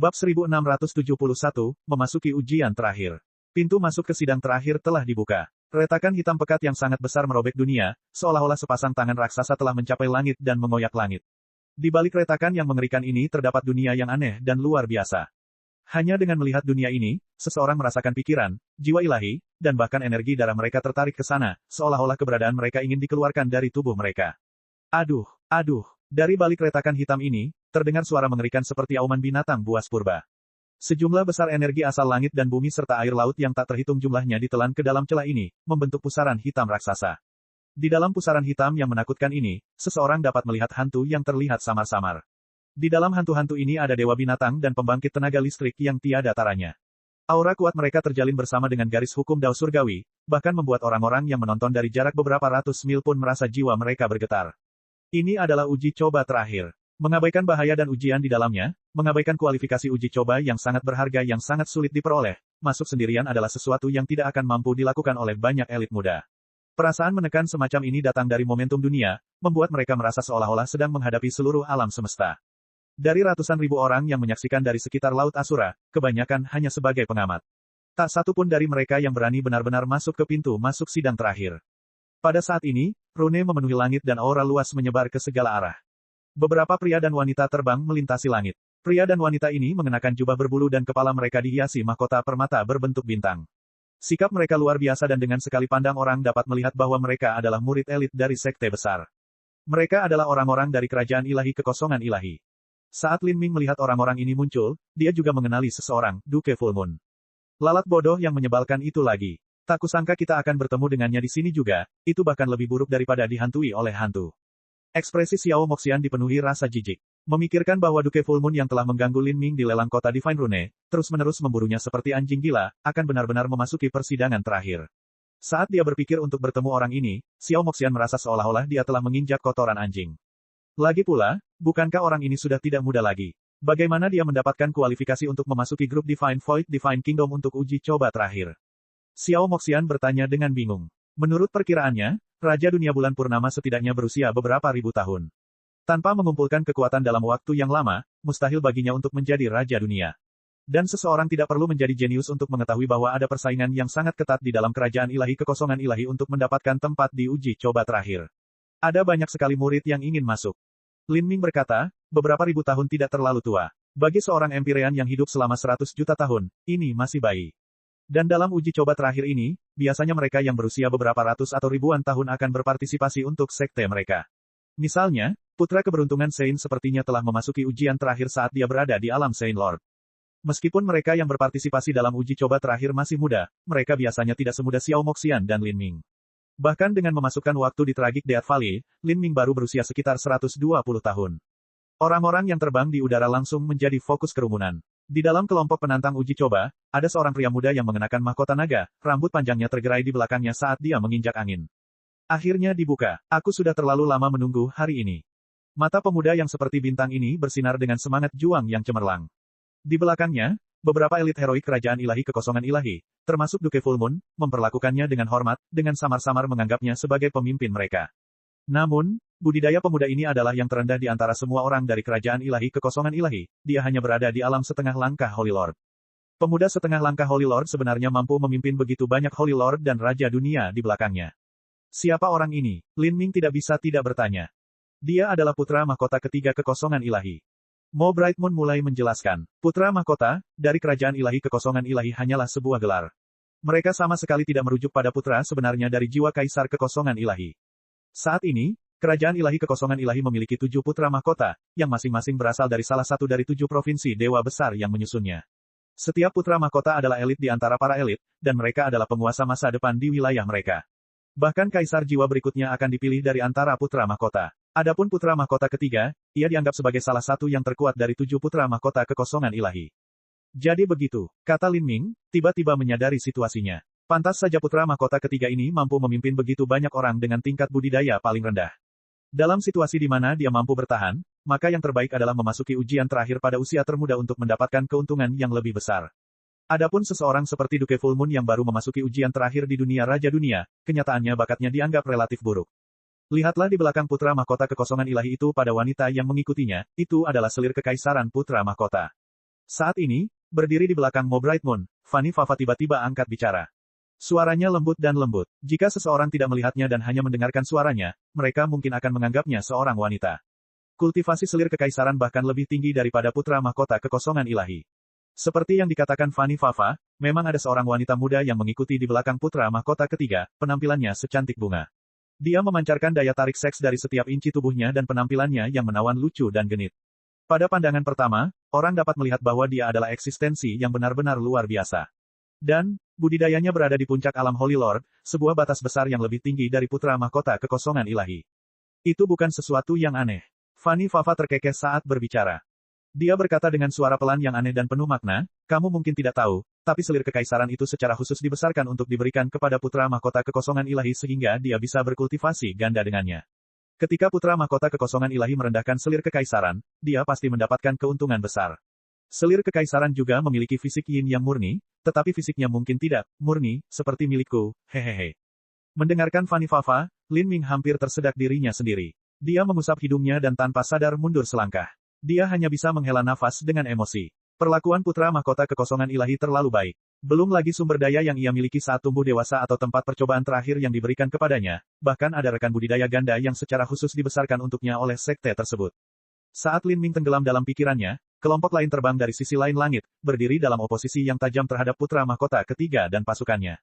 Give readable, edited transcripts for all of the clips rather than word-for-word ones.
Bab 1671, memasuki ujian terakhir. Pintu masuk ke sidang terakhir telah dibuka. Retakan hitam pekat yang sangat besar merobek dunia, seolah-olah sepasang tangan raksasa telah mencapai langit dan mengoyak langit. Di balik retakan yang mengerikan ini terdapat dunia yang aneh dan luar biasa. Hanya dengan melihat dunia ini, seseorang merasakan pikiran, jiwa ilahi, dan bahkan energi darah mereka tertarik ke sana, seolah-olah keberadaan mereka ingin dikeluarkan dari tubuh mereka. Aduh, aduh, dari balik retakan hitam ini, terdengar suara mengerikan seperti auman binatang buas purba. Sejumlah besar energi asal langit dan bumi serta air laut yang tak terhitung jumlahnya ditelan ke dalam celah ini, membentuk pusaran hitam raksasa. Di dalam pusaran hitam yang menakutkan ini, seseorang dapat melihat hantu yang terlihat samar-samar. Di dalam hantu-hantu ini ada dewa binatang dan pembangkit tenaga listrik yang tiada taranya. Aura kuat mereka terjalin bersama dengan garis hukum Dao surgawi, bahkan membuat orang-orang yang menonton dari jarak beberapa ratus mil pun merasa jiwa mereka bergetar. Ini adalah uji coba terakhir. Mengabaikan bahaya dan ujian di dalamnya, mengabaikan kualifikasi uji coba yang sangat berharga yang sangat sulit diperoleh, masuk sendirian adalah sesuatu yang tidak akan mampu dilakukan oleh banyak elit muda. Perasaan menekan semacam ini datang dari momentum dunia, membuat mereka merasa seolah-olah sedang menghadapi seluruh alam semesta. Dari ratusan ribu orang yang menyaksikan dari sekitar Laut Asura, kebanyakan hanya sebagai pengamat. Tak satu pun dari mereka yang berani benar-benar masuk ke pintu masuk sidang terakhir. Pada saat ini, rune memenuhi langit dan aura luas menyebar ke segala arah. Beberapa pria dan wanita terbang melintasi langit. Pria dan wanita ini mengenakan jubah berbulu dan kepala mereka dihiasi mahkota permata berbentuk bintang. Sikap mereka luar biasa dan dengan sekali pandang orang dapat melihat bahwa mereka adalah murid elit dari sekte besar. Mereka adalah orang-orang dari kerajaan ilahi kekosongan ilahi. Saat Lin Ming melihat orang-orang ini muncul, dia juga mengenali seseorang, Duke Full Moon. Lalat bodoh yang menyebalkan itu lagi. Tak kusangka kita akan bertemu dengannya di sini juga, itu bahkan lebih buruk daripada dihantui oleh hantu. Ekspresi Xiao Moxian dipenuhi rasa jijik. Memikirkan bahwa Duke Full Moon yang telah mengganggu Lin Ming di lelang kota Divine Rune, terus-menerus memburunya seperti anjing gila, akan benar-benar memasuki persidangan terakhir. Saat dia berpikir untuk bertemu orang ini, Xiao Moxian merasa seolah-olah dia telah menginjak kotoran anjing. Lagi pula, bukankah orang ini sudah tidak muda lagi? Bagaimana dia mendapatkan kualifikasi untuk memasuki grup Divine Void Divine Kingdom untuk uji coba terakhir? Xiao Moxian bertanya dengan bingung. Menurut perkiraannya, Raja Dunia Bulan Purnama setidaknya berusia beberapa ribu tahun. Tanpa mengumpulkan kekuatan dalam waktu yang lama, mustahil baginya untuk menjadi Raja Dunia. Dan seseorang tidak perlu menjadi jenius untuk mengetahui bahwa ada persaingan yang sangat ketat di dalam kerajaan ilahi kekosongan ilahi untuk mendapatkan tempat di uji coba terakhir. Ada banyak sekali murid yang ingin masuk. Lin Ming berkata, beberapa ribu tahun tidak terlalu tua. Bagi seorang Empyrean yang hidup selama 100 juta tahun, ini masih bayi. Dan dalam uji coba terakhir ini, biasanya mereka yang berusia beberapa ratus atau ribuan tahun akan berpartisipasi untuk sekte mereka. Misalnya, putra keberuntungan Saint sepertinya telah memasuki ujian terakhir saat dia berada di alam Saint Lord. Meskipun mereka yang berpartisipasi dalam uji coba terakhir masih muda, mereka biasanya tidak semuda Xiao Moxian dan Lin Ming. Bahkan dengan memasukkan waktu di Tragic Death Valley, Lin Ming baru berusia sekitar 120 tahun. Orang-orang yang terbang di udara langsung menjadi fokus kerumunan. Di dalam kelompok penantang uji coba, ada seorang pria muda yang mengenakan mahkota naga, rambut panjangnya tergerai di belakangnya saat dia menginjak angin. Akhirnya dibuka. Aku sudah terlalu lama menunggu hari ini. Mata pemuda yang seperti bintang ini bersinar dengan semangat juang yang cemerlang. Di belakangnya, beberapa elit heroik kerajaan ilahi kekosongan ilahi, termasuk Duke Full Moon, memperlakukannya dengan hormat, dengan samar-samar menganggapnya sebagai pemimpin mereka. Namun, budidaya pemuda ini adalah yang terendah di antara semua orang dari kerajaan ilahi kekosongan ilahi, dia hanya berada di alam setengah langkah Holy Lord. Pemuda setengah langkah Holy Lord sebenarnya mampu memimpin begitu banyak Holy Lord dan Raja Dunia di belakangnya. Siapa orang ini? Lin Ming tidak bisa tidak bertanya. Dia adalah putra mahkota ketiga kekosongan ilahi. Mo Brightmoon mulai menjelaskan. Putra mahkota, dari kerajaan ilahi kekosongan ilahi hanyalah sebuah gelar. Mereka sama sekali tidak merujuk pada putra sebenarnya dari jiwa kaisar kekosongan ilahi. Saat ini, kerajaan ilahi kekosongan ilahi memiliki 7 putra mahkota, yang masing-masing berasal dari salah satu dari 7 provinsi dewa besar yang menyusunnya. Setiap putra mahkota adalah elit di antara para elit, dan mereka adalah penguasa masa depan di wilayah mereka. Bahkan kaisar jiwa berikutnya akan dipilih dari antara putra mahkota. Adapun putra mahkota ketiga, ia dianggap sebagai salah satu yang terkuat dari 7 putra mahkota kekosongan ilahi. Jadi begitu, kata Lin Ming, tiba-tiba menyadari situasinya. Pantas saja putra mahkota ketiga ini mampu memimpin begitu banyak orang dengan tingkat budidaya paling rendah. Dalam situasi di mana dia mampu bertahan, maka yang terbaik adalah memasuki ujian terakhir pada usia termuda untuk mendapatkan keuntungan yang lebih besar. Adapun seseorang seperti Duke Full Moon yang baru memasuki ujian terakhir di dunia Raja Dunia, kenyataannya bakatnya dianggap relatif buruk. Lihatlah di belakang putra mahkota kekosongan ilahi itu pada wanita yang mengikutinya, itu adalah selir kekaisaran putra mahkota. Saat ini, berdiri di belakang Mo Bright Moon, Fanny Fafa tiba-tiba angkat bicara. Suaranya lembut dan lembut. Jika seseorang tidak melihatnya dan hanya mendengarkan suaranya, mereka mungkin akan menganggapnya seorang wanita. Kultivasi selir kekaisaran bahkan lebih tinggi daripada putra mahkota kekosongan ilahi. Seperti yang dikatakan Fanny Fafa, memang ada seorang wanita muda yang mengikuti di belakang putra mahkota ketiga, penampilannya secantik bunga. Dia memancarkan daya tarik seks dari setiap inci tubuhnya dan penampilannya yang menawan lucu dan genit. Pada pandangan pertama, orang dapat melihat bahwa dia adalah eksistensi yang benar-benar luar biasa. Dan, budidayanya berada di puncak alam Holy Lord, sebuah batas besar yang lebih tinggi dari putra mahkota kekosongan ilahi. Itu bukan sesuatu yang aneh. Fanny Fafa terkekeh saat berbicara. Dia berkata dengan suara pelan yang aneh dan penuh makna, kamu mungkin tidak tahu, tapi selir kekaisaran itu secara khusus dibesarkan untuk diberikan kepada putra mahkota kekosongan ilahi sehingga dia bisa berkultivasi ganda dengannya. Ketika putra mahkota kekosongan ilahi merendahkan selir kekaisaran, dia pasti mendapatkan keuntungan besar. Selir kekaisaran juga memiliki fisik yin yang murni, tetapi fisiknya mungkin tidak murni, seperti milikku, hehehe. Mendengarkan Fanny Fafa, Lin Ming hampir tersedak dirinya sendiri. Dia mengusap hidungnya dan tanpa sadar mundur selangkah. Dia hanya bisa menghela nafas dengan emosi. Perlakuan putra mahkota kekosongan ilahi terlalu baik. Belum lagi sumber daya yang ia miliki saat tumbuh dewasa atau tempat percobaan terakhir yang diberikan kepadanya, bahkan ada rekan budidaya ganda yang secara khusus dibesarkan untuknya oleh sekte tersebut. Saat Lin Ming tenggelam dalam pikirannya, kelompok lain terbang dari sisi lain langit, berdiri dalam oposisi yang tajam terhadap putra mahkota ketiga dan pasukannya.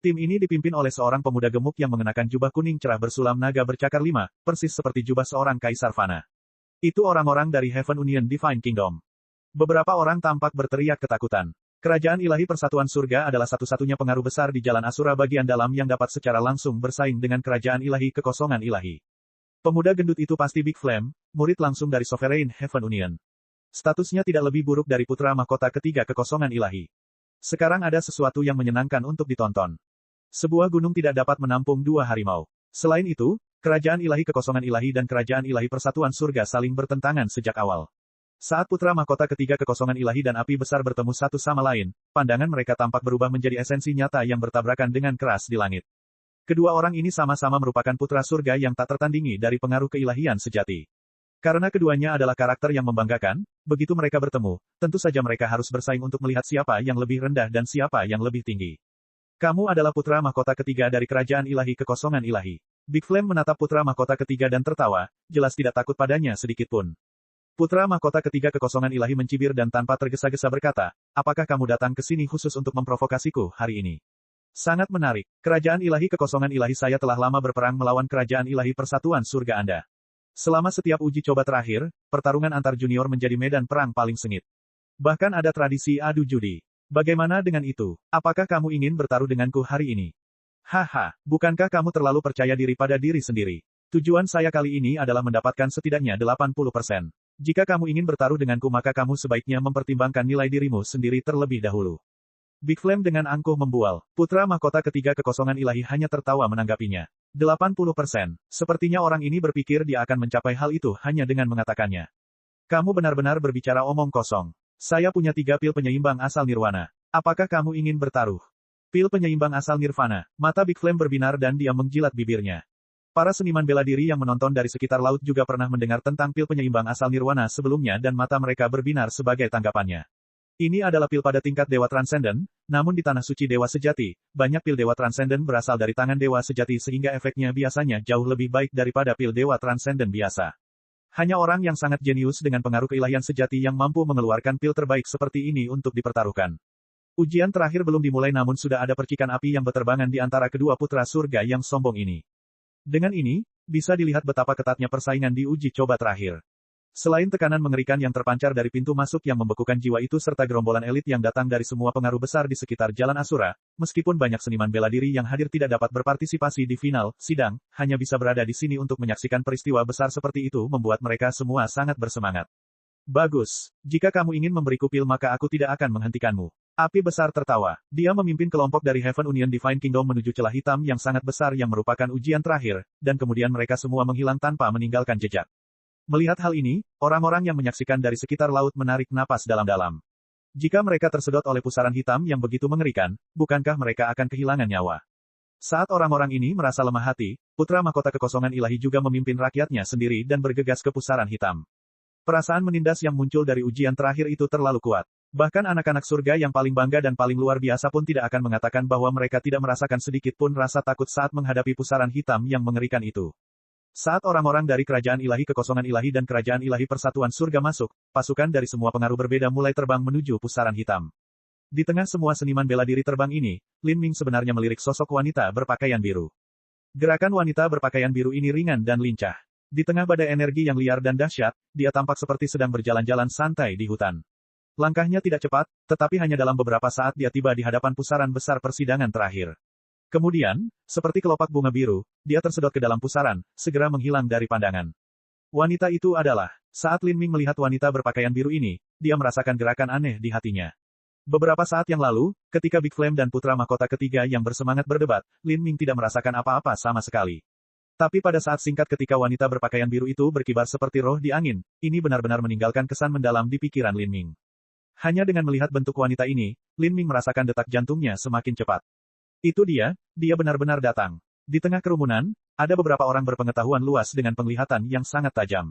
Tim ini dipimpin oleh seorang pemuda gemuk yang mengenakan jubah kuning cerah bersulam naga bercakar 5, persis seperti jubah seorang kaisar fana. Itu orang-orang dari Heaven Union Divine Kingdom. Beberapa orang tampak berteriak ketakutan. Kerajaan ilahi persatuan surga adalah satu-satunya pengaruh besar di jalan Asura bagian dalam yang dapat secara langsung bersaing dengan kerajaan ilahi kekosongan ilahi. Pemuda gendut itu pasti Big Flame, murid langsung dari Sovereign Heaven Union. Statusnya tidak lebih buruk dari putra mahkota ketiga kekosongan ilahi. Sekarang ada sesuatu yang menyenangkan untuk ditonton. Sebuah gunung tidak dapat menampung dua harimau. Selain itu, kerajaan ilahi kekosongan ilahi dan kerajaan ilahi persatuan surga saling bertentangan sejak awal. Saat putra mahkota ketiga kekosongan ilahi dan api besar bertemu satu sama lain, pandangan mereka tampak berubah menjadi esensi nyata yang bertabrakan dengan keras di langit. Kedua orang ini sama-sama merupakan putra surga yang tak tertandingi dari pengaruh keilahian sejati. Karena keduanya adalah karakter yang membanggakan, begitu mereka bertemu, tentu saja mereka harus bersaing untuk melihat siapa yang lebih rendah dan siapa yang lebih tinggi. Kamu adalah putra mahkota ketiga dari kerajaan ilahi kekosongan ilahi. Big Flame menatap putra mahkota ketiga dan tertawa, jelas tidak takut padanya sedikitpun. Putra mahkota ketiga kekosongan ilahi mencibir dan tanpa tergesa-gesa berkata, apakah kamu datang ke sini khusus untuk memprovokasiku hari ini? Sangat menarik. Kerajaan ilahi kekosongan ilahi saya telah lama berperang melawan kerajaan ilahi persatuan surga Anda. Selama setiap uji coba terakhir, pertarungan antar junior menjadi medan perang paling sengit. Bahkan ada tradisi adu judi. Bagaimana dengan itu? Apakah kamu ingin bertaruh denganku hari ini? Haha, bukankah kamu terlalu percaya diri pada diri sendiri? Tujuan saya kali ini adalah mendapatkan setidaknya 80%. Jika kamu ingin bertaruh denganku maka kamu sebaiknya mempertimbangkan nilai dirimu sendiri terlebih dahulu. Big Flame dengan angkuh membual. Putra mahkota ketiga kekosongan ilahi hanya tertawa menanggapinya. 80%. Sepertinya orang ini berpikir dia akan mencapai hal itu hanya dengan mengatakannya. Kamu benar-benar berbicara omong kosong. Saya punya 3 pil penyeimbang asal nirwana. Apakah kamu ingin bertaruh? Pil penyeimbang asal nirvana. Mata Big Flame berbinar dan dia menjilat bibirnya. Para seniman bela diri yang menonton dari sekitar laut juga pernah mendengar tentang pil penyeimbang asal nirwana sebelumnya dan mata mereka berbinar sebagai tanggapannya. Ini adalah pil pada tingkat Dewa Transcendent, namun di Tanah Suci Dewa Sejati, banyak pil Dewa Transcendent berasal dari tangan Dewa Sejati sehingga efeknya biasanya jauh lebih baik daripada pil Dewa Transcendent biasa. Hanya orang yang sangat jenius dengan pengaruh keilahian sejati yang mampu mengeluarkan pil terbaik seperti ini untuk dipertaruhkan. Ujian terakhir belum dimulai namun sudah ada percikan api yang berterbangan di antara kedua putra surga yang sombong ini. Dengan ini, bisa dilihat betapa ketatnya persaingan di uji coba terakhir. Selain tekanan mengerikan yang terpancar dari pintu masuk yang membekukan jiwa itu serta gerombolan elit yang datang dari semua pengaruh besar di sekitar Jalan Asura, meskipun banyak seniman bela diri yang hadir tidak dapat berpartisipasi di final sidang, hanya bisa berada di sini untuk menyaksikan peristiwa besar seperti itu membuat mereka semua sangat bersemangat. Bagus. Jika kamu ingin memberiku pil maka aku tidak akan menghentikanmu. Api besar tertawa. Dia memimpin kelompok dari Heaven Union Divine Kingdom menuju celah hitam yang sangat besar yang merupakan ujian terakhir, dan kemudian mereka semua menghilang tanpa meninggalkan jejak. Melihat hal ini, orang-orang yang menyaksikan dari sekitar laut menarik napas dalam-dalam. Jika mereka tersedot oleh pusaran hitam yang begitu mengerikan, bukankah mereka akan kehilangan nyawa? Saat orang-orang ini merasa lemah hati, putra mahkota kekosongan ilahi juga memimpin rakyatnya sendiri dan bergegas ke pusaran hitam. Perasaan menindas yang muncul dari ujian terakhir itu terlalu kuat. Bahkan anak-anak surga yang paling bangga dan paling luar biasa pun tidak akan mengatakan bahwa mereka tidak merasakan sedikit pun rasa takut saat menghadapi pusaran hitam yang mengerikan itu. Saat orang-orang dari kerajaan ilahi kekosongan ilahi dan kerajaan ilahi persatuan surga masuk, pasukan dari semua pengaruh berbeda mulai terbang menuju pusaran hitam. Di tengah semua seniman bela diri terbang ini, Lin Ming sebenarnya melirik sosok wanita berpakaian biru. Gerakan wanita berpakaian biru ini ringan dan lincah. Di tengah badai energi yang liar dan dahsyat, dia tampak seperti sedang berjalan-jalan santai di hutan. Langkahnya tidak cepat, tetapi hanya dalam beberapa saat dia tiba di hadapan pusaran besar persidangan terakhir. Kemudian, seperti kelopak bunga biru, dia tersedot ke dalam pusaran, segera menghilang dari pandangan. Wanita itu adalah, saat Lin Ming melihat wanita berpakaian biru ini, dia merasakan gerakan aneh di hatinya. Beberapa saat yang lalu, ketika Big Flame dan putra mahkota ketiga yang bersemangat berdebat, Lin Ming tidak merasakan apa-apa sama sekali. Tapi pada saat singkat ketika wanita berpakaian biru itu berkibar seperti roh di angin, ini benar-benar meninggalkan kesan mendalam di pikiran Lin Ming. Hanya dengan melihat bentuk wanita ini, Lin Ming merasakan detak jantungnya semakin cepat. Itu dia benar-benar datang. Di tengah kerumunan, ada beberapa orang berpengetahuan luas dengan penglihatan yang sangat tajam.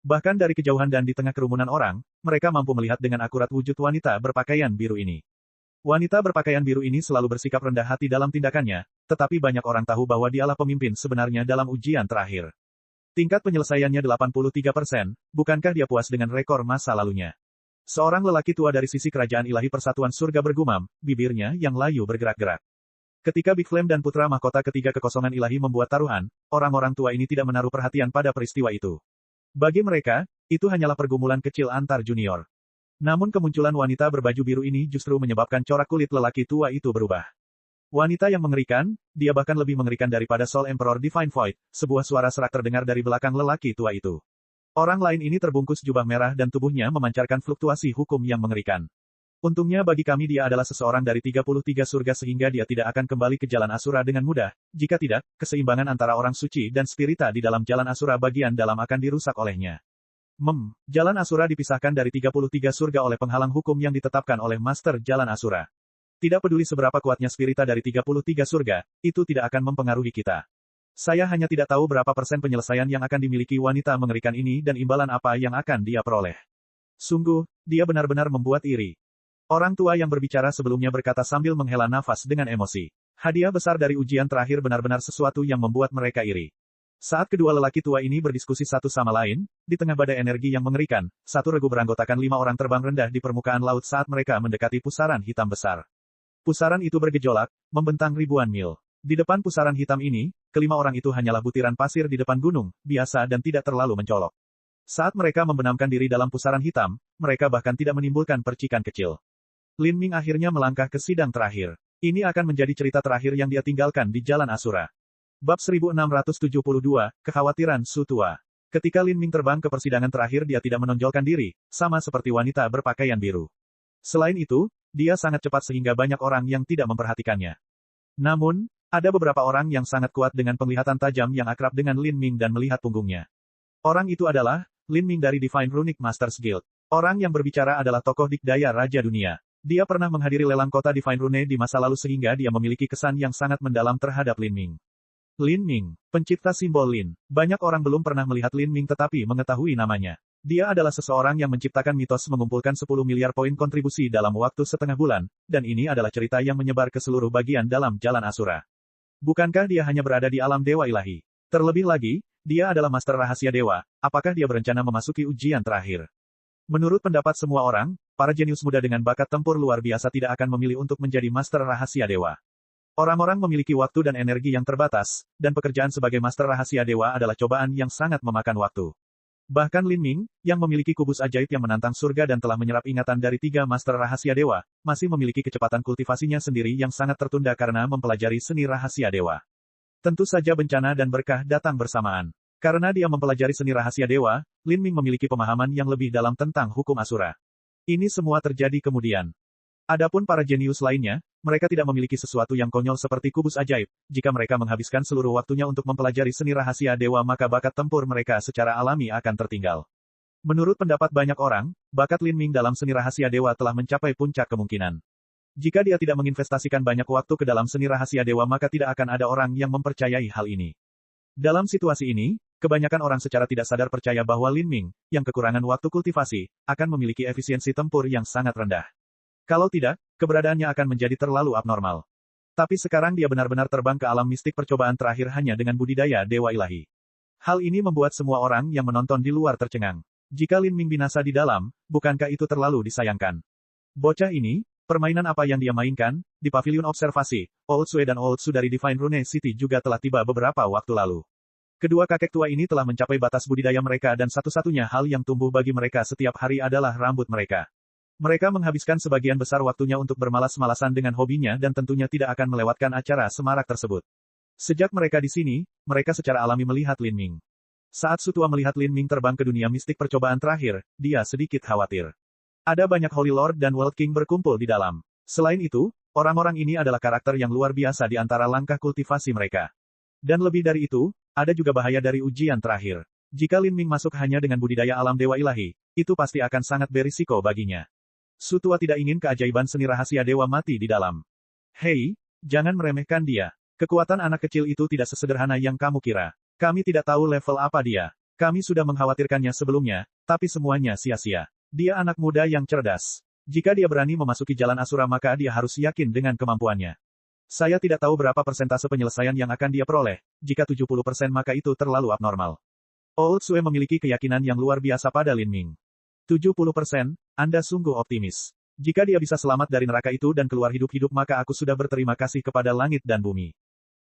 Bahkan dari kejauhan dan di tengah kerumunan orang, mereka mampu melihat dengan akurat wujud wanita berpakaian biru ini. Wanita berpakaian biru ini selalu bersikap rendah hati dalam tindakannya, tetapi banyak orang tahu bahwa dialah pemimpin sebenarnya dalam ujian terakhir. Tingkat penyelesaiannya 83%, bukankah dia puas dengan rekor masa lalunya? Seorang lelaki tua dari sisi kerajaan ilahi persatuan surga bergumam, bibirnya yang layu bergerak-gerak. Ketika Big Flame dan putra mahkota ketiga kekosongan ilahi membuat taruhan, orang-orang tua ini tidak menaruh perhatian pada peristiwa itu. Bagi mereka, itu hanyalah pergumulan kecil antar junior. Namun kemunculan wanita berbaju biru ini justru menyebabkan corak kulit lelaki tua itu berubah. Wanita yang mengerikan, dia bahkan lebih mengerikan daripada Soul Emperor Divine Void, sebuah suara serak terdengar dari belakang lelaki tua itu. Orang lain ini terbungkus jubah merah dan tubuhnya memancarkan fluktuasi hukum yang mengerikan. Untungnya bagi kami dia adalah seseorang dari 33 surga sehingga dia tidak akan kembali ke jalan Asura dengan mudah, jika tidak, keseimbangan antara orang suci dan spirita di dalam jalan Asura bagian dalam akan dirusak olehnya. Jalan Asura dipisahkan dari 33 surga oleh penghalang hukum yang ditetapkan oleh Master Jalan Asura. Tidak peduli seberapa kuatnya spirita dari 33 surga, itu tidak akan mempengaruhi kita. Saya hanya tidak tahu berapa persen penyelesaian yang akan dimiliki wanita mengerikan ini dan imbalan apa yang akan dia peroleh. Sungguh, dia benar-benar membuat iri. Orang tua yang berbicara sebelumnya berkata sambil menghela nafas dengan emosi. Hadiah besar dari ujian terakhir benar-benar sesuatu yang membuat mereka iri. Saat kedua lelaki tua ini berdiskusi satu sama lain, di tengah badai energi yang mengerikan, satu regu beranggotakan 5 orang terbang rendah di permukaan laut saat mereka mendekati pusaran hitam besar. Pusaran itu bergejolak, membentang ribuan mil. Di depan pusaran hitam ini, kelima orang itu hanyalah butiran pasir di depan gunung, biasa dan tidak terlalu mencolok. Saat mereka membenamkan diri dalam pusaran hitam, mereka bahkan tidak menimbulkan percikan kecil. Lin Ming akhirnya melangkah ke sidang terakhir. Ini akan menjadi cerita terakhir yang dia tinggalkan di Jalan Asura. Bab 1672, Kekhawatiran Su Tua. Ketika Lin Ming terbang ke persidangan terakhir dia tidak menonjolkan diri, sama seperti wanita berpakaian biru. Selain itu, dia sangat cepat sehingga banyak orang yang tidak memperhatikannya. Namun, ada beberapa orang yang sangat kuat dengan penglihatan tajam yang akrab dengan Lin Ming dan melihat punggungnya. Orang itu adalah Lin Ming dari Divine Runic Masters Guild. Orang yang berbicara adalah tokoh dikdaya Raja Dunia. Dia pernah menghadiri lelang kota Divine Rune di masa lalu sehingga dia memiliki kesan yang sangat mendalam terhadap Lin Ming. Lin Ming, pencipta simbol Lin. Banyak orang belum pernah melihat Lin Ming tetapi mengetahui namanya. Dia adalah seseorang yang menciptakan mitos mengumpulkan 10 miliar poin kontribusi dalam waktu setengah bulan, dan ini adalah cerita yang menyebar ke seluruh bagian dalam Jalan Asura. Bukankah dia hanya berada di alam dewa ilahi? Terlebih lagi, dia adalah master rahasia dewa, apakah dia berencana memasuki ujian terakhir? Menurut pendapat semua orang, para jenius muda dengan bakat tempur luar biasa tidak akan memilih untuk menjadi master rahasia dewa. Orang-orang memiliki waktu dan energi yang terbatas, dan pekerjaan sebagai master rahasia dewa adalah cobaan yang sangat memakan waktu. Bahkan Lin Ming, yang memiliki kubus ajaib yang menantang surga dan telah menyerap ingatan dari 3 master rahasia dewa, masih memiliki kecepatan kultivasinya sendiri yang sangat tertunda karena mempelajari seni rahasia dewa. Tentu saja bencana dan berkah datang bersamaan. Karena dia mempelajari seni rahasia dewa, Lin Ming memiliki pemahaman yang lebih dalam tentang hukum Asura. Ini semua terjadi kemudian. Adapun para jenius lainnya, mereka tidak memiliki sesuatu yang konyol seperti kubus ajaib. Jika mereka menghabiskan seluruh waktunya untuk mempelajari seni rahasia dewa maka bakat tempur mereka secara alami akan tertinggal. Menurut pendapat banyak orang, bakat Lin Ming dalam seni rahasia dewa telah mencapai puncak kemungkinan. Jika dia tidak menginvestasikan banyak waktu ke dalam seni rahasia dewa maka tidak akan ada orang yang mempercayai hal ini. Dalam situasi ini, kebanyakan orang secara tidak sadar percaya bahwa Lin Ming, yang kekurangan waktu kultivasi, akan memiliki efisiensi tempur yang sangat rendah. Kalau tidak, keberadaannya akan menjadi terlalu abnormal. Tapi sekarang dia benar-benar terbang ke alam mistik percobaan terakhir hanya dengan budidaya Dewa Ilahi. Hal ini membuat semua orang yang menonton di luar tercengang. Jika Lin Ming binasa di dalam, bukankah itu terlalu disayangkan? Bocah ini, permainan apa yang dia mainkan, di pavilion observasi, Old Sue dan Old Su dari Divine Rune City juga telah tiba beberapa waktu lalu. Kedua kakek tua ini telah mencapai batas budidaya mereka dan satu-satunya hal yang tumbuh bagi mereka setiap hari adalah rambut mereka. Mereka menghabiskan sebagian besar waktunya untuk bermalas-malasan dengan hobinya dan tentunya tidak akan melewatkan acara semarak tersebut. Sejak mereka di sini, mereka secara alami melihat Lin Ming. Saat Sutua melihat Lin Ming terbang ke dunia mistik percobaan terakhir, dia sedikit khawatir. Ada banyak Holy Lord dan World King berkumpul di dalam. Selain itu, orang-orang ini adalah karakter yang luar biasa di antara langkah kultivasi mereka. Dan lebih dari itu, ada juga bahaya dari ujian terakhir. Jika Lin Ming masuk hanya dengan budidaya alam Dewa Ilahi, itu pasti akan sangat berisiko baginya. Sutua tidak ingin keajaiban seni rahasia Dewa Mati di dalam. Hei, jangan meremehkan dia. Kekuatan anak kecil itu tidak sesederhana yang kamu kira. Kami tidak tahu level apa dia. Kami sudah mengkhawatirkannya sebelumnya, tapi semuanya sia-sia. Dia anak muda yang cerdas. Jika dia berani memasuki jalan Asura maka dia harus yakin dengan kemampuannya. Saya tidak tahu berapa persentase penyelesaian yang akan dia peroleh. Jika 70% maka itu terlalu abnormal. Old Sue memiliki keyakinan yang luar biasa pada Lin Ming. 70%, Anda sungguh optimis. Jika dia bisa selamat dari neraka itu dan keluar hidup-hidup maka aku sudah berterima kasih kepada langit dan bumi.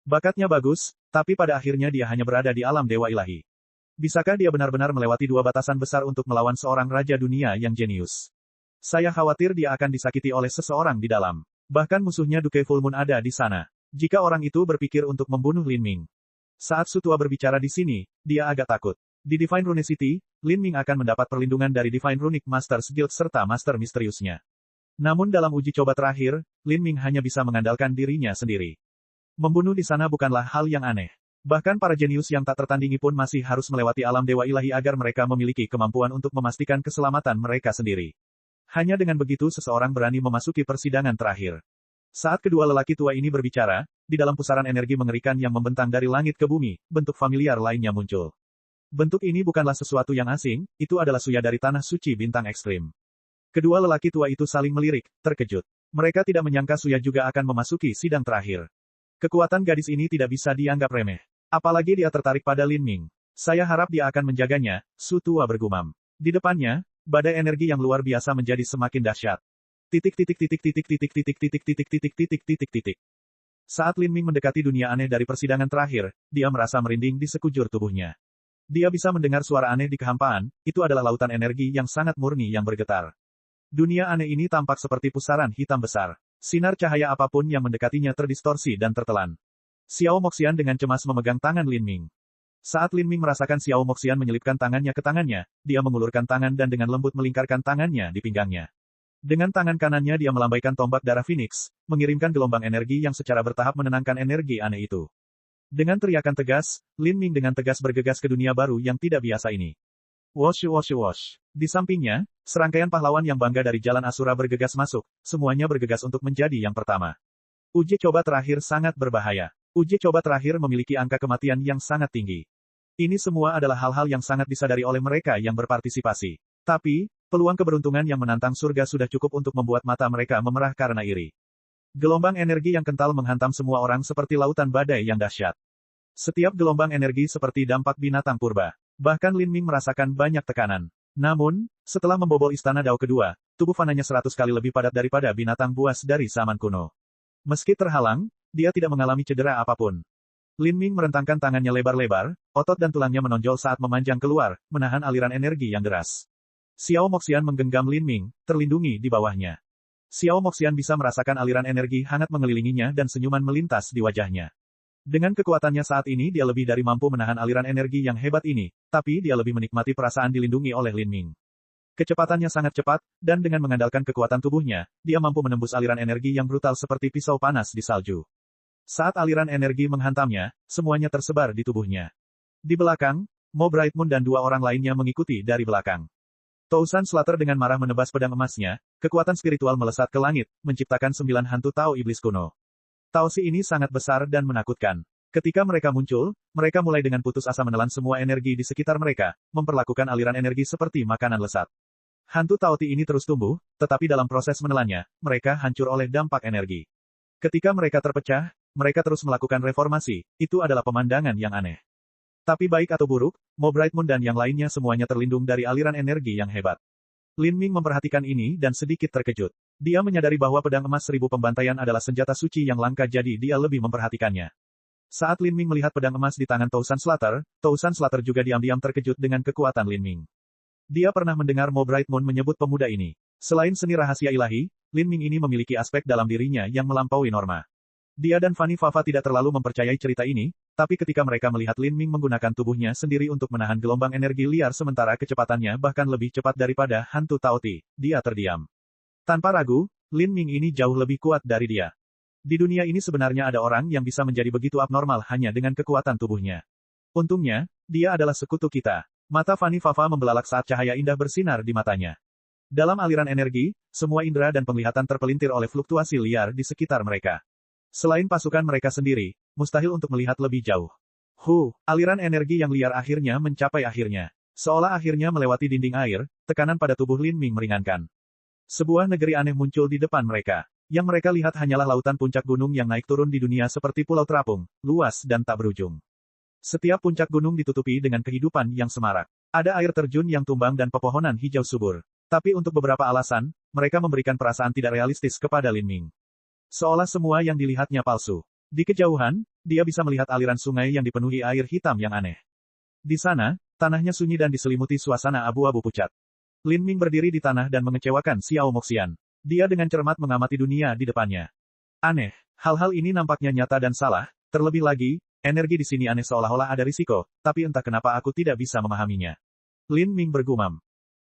Bakatnya bagus, tapi pada akhirnya dia hanya berada di alam Dewa Ilahi. Bisakah dia benar-benar melewati dua batasan besar untuk melawan seorang raja dunia yang jenius? Saya khawatir dia akan disakiti oleh seseorang di dalam. Bahkan musuhnya Duke Full Moon ada di sana. Jika orang itu berpikir untuk membunuh Lin Ming. Saat Sutua berbicara di sini, dia agak takut. Di Divine Rune City, Lin Ming akan mendapat perlindungan dari Divine Runic Masters Guild serta Master Misteriusnya. Namun dalam uji coba terakhir, Lin Ming hanya bisa mengandalkan dirinya sendiri. Membunuh di sana bukanlah hal yang aneh. Bahkan para jenius yang tak tertandingi pun masih harus melewati alam Dewa Ilahi agar mereka memiliki kemampuan untuk memastikan keselamatan mereka sendiri. Hanya dengan begitu seseorang berani memasuki persidangan terakhir. Saat kedua lelaki tua ini berbicara, di dalam pusaran energi mengerikan yang membentang dari langit ke bumi, bentuk familiar lainnya muncul. Bentuk ini bukanlah sesuatu yang asing, itu adalah Suya dari Tanah Suci Bintang Ekstrim. Kedua lelaki tua itu saling melirik, terkejut. Mereka tidak menyangka Suya juga akan memasuki sidang terakhir. Kekuatan gadis ini tidak bisa dianggap remeh. Apalagi dia tertarik pada Lin Ming. Saya harap dia akan menjaganya, Sutua bergumam. Di depannya, badai energi yang luar biasa menjadi semakin dahsyat. Saat Lin Ming mendekati dunia aneh dari persidangan terakhir, dia merasa merinding di sekujur tubuhnya. Dia bisa mendengar suara aneh di kehampaan, itu adalah lautan energi yang sangat murni yang bergetar. Dunia aneh ini tampak seperti pusaran hitam besar. Sinar cahaya apapun yang mendekatinya terdistorsi dan tertelan. Xiao Moxian dengan cemas memegang tangan Lin Ming. Saat Lin Ming merasakan Xiao Moxian menyelipkan tangannya ke tangannya, dia mengulurkan tangan dan dengan lembut melingkarkan tangannya di pinggangnya. Dengan tangan kanannya dia melambaikan tombak darah Phoenix, mengirimkan gelombang energi yang secara bertahap menenangkan energi aneh itu. Dengan teriakan tegas, Lin Ming dengan tegas bergegas ke dunia baru yang tidak biasa ini. Wosh wosh wosh. Di sampingnya, serangkaian pahlawan yang bangga dari Jalan Asura bergegas masuk, semuanya bergegas untuk menjadi yang pertama. Uji coba terakhir sangat berbahaya. Uji coba terakhir memiliki angka kematian yang sangat tinggi. Ini semua adalah hal-hal yang sangat disadari oleh mereka yang berpartisipasi. Tapi, peluang keberuntungan yang menantang surga sudah cukup untuk membuat mata mereka memerah karena iri. Gelombang energi yang kental menghantam semua orang seperti lautan badai yang dahsyat. Setiap gelombang energi seperti dampak binatang purba. Bahkan Lin Ming merasakan banyak tekanan. Namun, setelah membobol istana Dao kedua, tubuh fananya 100 kali lebih padat daripada binatang buas dari zaman kuno. Meski terhalang, dia tidak mengalami cedera apapun. Lin Ming merentangkan tangannya lebar-lebar, otot dan tulangnya menonjol saat memanjang keluar, menahan aliran energi yang deras. Xiao Moxian menggenggam Lin Ming, terlindungi di bawahnya. Xiao Moxian bisa merasakan aliran energi hangat mengelilinginya dan senyuman melintas di wajahnya. Dengan kekuatannya saat ini dia lebih dari mampu menahan aliran energi yang hebat ini, tapi dia lebih menikmati perasaan dilindungi oleh Lin Ming. Kecepatannya sangat cepat, dan dengan mengandalkan kekuatan tubuhnya, dia mampu menembus aliran energi yang brutal seperti pisau panas di salju. Saat aliran energi menghantamnya, semuanya tersebar di tubuhnya. Di belakang, Mo Bright Moon dan dua orang lainnya mengikuti dari belakang. Tousan Slater dengan marah menebas pedang emasnya, kekuatan spiritual melesat ke langit, menciptakan 9 hantu Tao Iblis kuno. Taosi ini sangat besar dan menakutkan. Ketika mereka muncul, mereka mulai dengan putus asa menelan semua energi di sekitar mereka, memperlakukan aliran energi seperti makanan lesat. Hantu Taoti ini terus tumbuh, tetapi dalam proses menelannya, mereka hancur oleh dampak energi. Ketika mereka terpecah, mereka terus melakukan reformasi, itu adalah pemandangan yang aneh. Tapi baik atau buruk, Mo Bright Moon dan yang lainnya semuanya terlindung dari aliran energi yang hebat. Lin Ming memperhatikan ini dan sedikit terkejut. Dia menyadari bahwa pedang emas 1000 pembantaian adalah senjata suci yang langka jadi dia lebih memperhatikannya. Saat Lin Ming melihat pedang emas di tangan Tousan Slater juga diam-diam terkejut dengan kekuatan Lin Ming. Dia pernah mendengar Mo Bright Moon menyebut pemuda ini. Selain seni rahasia ilahi, Lin Ming ini memiliki aspek dalam dirinya yang melampaui norma. Dia dan Fanny Fafa tidak terlalu mempercayai cerita ini, tapi ketika mereka melihat Lin Ming menggunakan tubuhnya sendiri untuk menahan gelombang energi liar sementara kecepatannya bahkan lebih cepat daripada hantu Taoti, dia terdiam. Tanpa ragu, Lin Ming ini jauh lebih kuat dari dia. Di dunia ini sebenarnya ada orang yang bisa menjadi begitu abnormal hanya dengan kekuatan tubuhnya. Untungnya, dia adalah sekutu kita. Mata Fanny Fafa membelalak saat cahaya indah bersinar di matanya. Dalam aliran energi, semua indera dan penglihatan terpelintir oleh fluktuasi liar di sekitar mereka. Selain pasukan mereka sendiri, mustahil untuk melihat lebih jauh. Aliran energi yang liar akhirnya mencapai akhirnya. Seolah akhirnya melewati dinding air, tekanan pada tubuh Lin Ming meringankan. Sebuah negeri aneh muncul di depan mereka. Yang mereka lihat hanyalah lautan puncak gunung yang naik turun di dunia seperti pulau terapung, luas dan tak berujung. Setiap puncak gunung ditutupi dengan kehidupan yang semarak. Ada air terjun yang tumbang dan pepohonan hijau subur. Tapi untuk beberapa alasan, mereka memberikan perasaan tidak realistis kepada Lin Ming. Seolah semua yang dilihatnya palsu. Di kejauhan, dia bisa melihat aliran sungai yang dipenuhi air hitam yang aneh. Di sana, tanahnya sunyi dan diselimuti suasana abu-abu pucat. Lin Ming berdiri di tanah dan mengecewakan Xiao Moxian. Dia dengan cermat mengamati dunia di depannya. Aneh, hal-hal ini nampaknya nyata dan salah, terlebih lagi, energi di sini aneh seolah-olah ada risiko, tapi entah kenapa aku tidak bisa memahaminya. Lin Ming bergumam.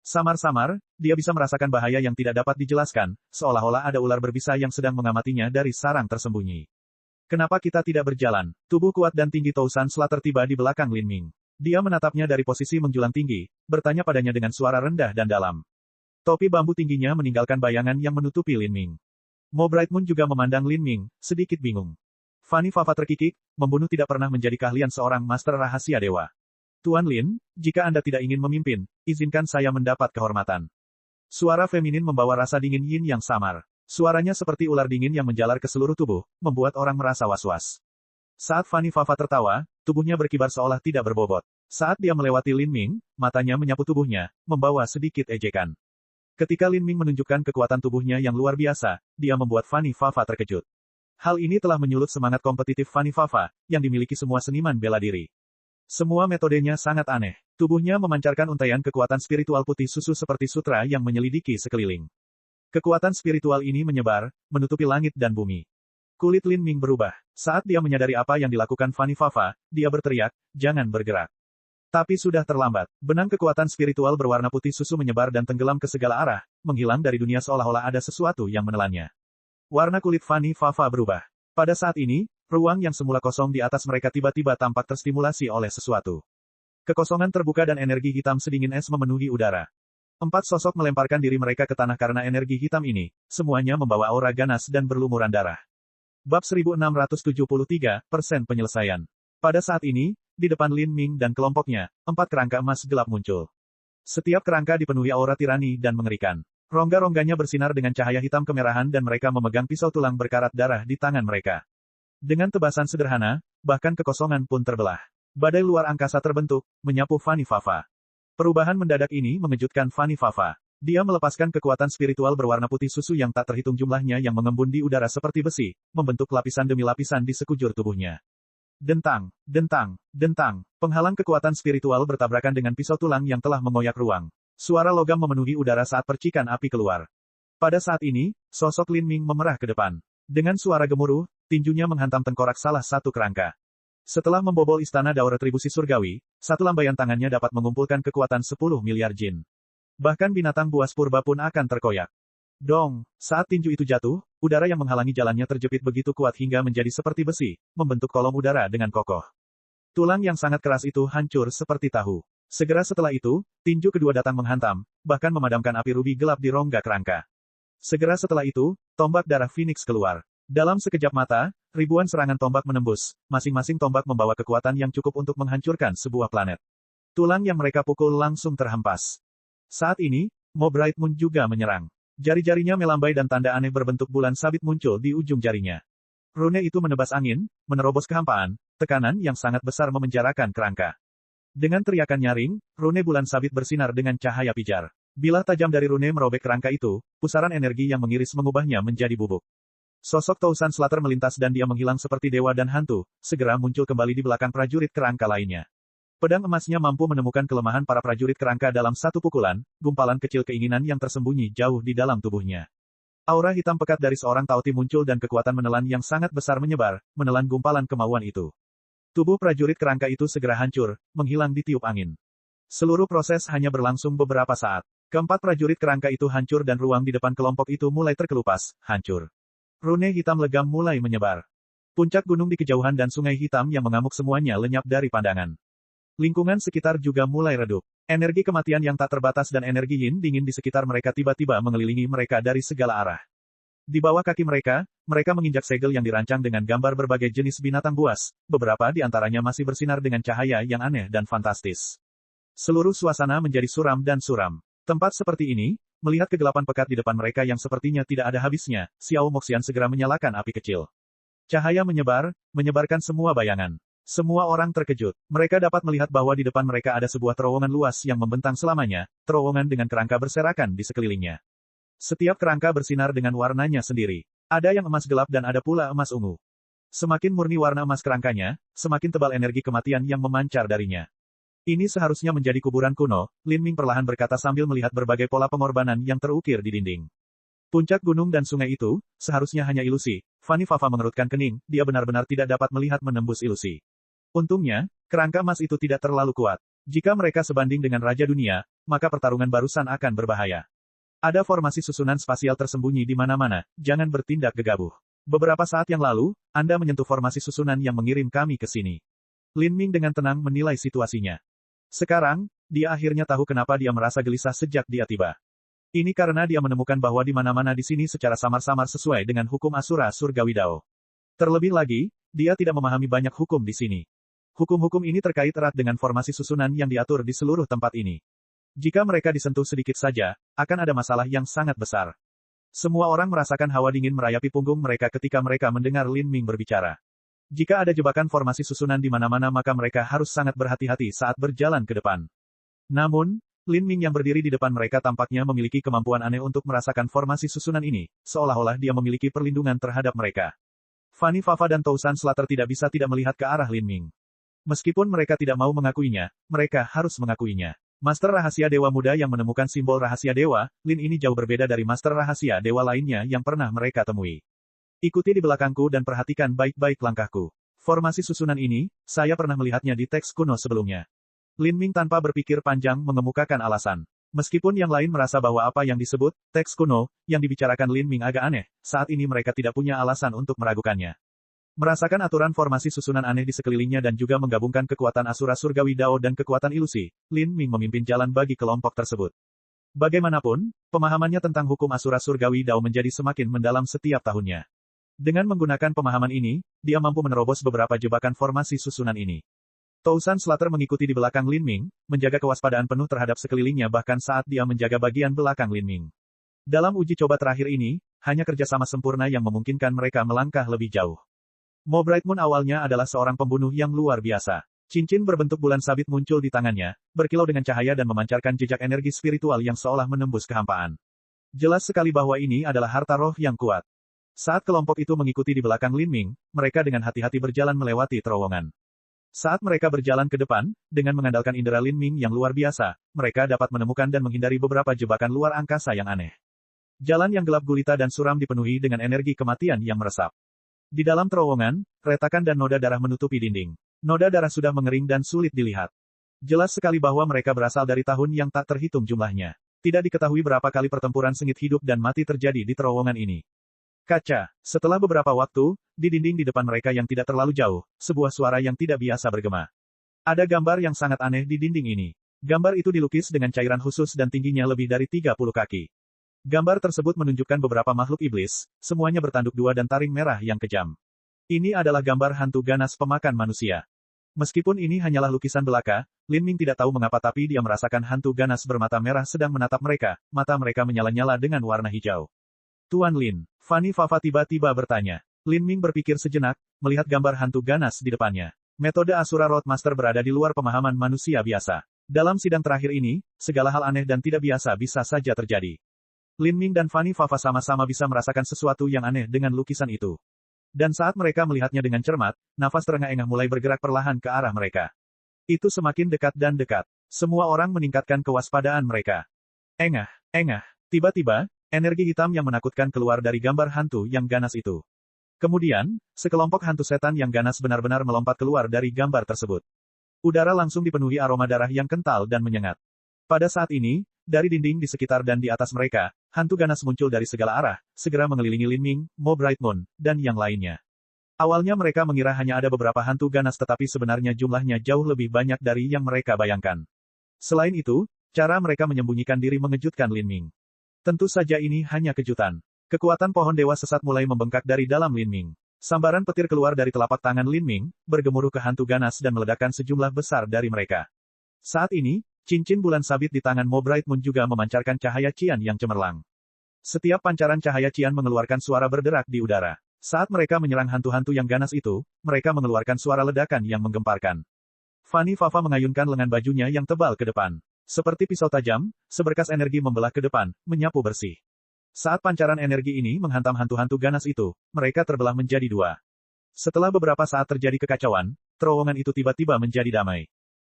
Samar-samar, dia bisa merasakan bahaya yang tidak dapat dijelaskan, seolah-olah ada ular berbisa yang sedang mengamatinya dari sarang tersembunyi. Kenapa kita tidak berjalan? Tubuh kuat dan tinggi Tousan Slater tiba di belakang Lin Ming. Dia menatapnya dari posisi menjulang tinggi, bertanya padanya dengan suara rendah dan dalam. Topi bambu tingginya meninggalkan bayangan yang menutupi Lin Ming. Mo Bright Moon juga memandang Lin Ming, sedikit bingung. Fanny Fafa terkikik, membunuh tidak pernah menjadi keahlian seorang master rahasia dewa. Tuan Lin, jika Anda tidak ingin memimpin, izinkan saya mendapat kehormatan. Suara feminin membawa rasa dingin yin yang samar. Suaranya seperti ular dingin yang menjalar ke seluruh tubuh, membuat orang merasa was-was. Saat Fanny Fafa tertawa, tubuhnya berkibar seolah tidak berbobot. Saat dia melewati Lin Ming, matanya menyapu tubuhnya, membawa sedikit ejekan. Ketika Lin Ming menunjukkan kekuatan tubuhnya yang luar biasa, dia membuat Fanny Fafa terkejut. Hal ini telah menyulut semangat kompetitif Fanny Fafa, yang dimiliki semua seniman bela diri. Semua metodenya sangat aneh. Tubuhnya memancarkan untaian kekuatan spiritual putih susu seperti sutra yang menyelidiki sekeliling. Kekuatan spiritual ini menyebar, menutupi langit dan bumi. Kulit Lin Ming berubah. Saat dia menyadari apa yang dilakukan Fanny Fafa, dia berteriak, "Jangan bergerak." Tapi sudah terlambat. Benang kekuatan spiritual berwarna putih susu menyebar dan tenggelam ke segala arah, menghilang dari dunia seolah-olah ada sesuatu yang menelannya. Warna kulit Fanny Fafa berubah. Pada saat ini, ruang yang semula kosong di atas mereka tiba-tiba tampak terstimulasi oleh sesuatu. Kekosongan terbuka dan energi hitam sedingin es memenuhi udara. 4 sosok melemparkan diri mereka ke tanah karena energi hitam ini, semuanya membawa aura ganas dan berlumuran darah. Bab 1673, penyelesaian. Pada saat ini, di depan Lin Ming dan kelompoknya, 4 kerangka emas gelap muncul. Setiap kerangka dipenuhi aura tirani dan mengerikan. Rongga-rongganya bersinar dengan cahaya hitam kemerahan dan mereka memegang pisau tulang berkarat darah di tangan mereka. Dengan tebasan sederhana, bahkan kekosongan pun terbelah. Badai luar angkasa terbentuk, menyapu Fanny Fafa. Perubahan mendadak ini mengejutkan Fanny Fafa. Dia melepaskan kekuatan spiritual berwarna putih susu yang tak terhitung jumlahnya yang mengembun di udara seperti besi, membentuk lapisan demi lapisan di sekujur tubuhnya. Dentang, dentang, dentang, penghalang kekuatan spiritual bertabrakan dengan pisau tulang yang telah mengoyak ruang. Suara logam memenuhi udara saat percikan api keluar. Pada saat ini, sosok Lin Ming memerah ke depan. Dengan suara gemuruh, tinjunya menghantam tengkorak salah satu kerangka. Setelah membobol istana Dao Retribusi Surgawi, satu lambaian tangannya dapat mengumpulkan kekuatan 10 miliar jin. Bahkan binatang buas purba pun akan terkoyak. Dong, saat tinju itu jatuh, udara yang menghalangi jalannya terjepit begitu kuat hingga menjadi seperti besi, membentuk kolom udara dengan kokoh. Tulang yang sangat keras itu hancur seperti tahu. Segera setelah itu, tinju kedua datang menghantam, bahkan memadamkan api rubi gelap di rongga kerangka. Segera setelah itu, tombak darah Phoenix keluar. Dalam sekejap mata, ribuan serangan tombak menembus, masing-masing tombak membawa kekuatan yang cukup untuk menghancurkan sebuah planet. Tulang yang mereka pukul langsung terhempas. Saat ini, Mo Bright Moon juga menyerang. Jari-jarinya melambai dan tanda aneh berbentuk bulan sabit muncul di ujung jarinya. Rune itu menebas angin, menerobos kehampaan, tekanan yang sangat besar memenjarakan kerangka. Dengan teriakan nyaring, rune bulan sabit bersinar dengan cahaya pijar. Bilah tajam dari rune merobek kerangka itu, pusaran energi yang mengiris mengubahnya menjadi bubuk. Sosok Tousan Slater melintas dan dia menghilang seperti dewa dan hantu, segera muncul kembali di belakang prajurit kerangka lainnya. Pedang emasnya mampu menemukan kelemahan para prajurit kerangka dalam satu pukulan, gumpalan kecil keinginan yang tersembunyi jauh di dalam tubuhnya. Aura hitam pekat dari seorang Tauti muncul dan kekuatan menelan yang sangat besar menyebar, menelan gumpalan kemauan itu. Tubuh prajurit kerangka itu segera hancur, menghilang ditiup angin. Seluruh proses hanya berlangsung beberapa saat. Keempat prajurit kerangka itu hancur dan ruang di depan kelompok itu mulai terkelupas, hancur. Rune hitam legam mulai menyebar. Puncak gunung di kejauhan dan sungai hitam yang mengamuk semuanya lenyap dari pandangan. Lingkungan sekitar juga mulai redup. Energi kematian yang tak terbatas dan energi yin dingin di sekitar mereka tiba-tiba mengelilingi mereka dari segala arah. Di bawah kaki mereka, mereka menginjak segel yang dirancang dengan gambar berbagai jenis binatang buas, beberapa di antaranya masih bersinar dengan cahaya yang aneh dan fantastis. Seluruh suasana menjadi suram dan suram. Tempat seperti ini, melihat kegelapan pekat di depan mereka yang sepertinya tidak ada habisnya, Xiao Moxian segera menyalakan api kecil. Cahaya menyebar, menyebarkan semua bayangan. Semua orang terkejut. Mereka dapat melihat bahwa di depan mereka ada sebuah terowongan luas yang membentang selamanya, terowongan dengan kerangka berserakan di sekelilingnya. Setiap kerangka bersinar dengan warnanya sendiri. Ada yang emas gelap dan ada pula emas ungu. Semakin murni warna emas kerangkanya, semakin tebal energi kematian yang memancar darinya. Ini seharusnya menjadi kuburan kuno, Lin Ming perlahan berkata sambil melihat berbagai pola pengorbanan yang terukir di dinding. Puncak gunung dan sungai itu, seharusnya hanya ilusi. Fanny Fafa mengerutkan kening, dia benar-benar tidak dapat melihat menembus ilusi. Untungnya, kerangka emas itu tidak terlalu kuat. Jika mereka sebanding dengan Raja Dunia, maka pertarungan barusan akan berbahaya. Ada formasi susunan spasial tersembunyi di mana-mana, jangan bertindak gegabah. Beberapa saat yang lalu, Anda menyentuh formasi susunan yang mengirim kami ke sini. Lin Ming dengan tenang menilai situasinya. Sekarang, dia akhirnya tahu kenapa dia merasa gelisah sejak dia tiba. Ini karena dia menemukan bahwa di mana-mana di sini secara samar-samar sesuai dengan hukum Asura Surgawi Dao. Terlebih lagi, dia tidak memahami banyak hukum di sini. Hukum-hukum ini terkait erat dengan formasi susunan yang diatur di seluruh tempat ini. Jika mereka disentuh sedikit saja, akan ada masalah yang sangat besar. Semua orang merasakan hawa dingin merayapi punggung mereka ketika mereka mendengar Lin Ming berbicara. Jika ada jebakan formasi susunan di mana-mana maka mereka harus sangat berhati-hati saat berjalan ke depan. Namun, Lin Ming yang berdiri di depan mereka tampaknya memiliki kemampuan aneh untuk merasakan formasi susunan ini, seolah-olah dia memiliki perlindungan terhadap mereka. Fanny Fafa dan Tousan Slater tidak bisa tidak melihat ke arah Lin Ming. Meskipun mereka tidak mau mengakuinya, mereka harus mengakuinya. Master Rahasia Dewa Muda yang menemukan simbol Rahasia Dewa, Lin ini jauh berbeda dari Master Rahasia Dewa lainnya yang pernah mereka temui. Ikuti di belakangku dan perhatikan baik-baik langkahku. Formasi susunan ini, saya pernah melihatnya di teks kuno sebelumnya. Lin Ming tanpa berpikir panjang mengemukakan alasan. Meskipun yang lain merasa bahwa apa yang disebut, teks kuno, yang dibicarakan Lin Ming agak aneh, saat ini mereka tidak punya alasan untuk meragukannya. Merasakan aturan formasi susunan aneh di sekelilingnya dan juga menggabungkan kekuatan Asura Surgawi Dao dan kekuatan ilusi, Lin Ming memimpin jalan bagi kelompok tersebut. Bagaimanapun, pemahamannya tentang hukum Asura Surgawi Dao menjadi semakin mendalam setiap tahunnya. Dengan menggunakan pemahaman ini, dia mampu menerobos beberapa jebakan formasi susunan ini. Tousan Slater mengikuti di belakang Lin Ming, menjaga kewaspadaan penuh terhadap sekelilingnya bahkan saat dia menjaga bagian belakang Lin Ming. Dalam uji coba terakhir ini, hanya kerjasama sempurna yang memungkinkan mereka melangkah lebih jauh. Mo Bright Moon awalnya adalah seorang pembunuh yang luar biasa. Cincin berbentuk bulan sabit muncul di tangannya, berkilau dengan cahaya dan memancarkan jejak energi spiritual yang seolah menembus kehampaan. Jelas sekali bahwa ini adalah harta roh yang kuat. Saat kelompok itu mengikuti di belakang Lin Ming, mereka dengan hati-hati berjalan melewati terowongan. Saat mereka berjalan ke depan, dengan mengandalkan indera Lin Ming yang luar biasa, mereka dapat menemukan dan menghindari beberapa jebakan luar angkasa yang aneh. Jalan yang gelap gulita dan suram dipenuhi dengan energi kematian yang meresap. Di dalam terowongan, retakan dan noda darah menutupi dinding. Noda darah sudah mengering dan sulit dilihat. Jelas sekali bahwa mereka berasal dari tahun yang tak terhitung jumlahnya. Tidak diketahui berapa kali pertempuran sengit hidup dan mati terjadi di terowongan ini. Kaca. Setelah beberapa waktu, di dinding di depan mereka yang tidak terlalu jauh, sebuah suara yang tidak biasa bergema. Ada gambar yang sangat aneh di dinding ini. Gambar itu dilukis dengan cairan khusus dan tingginya lebih dari 30 kaki. Gambar tersebut menunjukkan beberapa makhluk iblis, semuanya bertanduk dua dan taring merah yang kejam. Ini adalah gambar hantu ganas pemakan manusia. Meskipun ini hanyalah lukisan belaka, Lin Ming tidak tahu mengapa tapi dia merasakan hantu ganas bermata merah sedang menatap mereka, mata mereka menyala-nyala dengan warna hijau. Tuan Lin, Fanny Fafa tiba-tiba bertanya. Lin Ming berpikir sejenak, melihat gambar hantu ganas di depannya. Metode Asura Roadmaster berada di luar pemahaman manusia biasa. Dalam sidang terakhir ini, segala hal aneh dan tidak biasa bisa saja terjadi. Lin Ming dan Fanny Fafa sama-sama bisa merasakan sesuatu yang aneh dengan lukisan itu. Dan saat mereka melihatnya dengan cermat, nafas terengah-engah mulai bergerak perlahan ke arah mereka. Itu semakin dekat dan dekat. Semua orang meningkatkan kewaspadaan mereka. Engah, engah. Tiba-tiba, energi hitam yang menakutkan keluar dari gambar hantu yang ganas itu. Kemudian, sekelompok hantu setan yang ganas benar-benar melompat keluar dari gambar tersebut. Udara langsung dipenuhi aroma darah yang kental dan menyengat. Pada saat ini, dari dinding di sekitar dan di atas mereka, hantu ganas muncul dari segala arah, segera mengelilingi Lin Ming, Mo Bright Moon, dan yang lainnya. Awalnya mereka mengira hanya ada beberapa hantu ganas tetapi sebenarnya jumlahnya jauh lebih banyak dari yang mereka bayangkan. Selain itu, cara mereka menyembunyikan diri mengejutkan Lin Ming. Tentu saja ini hanya kejutan. Kekuatan pohon dewa sesat mulai membengkak dari dalam Lin Ming. Sambaran petir keluar dari telapak tangan Lin Ming, bergemuruh ke hantu ganas dan meledakkan sejumlah besar dari mereka. Saat ini, cincin bulan sabit di tangan Mo Bright Moon juga memancarkan cahaya cian yang cemerlang. Setiap pancaran cahaya cian mengeluarkan suara berderak di udara. Saat mereka menyerang hantu-hantu yang ganas itu, mereka mengeluarkan suara ledakan yang menggemparkan. Fanny Fafa mengayunkan lengan bajunya yang tebal ke depan. Seperti pisau tajam, seberkas energi membelah ke depan, menyapu bersih. Saat pancaran energi ini menghantam hantu-hantu ganas itu, mereka terbelah menjadi dua. Setelah beberapa saat terjadi kekacauan, terowongan itu tiba-tiba menjadi damai.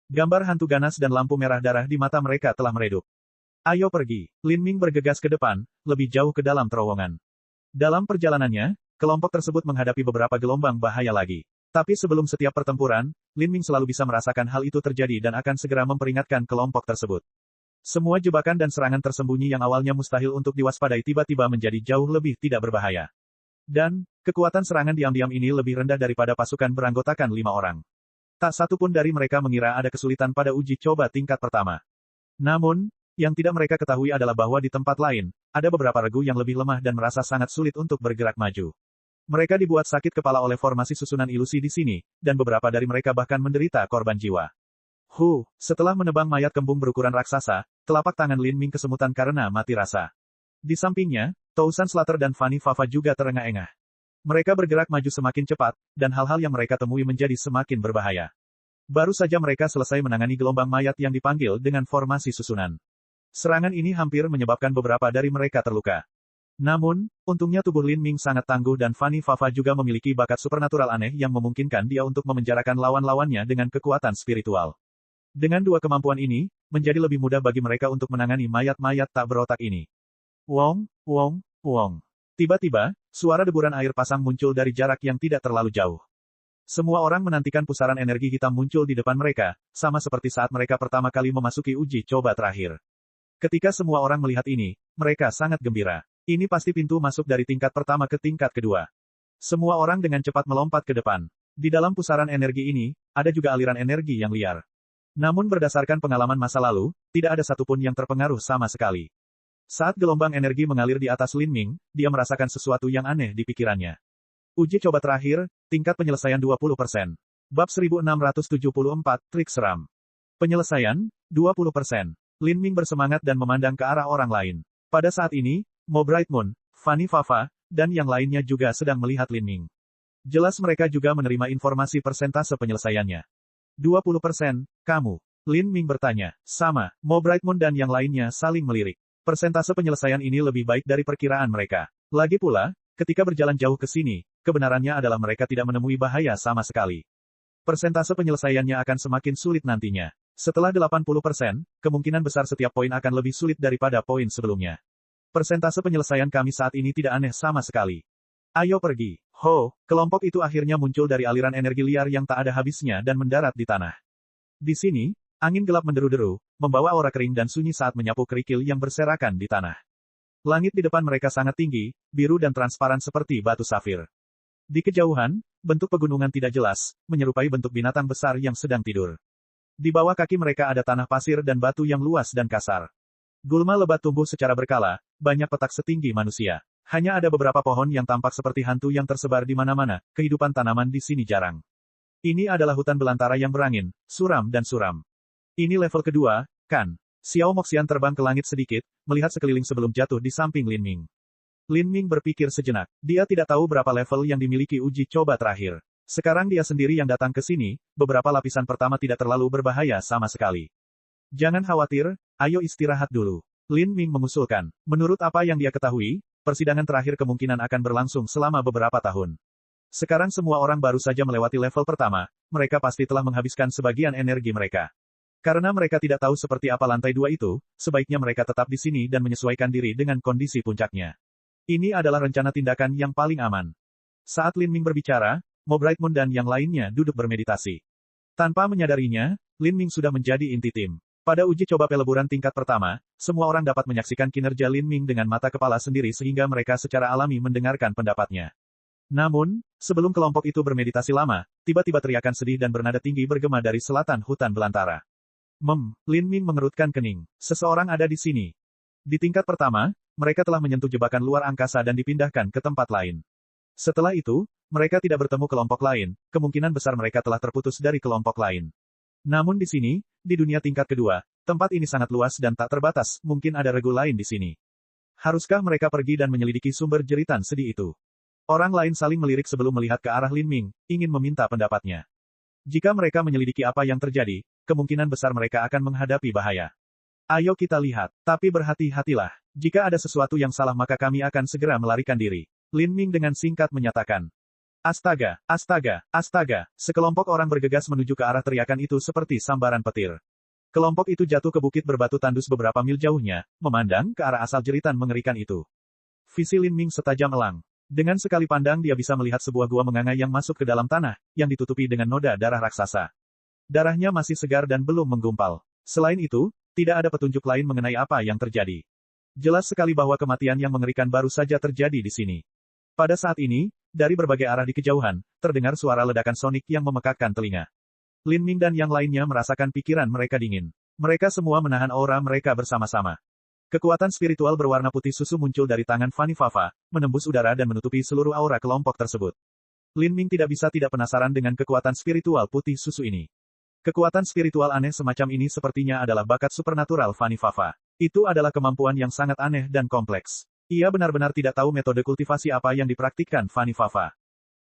Gambar hantu ganas dan lampu merah darah di mata mereka telah meredup. Ayo pergi. Lin Ming bergegas ke depan, lebih jauh ke dalam terowongan. Dalam perjalanannya, kelompok tersebut menghadapi beberapa gelombang bahaya lagi. Tapi sebelum setiap pertempuran, Lin Ming selalu bisa merasakan hal itu terjadi dan akan segera memperingatkan kelompok tersebut. Semua jebakan dan serangan tersembunyi yang awalnya mustahil untuk diwaspadai tiba-tiba menjadi jauh lebih tidak berbahaya. Dan, kekuatan serangan diam-diam ini lebih rendah daripada pasukan beranggotakan 5 orang. Tak satu pun dari mereka mengira ada kesulitan pada uji coba tingkat pertama. Namun, yang tidak mereka ketahui adalah bahwa di tempat lain, ada beberapa regu yang lebih lemah dan merasa sangat sulit untuk bergerak maju. Mereka dibuat sakit kepala oleh formasi susunan ilusi di sini, dan beberapa dari mereka bahkan menderita korban jiwa. Setelah menebang mayat kembung berukuran raksasa, telapak tangan Lin Ming kesemutan karena mati rasa. Di sampingnya, Tousan Slater dan Fanny Fafa juga terengah-engah. Mereka bergerak maju semakin cepat, dan hal-hal yang mereka temui menjadi semakin berbahaya. Baru saja mereka selesai menangani gelombang mayat yang dipanggil dengan formasi susunan. Serangan ini hampir menyebabkan beberapa dari mereka terluka. Namun, untungnya tubuh Lin Ming sangat tangguh dan Fanny Fafa juga memiliki bakat supernatural aneh yang memungkinkan dia untuk memenjarakan lawan-lawannya dengan kekuatan spiritual. Dengan dua kemampuan ini, menjadi lebih mudah bagi mereka untuk menangani mayat-mayat tak berotak ini. Wong, wong, wong. Tiba-tiba, suara deburan air pasang muncul dari jarak yang tidak terlalu jauh. Semua orang menantikan pusaran energi hitam muncul di depan mereka, sama seperti saat mereka pertama kali memasuki uji coba terakhir. Ketika semua orang melihat ini, mereka sangat gembira. Ini pasti pintu masuk dari tingkat pertama ke tingkat kedua. Semua orang dengan cepat melompat ke depan. Di dalam pusaran energi ini, ada juga aliran energi yang liar. Namun berdasarkan pengalaman masa lalu, tidak ada satupun yang terpengaruh sama sekali. Saat gelombang energi mengalir di atas Lin Ming, dia merasakan sesuatu yang aneh di pikirannya. Uji coba terakhir, tingkat penyelesaian 20%. Bab 1674, Trik Seram. Penyelesaian, 20%. Lin Ming bersemangat dan memandang ke arah orang lain. Pada saat ini, Mo Bright Moon, Fanny Fafa, dan yang lainnya juga sedang melihat Lin Ming. Jelas mereka juga menerima informasi persentase penyelesaiannya. 20%, kamu. Lin Ming bertanya. Sama, Mo Bright Moon dan yang lainnya saling melirik. Persentase penyelesaian ini lebih baik dari perkiraan mereka. Lagi pula, ketika berjalan jauh ke sini, kebenarannya adalah mereka tidak menemui bahaya sama sekali. Persentase penyelesaiannya akan semakin sulit nantinya. Setelah 80%, kemungkinan besar setiap poin akan lebih sulit daripada poin sebelumnya. Persentase penyelesaian kami saat ini tidak aneh sama sekali. Ayo pergi. Kelompok itu akhirnya muncul dari aliran energi liar yang tak ada habisnya dan mendarat di tanah. Di sini, angin gelap menderu-deru, membawa aura kering dan sunyi saat menyapu kerikil yang berserakan di tanah. Langit di depan mereka sangat tinggi, biru dan transparan seperti batu safir. Di kejauhan, bentuk pegunungan tidak jelas, menyerupai bentuk binatang besar yang sedang tidur. Di bawah kaki mereka ada tanah pasir dan batu yang luas dan kasar. Gulma lebat tumbuh secara berkala, banyak petak setinggi manusia. Hanya ada beberapa pohon yang tampak seperti hantu yang tersebar di mana-mana, kehidupan tanaman di sini jarang. Ini adalah hutan belantara yang berangin, suram dan suram. Ini level kedua, kan? Xiao Moxian terbang ke langit sedikit, melihat sekeliling sebelum jatuh di samping Lin Ming. Lin Ming berpikir sejenak. Dia tidak tahu berapa level yang dimiliki uji coba terakhir. Sekarang dia sendiri yang datang ke sini, beberapa lapisan pertama tidak terlalu berbahaya sama sekali. Jangan khawatir, ayo istirahat dulu. Lin Ming mengusulkan. Menurut apa yang dia ketahui, persidangan terakhir kemungkinan akan berlangsung selama beberapa tahun. Sekarang semua orang baru saja melewati level pertama, mereka pasti telah menghabiskan sebagian energi mereka. Karena mereka tidak tahu seperti apa lantai 2 itu, sebaiknya mereka tetap di sini dan menyesuaikan diri dengan kondisi puncaknya. Ini adalah rencana tindakan yang paling aman. Saat Lin Ming berbicara, Mo Bright Moon dan yang lainnya duduk bermeditasi. Tanpa menyadarinya, Lin Ming sudah menjadi inti tim. Pada uji coba peleburan tingkat pertama, semua orang dapat menyaksikan kinerja Lin Ming dengan mata kepala sendiri sehingga mereka secara alami mendengarkan pendapatnya. Namun, sebelum kelompok itu bermeditasi lama, tiba-tiba teriakan sedih dan bernada tinggi bergema dari selatan hutan belantara. Lin Ming mengerutkan kening. Seseorang ada di sini. Di tingkat pertama, mereka telah menyentuh jebakan luar angkasa dan dipindahkan ke tempat lain. Setelah itu, mereka tidak bertemu kelompok lain, kemungkinan besar mereka telah terputus dari kelompok lain. Namun di sini, di dunia tingkat kedua, tempat ini sangat luas dan tak terbatas, mungkin ada regu lain di sini. Haruskah mereka pergi dan menyelidiki sumber jeritan sedih itu? Orang lain saling melirik sebelum melihat ke arah Lin Ming, ingin meminta pendapatnya. Jika mereka menyelidiki apa yang terjadi, kemungkinan besar mereka akan menghadapi bahaya. Ayo kita lihat, tapi berhati-hatilah. Jika ada sesuatu yang salah maka kami akan segera melarikan diri. Lin Ming dengan singkat menyatakan. Astaga, astaga, astaga. Sekelompok orang bergegas menuju ke arah teriakan itu seperti sambaran petir. Kelompok itu jatuh ke bukit berbatu tandus beberapa mil jauhnya, memandang ke arah asal jeritan mengerikan itu. Visi Lin Ming setajam elang. Dengan sekali pandang dia bisa melihat sebuah gua menganga yang masuk ke dalam tanah, yang ditutupi dengan noda darah raksasa. Darahnya masih segar dan belum menggumpal. Selain itu, tidak ada petunjuk lain mengenai apa yang terjadi. Jelas sekali bahwa kematian yang mengerikan baru saja terjadi di sini. Pada saat ini, dari berbagai arah di kejauhan, terdengar suara ledakan sonik yang memekakkan telinga. Lin Ming dan yang lainnya merasakan pikiran mereka dingin. Mereka semua menahan aura mereka bersama-sama. Kekuatan spiritual berwarna putih susu muncul dari tangan Fanny Fafa, menembus udara dan menutupi seluruh aura kelompok tersebut. Lin Ming tidak bisa tidak penasaran dengan kekuatan spiritual putih susu ini. Kekuatan spiritual aneh semacam ini sepertinya adalah bakat supernatural Fanny Fafa. Itu adalah kemampuan yang sangat aneh dan kompleks. Ia benar-benar tidak tahu metode kultivasi apa yang dipraktikkan Fanny Fafa.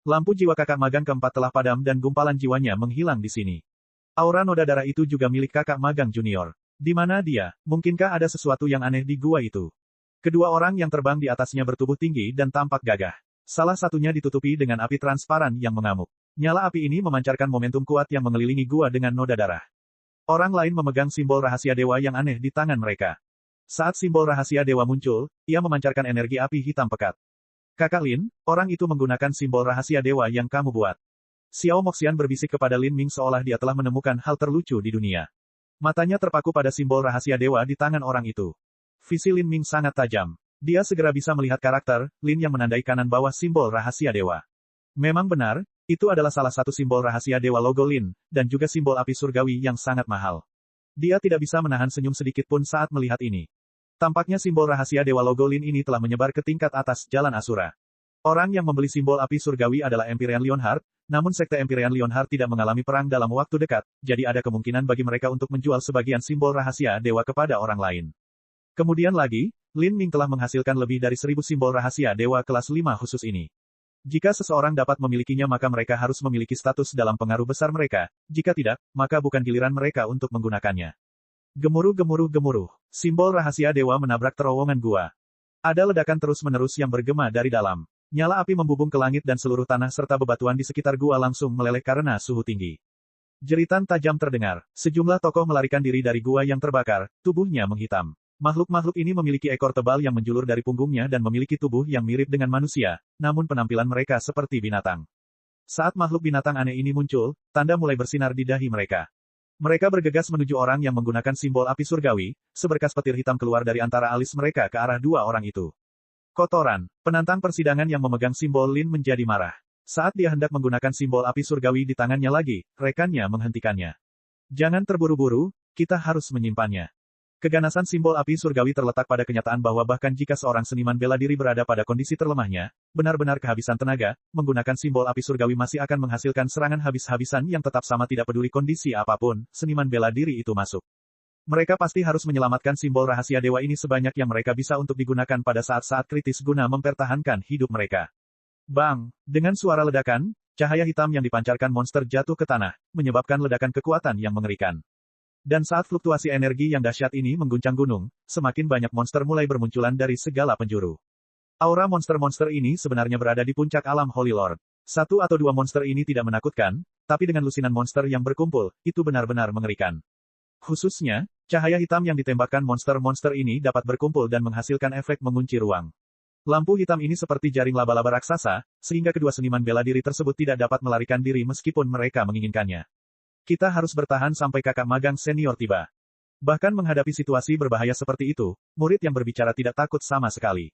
Lampu jiwa kakak magang keempat telah padam dan gumpalan jiwanya menghilang di sini. Aura noda darah itu juga milik kakak magang junior. Di mana dia? Mungkinkah ada sesuatu yang aneh di gua itu? Kedua orang yang terbang di atasnya bertubuh tinggi dan tampak gagah. Salah satunya ditutupi dengan api transparan yang mengamuk. Nyala api ini memancarkan momentum kuat yang mengelilingi gua dengan noda darah. Orang lain memegang simbol rahasia dewa yang aneh di tangan mereka. Saat simbol rahasia dewa muncul, ia memancarkan energi api hitam pekat. Kakak Lin, orang itu menggunakan simbol rahasia dewa yang kamu buat. Xiao Moxian berbisik kepada Lin Ming seolah dia telah menemukan hal terlucu di dunia. Matanya terpaku pada simbol rahasia dewa di tangan orang itu. Visi Lin Ming sangat tajam. Dia segera bisa melihat karakter, Lin yang menandai kanan bawah simbol rahasia dewa. Memang benar, itu adalah salah satu simbol rahasia dewa logo Lin, dan juga simbol api surgawi yang sangat mahal. Dia tidak bisa menahan senyum sedikit pun saat melihat ini. Tampaknya simbol rahasia dewa logo Lin ini telah menyebar ke tingkat atas jalan Asura. Orang yang membeli simbol api surgawi adalah Empyrean Lionheart, namun sekte Empyrean Lionheart tidak mengalami perang dalam waktu dekat, jadi ada kemungkinan bagi mereka untuk menjual sebagian simbol rahasia dewa kepada orang lain. Kemudian lagi, Lin Ming telah menghasilkan lebih dari 1000 simbol rahasia dewa kelas 5 khusus ini. Jika seseorang dapat memilikinya maka mereka harus memiliki status dalam pengaruh besar mereka, jika tidak, maka bukan giliran mereka untuk menggunakannya. Gemuruh-gemuruh-gemuruh. Simbol rahasia dewa menabrak terowongan gua. Ada ledakan terus-menerus yang bergema dari dalam. Nyala api membubung ke langit dan seluruh tanah serta bebatuan di sekitar gua langsung meleleh karena suhu tinggi. Jeritan tajam terdengar. Sejumlah tokoh melarikan diri dari gua yang terbakar, tubuhnya menghitam. Makhluk-makhluk ini memiliki ekor tebal yang menjulur dari punggungnya dan memiliki tubuh yang mirip dengan manusia, namun penampilan mereka seperti binatang. Saat makhluk binatang aneh ini muncul, tanda mulai bersinar di dahi mereka. Mereka bergegas menuju orang yang menggunakan simbol api surgawi, seberkas petir hitam keluar dari antara alis mereka ke arah dua orang itu. Kotoran. Penantang persidangan yang memegang simbol Lin menjadi marah. Saat dia hendak menggunakan simbol api surgawi di tangannya lagi, rekannya menghentikannya. Jangan terburu-buru, kita harus menyimpannya. Keganasan simbol api surgawi terletak pada kenyataan bahwa bahkan jika seorang seniman bela diri berada pada kondisi terlemahnya, benar-benar kehabisan tenaga, menggunakan simbol api surgawi masih akan menghasilkan serangan habis-habisan yang tetap sama tidak peduli kondisi apapun, seniman bela diri itu masuk. Mereka pasti harus menyelamatkan simbol rahasia dewa ini sebanyak yang mereka bisa untuk digunakan pada saat-saat kritis guna mempertahankan hidup mereka. Bang! Dengan suara ledakan, cahaya hitam yang dipancarkan monster jatuh ke tanah, menyebabkan ledakan kekuatan yang mengerikan. Dan saat fluktuasi energi yang dahsyat ini mengguncang gunung, semakin banyak monster mulai bermunculan dari segala penjuru. Aura monster-monster ini sebenarnya berada di puncak alam Holy Lord. Satu atau dua monster ini tidak menakutkan, tapi dengan lusinan monster yang berkumpul, itu benar-benar mengerikan. Khususnya, cahaya hitam yang ditembakkan monster-monster ini dapat berkumpul dan menghasilkan efek mengunci ruang. Lampu hitam ini seperti jaring laba-laba raksasa, sehingga kedua seniman bela diri tersebut tidak dapat melarikan diri meskipun mereka menginginkannya. Kita harus bertahan sampai kakak magang senior tiba. Bahkan menghadapi situasi berbahaya seperti itu, murid yang berbicara tidak takut sama sekali.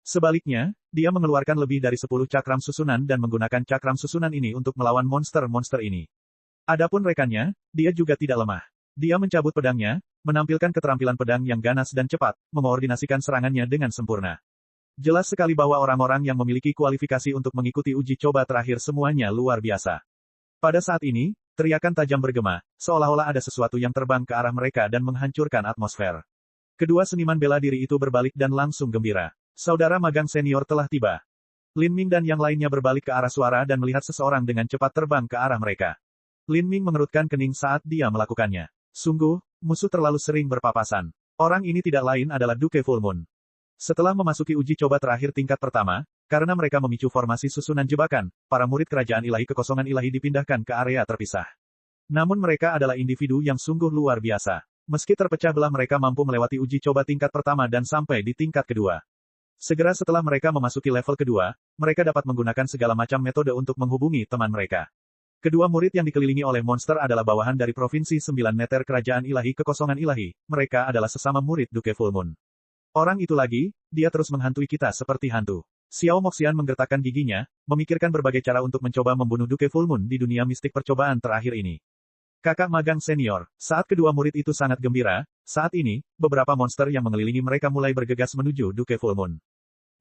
Sebaliknya, dia mengeluarkan lebih dari 10 cakram susunan dan menggunakan cakram susunan ini untuk melawan monster-monster ini. Adapun rekannya, dia juga tidak lemah. Dia mencabut pedangnya, menampilkan keterampilan pedang yang ganas dan cepat, mengoordinasikan serangannya dengan sempurna. Jelas sekali bahwa orang-orang yang memiliki kualifikasi untuk mengikuti uji coba terakhir semuanya luar biasa. Pada saat ini, teriakan tajam bergema, seolah-olah ada sesuatu yang terbang ke arah mereka dan menghancurkan atmosfer. Kedua seniman bela diri itu berbalik dan langsung gembira. Saudara magang senior telah tiba. Lin Ming dan yang lainnya berbalik ke arah suara dan melihat seseorang dengan cepat terbang ke arah mereka. Lin Ming mengerutkan kening saat dia melakukannya. Sungguh, musuh terlalu sering berpapasan. Orang ini tidak lain adalah Duke Full Moon. Setelah memasuki uji coba terakhir tingkat pertama, karena mereka memicu formasi susunan jebakan, para murid kerajaan ilahi kekosongan ilahi dipindahkan ke area terpisah. Namun mereka adalah individu yang sungguh luar biasa. Meski terpecah belah mereka mampu melewati uji coba tingkat pertama dan sampai di tingkat kedua. Segera setelah mereka memasuki level kedua, mereka dapat menggunakan segala macam metode untuk menghubungi teman mereka. Kedua murid yang dikelilingi oleh monster adalah bawahan dari Provinsi 9 Meter Kerajaan Ilahi Kekosongan Ilahi, mereka adalah sesama murid Duke Full Moon. Orang itu lagi, dia terus menghantui kita seperti hantu. Xiao Moxian menggertakkan giginya, memikirkan berbagai cara untuk mencoba membunuh Duke Full Moon di dunia mistik percobaan terakhir ini. Kakak magang senior, saat kedua murid itu sangat gembira, saat ini, beberapa monster yang mengelilingi mereka mulai bergegas menuju Duke Full Moon.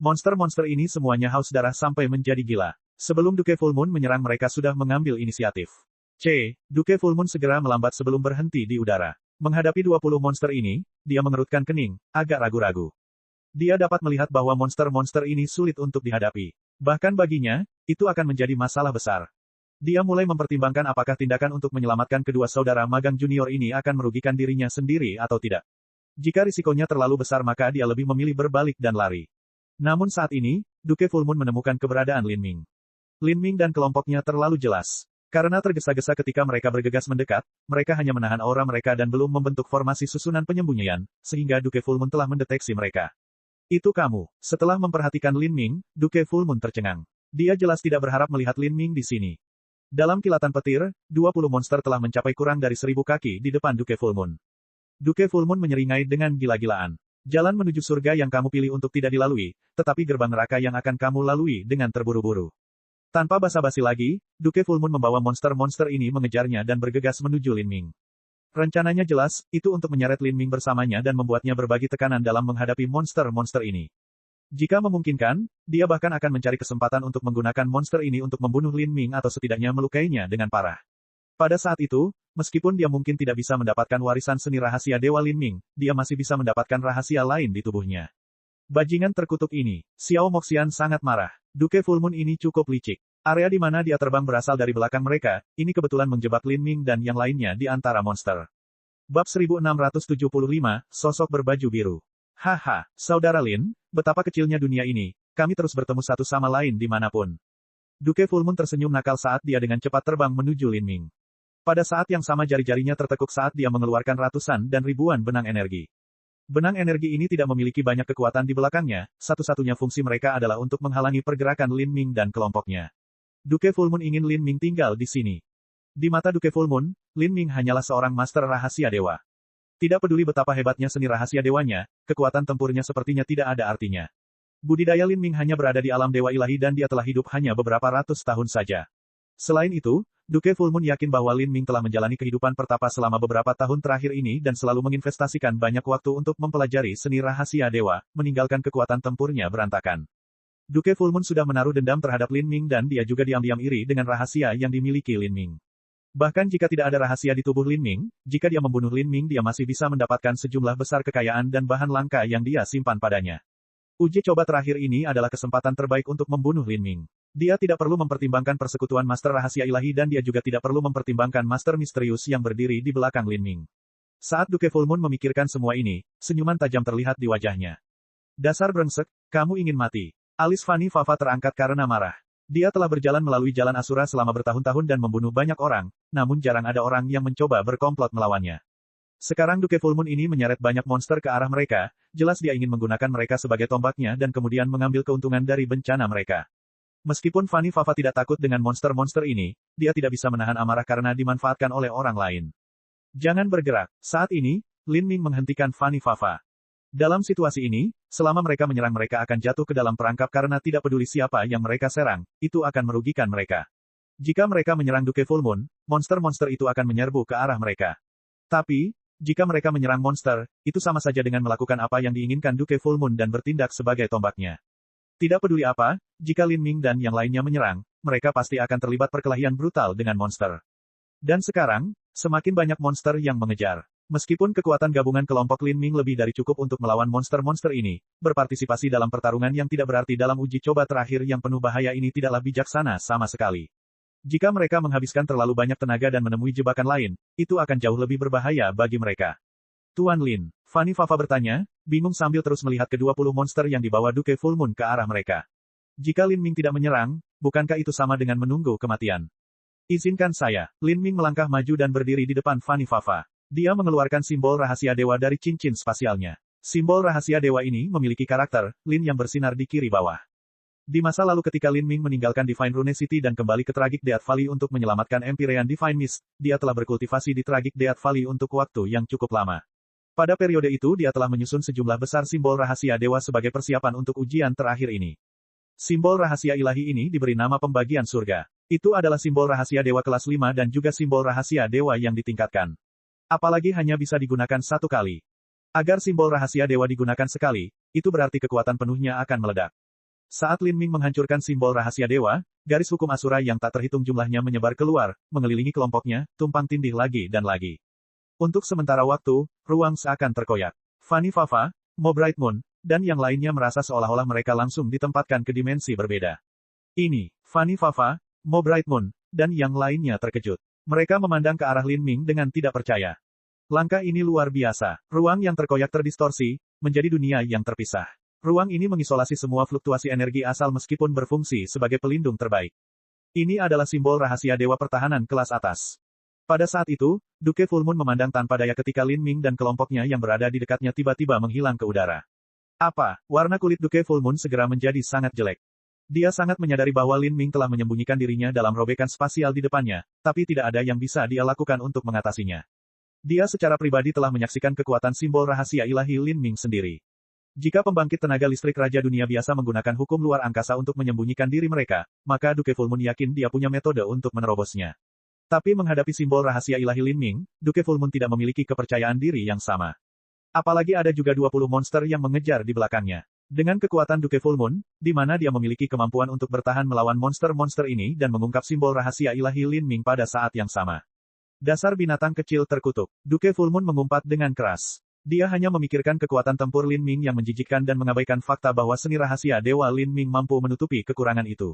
Monster-monster ini semuanya haus darah sampai menjadi gila. Sebelum Duke Full Moon menyerang mereka sudah mengambil inisiatif. Duke Full Moon segera melambat sebelum berhenti di udara. Menghadapi 20 monster ini, dia mengerutkan kening, agak ragu-ragu. Dia dapat melihat bahwa monster-monster ini sulit untuk dihadapi. Bahkan baginya, itu akan menjadi masalah besar. Dia mulai mempertimbangkan apakah tindakan untuk menyelamatkan kedua saudara magang junior ini akan merugikan dirinya sendiri atau tidak. Jika risikonya terlalu besar maka dia lebih memilih berbalik dan lari. Namun saat ini, Duke Full Moon menemukan keberadaan Lin Ming. Lin Ming dan kelompoknya terlalu jelas. Karena tergesa-gesa ketika mereka bergegas mendekat, mereka hanya menahan aura mereka dan belum membentuk formasi susunan penyembunyian, sehingga Duke Full Moon telah mendeteksi mereka. Itu kamu. Setelah memperhatikan Lin Ming, Duke Full Moon tercengang. Dia jelas tidak berharap melihat Lin Ming di sini. Dalam kilatan petir, 20 monster telah mencapai kurang dari 1000 kaki di depan Duke Full Moon. Duke Full Moon menyeringai dengan gila-gilaan. Jalan menuju surga yang kamu pilih untuk tidak dilalui, tetapi gerbang neraka yang akan kamu lalui dengan terburu-buru. Tanpa basa-basi lagi, Duke Full Moon membawa monster-monster ini mengejarnya dan bergegas menuju Lin Ming. Rencananya jelas, itu untuk menyeret Lin Ming bersamanya dan membuatnya berbagi tekanan dalam menghadapi monster-monster ini. Jika memungkinkan, dia bahkan akan mencari kesempatan untuk menggunakan monster ini untuk membunuh Lin Ming atau setidaknya melukainya dengan parah. Pada saat itu, meskipun dia mungkin tidak bisa mendapatkan warisan seni rahasia Dewa Lin Ming, dia masih bisa mendapatkan rahasia lain di tubuhnya. Bajingan terkutuk ini, Xiao Moxian sangat marah. Duke Full Moon ini cukup licik. Area di mana dia terbang berasal dari belakang mereka, ini kebetulan menjebak Lin Ming dan yang lainnya di antara monster. Bab 1675, Sosok Berbaju Biru. Haha, Saudara Lin, betapa kecilnya dunia ini, kami terus bertemu satu sama lain dimanapun. Duke Full Moon tersenyum nakal saat dia dengan cepat terbang menuju Lin Ming. Pada saat yang sama jari-jarinya tertekuk saat dia mengeluarkan ratusan dan ribuan benang energi. Benang energi ini tidak memiliki banyak kekuatan di belakangnya, satu-satunya fungsi mereka adalah untuk menghalangi pergerakan Lin Ming dan kelompoknya. Duke Full Moon ingin Lin Ming tinggal di sini. Di mata Duke Full Moon, Lin Ming hanyalah seorang master rahasia dewa. Tidak peduli betapa hebatnya seni rahasia dewanya, kekuatan tempurnya sepertinya tidak ada artinya. Budidaya Lin Ming hanya berada di alam dewa ilahi dan dia telah hidup hanya beberapa ratus tahun saja. Selain itu, Duke Full Moon yakin bahwa Lin Ming telah menjalani kehidupan pertapa selama beberapa tahun terakhir ini dan selalu menginvestasikan banyak waktu untuk mempelajari seni rahasia dewa, meninggalkan kekuatan tempurnya berantakan. Duke Full Moon sudah menaruh dendam terhadap Lin Ming dan dia juga diam-diam iri dengan rahasia yang dimiliki Lin Ming. Bahkan jika tidak ada rahasia di tubuh Lin Ming, jika dia membunuh Lin Ming dia masih bisa mendapatkan sejumlah besar kekayaan dan bahan langka yang dia simpan padanya. Uji coba terakhir ini adalah kesempatan terbaik untuk membunuh Lin Ming. Dia tidak perlu mempertimbangkan persekutuan Master Rahasia Ilahi dan dia juga tidak perlu mempertimbangkan Master Misterius yang berdiri di belakang Lin Ming. Saat Duke Full Moon memikirkan semua ini, senyuman tajam terlihat di wajahnya. Dasar brengsek, kamu ingin mati. Alis Fanny Fafa terangkat karena marah. Dia telah berjalan melalui jalan Asura selama bertahun-tahun dan membunuh banyak orang, namun jarang ada orang yang mencoba berkomplot melawannya. Sekarang Duke Full Moon ini menyeret banyak monster ke arah mereka, jelas dia ingin menggunakan mereka sebagai tombaknya dan kemudian mengambil keuntungan dari bencana mereka. Meskipun Fanny Fafa tidak takut dengan monster-monster ini, dia tidak bisa menahan amarah karena dimanfaatkan oleh orang lain. Jangan bergerak. Saat ini, Lin Ming menghentikan Fanny Fafa. Dalam situasi ini, selama mereka menyerang mereka akan jatuh ke dalam perangkap karena tidak peduli siapa yang mereka serang, itu akan merugikan mereka. Jika mereka menyerang Duke Full Moon, monster-monster itu akan menyerbu ke arah mereka. Tapi, jika mereka menyerang monster, itu sama saja dengan melakukan apa yang diinginkan Duke Full Moon dan bertindak sebagai tombaknya. Tidak peduli apa, jika Lin Ming dan yang lainnya menyerang, mereka pasti akan terlibat perkelahian brutal dengan monster. Dan sekarang, semakin banyak monster yang mengejar. Meskipun kekuatan gabungan kelompok Lin Ming lebih dari cukup untuk melawan monster-monster ini, berpartisipasi dalam pertarungan yang tidak berarti dalam uji coba terakhir yang penuh bahaya ini tidaklah bijaksana sama sekali. Jika mereka menghabiskan terlalu banyak tenaga dan menemui jebakan lain, itu akan jauh lebih berbahaya bagi mereka. Tuan Lin, Fanny Fafa bertanya, bingung sambil terus melihat ke-20 monster yang dibawa Duke Full Moon ke arah mereka. Jika Lin Ming tidak menyerang, bukankah itu sama dengan menunggu kematian? Izinkan saya. Lin Ming melangkah maju dan berdiri di depan Fanny Fafa. Dia mengeluarkan simbol rahasia dewa dari cincin spasialnya. Simbol rahasia dewa ini memiliki karakter, Lin yang bersinar di kiri bawah. Di masa lalu ketika Lin Ming meninggalkan Divine Rune City dan kembali ke Tragic Death Valley untuk menyelamatkan Empyrean Divine Mist, dia telah berkultivasi di Tragic Death Valley untuk waktu yang cukup lama. Pada periode itu dia telah menyusun sejumlah besar simbol rahasia dewa sebagai persiapan untuk ujian terakhir ini. Simbol rahasia ilahi ini diberi nama pembagian surga. Itu adalah simbol rahasia dewa kelas 5 dan juga simbol rahasia dewa yang ditingkatkan. Apalagi hanya bisa digunakan satu kali. Agar simbol rahasia dewa digunakan sekali, itu berarti kekuatan penuhnya akan meledak. Saat Lin Ming menghancurkan simbol rahasia dewa, garis hukum Asura yang tak terhitung jumlahnya menyebar keluar, mengelilingi kelompoknya, tumpang tindih lagi dan lagi. Untuk sementara waktu, ruang seakan terkoyak. Fanny Fafa, Mo Bright Moon, dan yang lainnya merasa seolah-olah mereka langsung ditempatkan ke dimensi berbeda. Ini, Fanny Fafa, Mo Bright Moon, dan yang lainnya terkejut. Mereka memandang ke arah Lin Ming dengan tidak percaya. Langkah ini luar biasa. Ruang yang terkoyak terdistorsi, menjadi dunia yang terpisah. Ruang ini mengisolasi semua fluktuasi energi asal meskipun berfungsi sebagai pelindung terbaik. Ini adalah simbol rahasia dewa pertahanan kelas atas. Pada saat itu, Duke Full Moon memandang tanpa daya ketika Lin Ming dan kelompoknya yang berada di dekatnya tiba-tiba menghilang ke udara. Apa? Warna kulit Duke Full Moon segera menjadi sangat jelek. Dia sangat menyadari bahwa Lin Ming telah menyembunyikan dirinya dalam robekan spasial di depannya, tapi tidak ada yang bisa dia lakukan untuk mengatasinya. Dia secara pribadi telah menyaksikan kekuatan simbol rahasia ilahi Lin Ming sendiri. Jika pembangkit tenaga listrik Raja Dunia biasa menggunakan hukum luar angkasa untuk menyembunyikan diri mereka, maka Duke Full Moon yakin dia punya metode untuk menerobosnya. Tapi menghadapi simbol rahasia ilahi Lin Ming, Duke Full Moon tidak memiliki kepercayaan diri yang sama. Apalagi ada juga 20 monster yang mengejar di belakangnya. Dengan kekuatan Duke Full Moon, di mana dia memiliki kemampuan untuk bertahan melawan monster-monster ini dan mengungkap simbol rahasia ilahi Lin Ming pada saat yang sama. Dasar binatang kecil terkutuk. Duke Full Moon mengumpat dengan keras. Dia hanya memikirkan kekuatan tempur Lin Ming yang menjijikkan dan mengabaikan fakta bahwa seni rahasia dewa Lin Ming mampu menutupi kekurangan itu.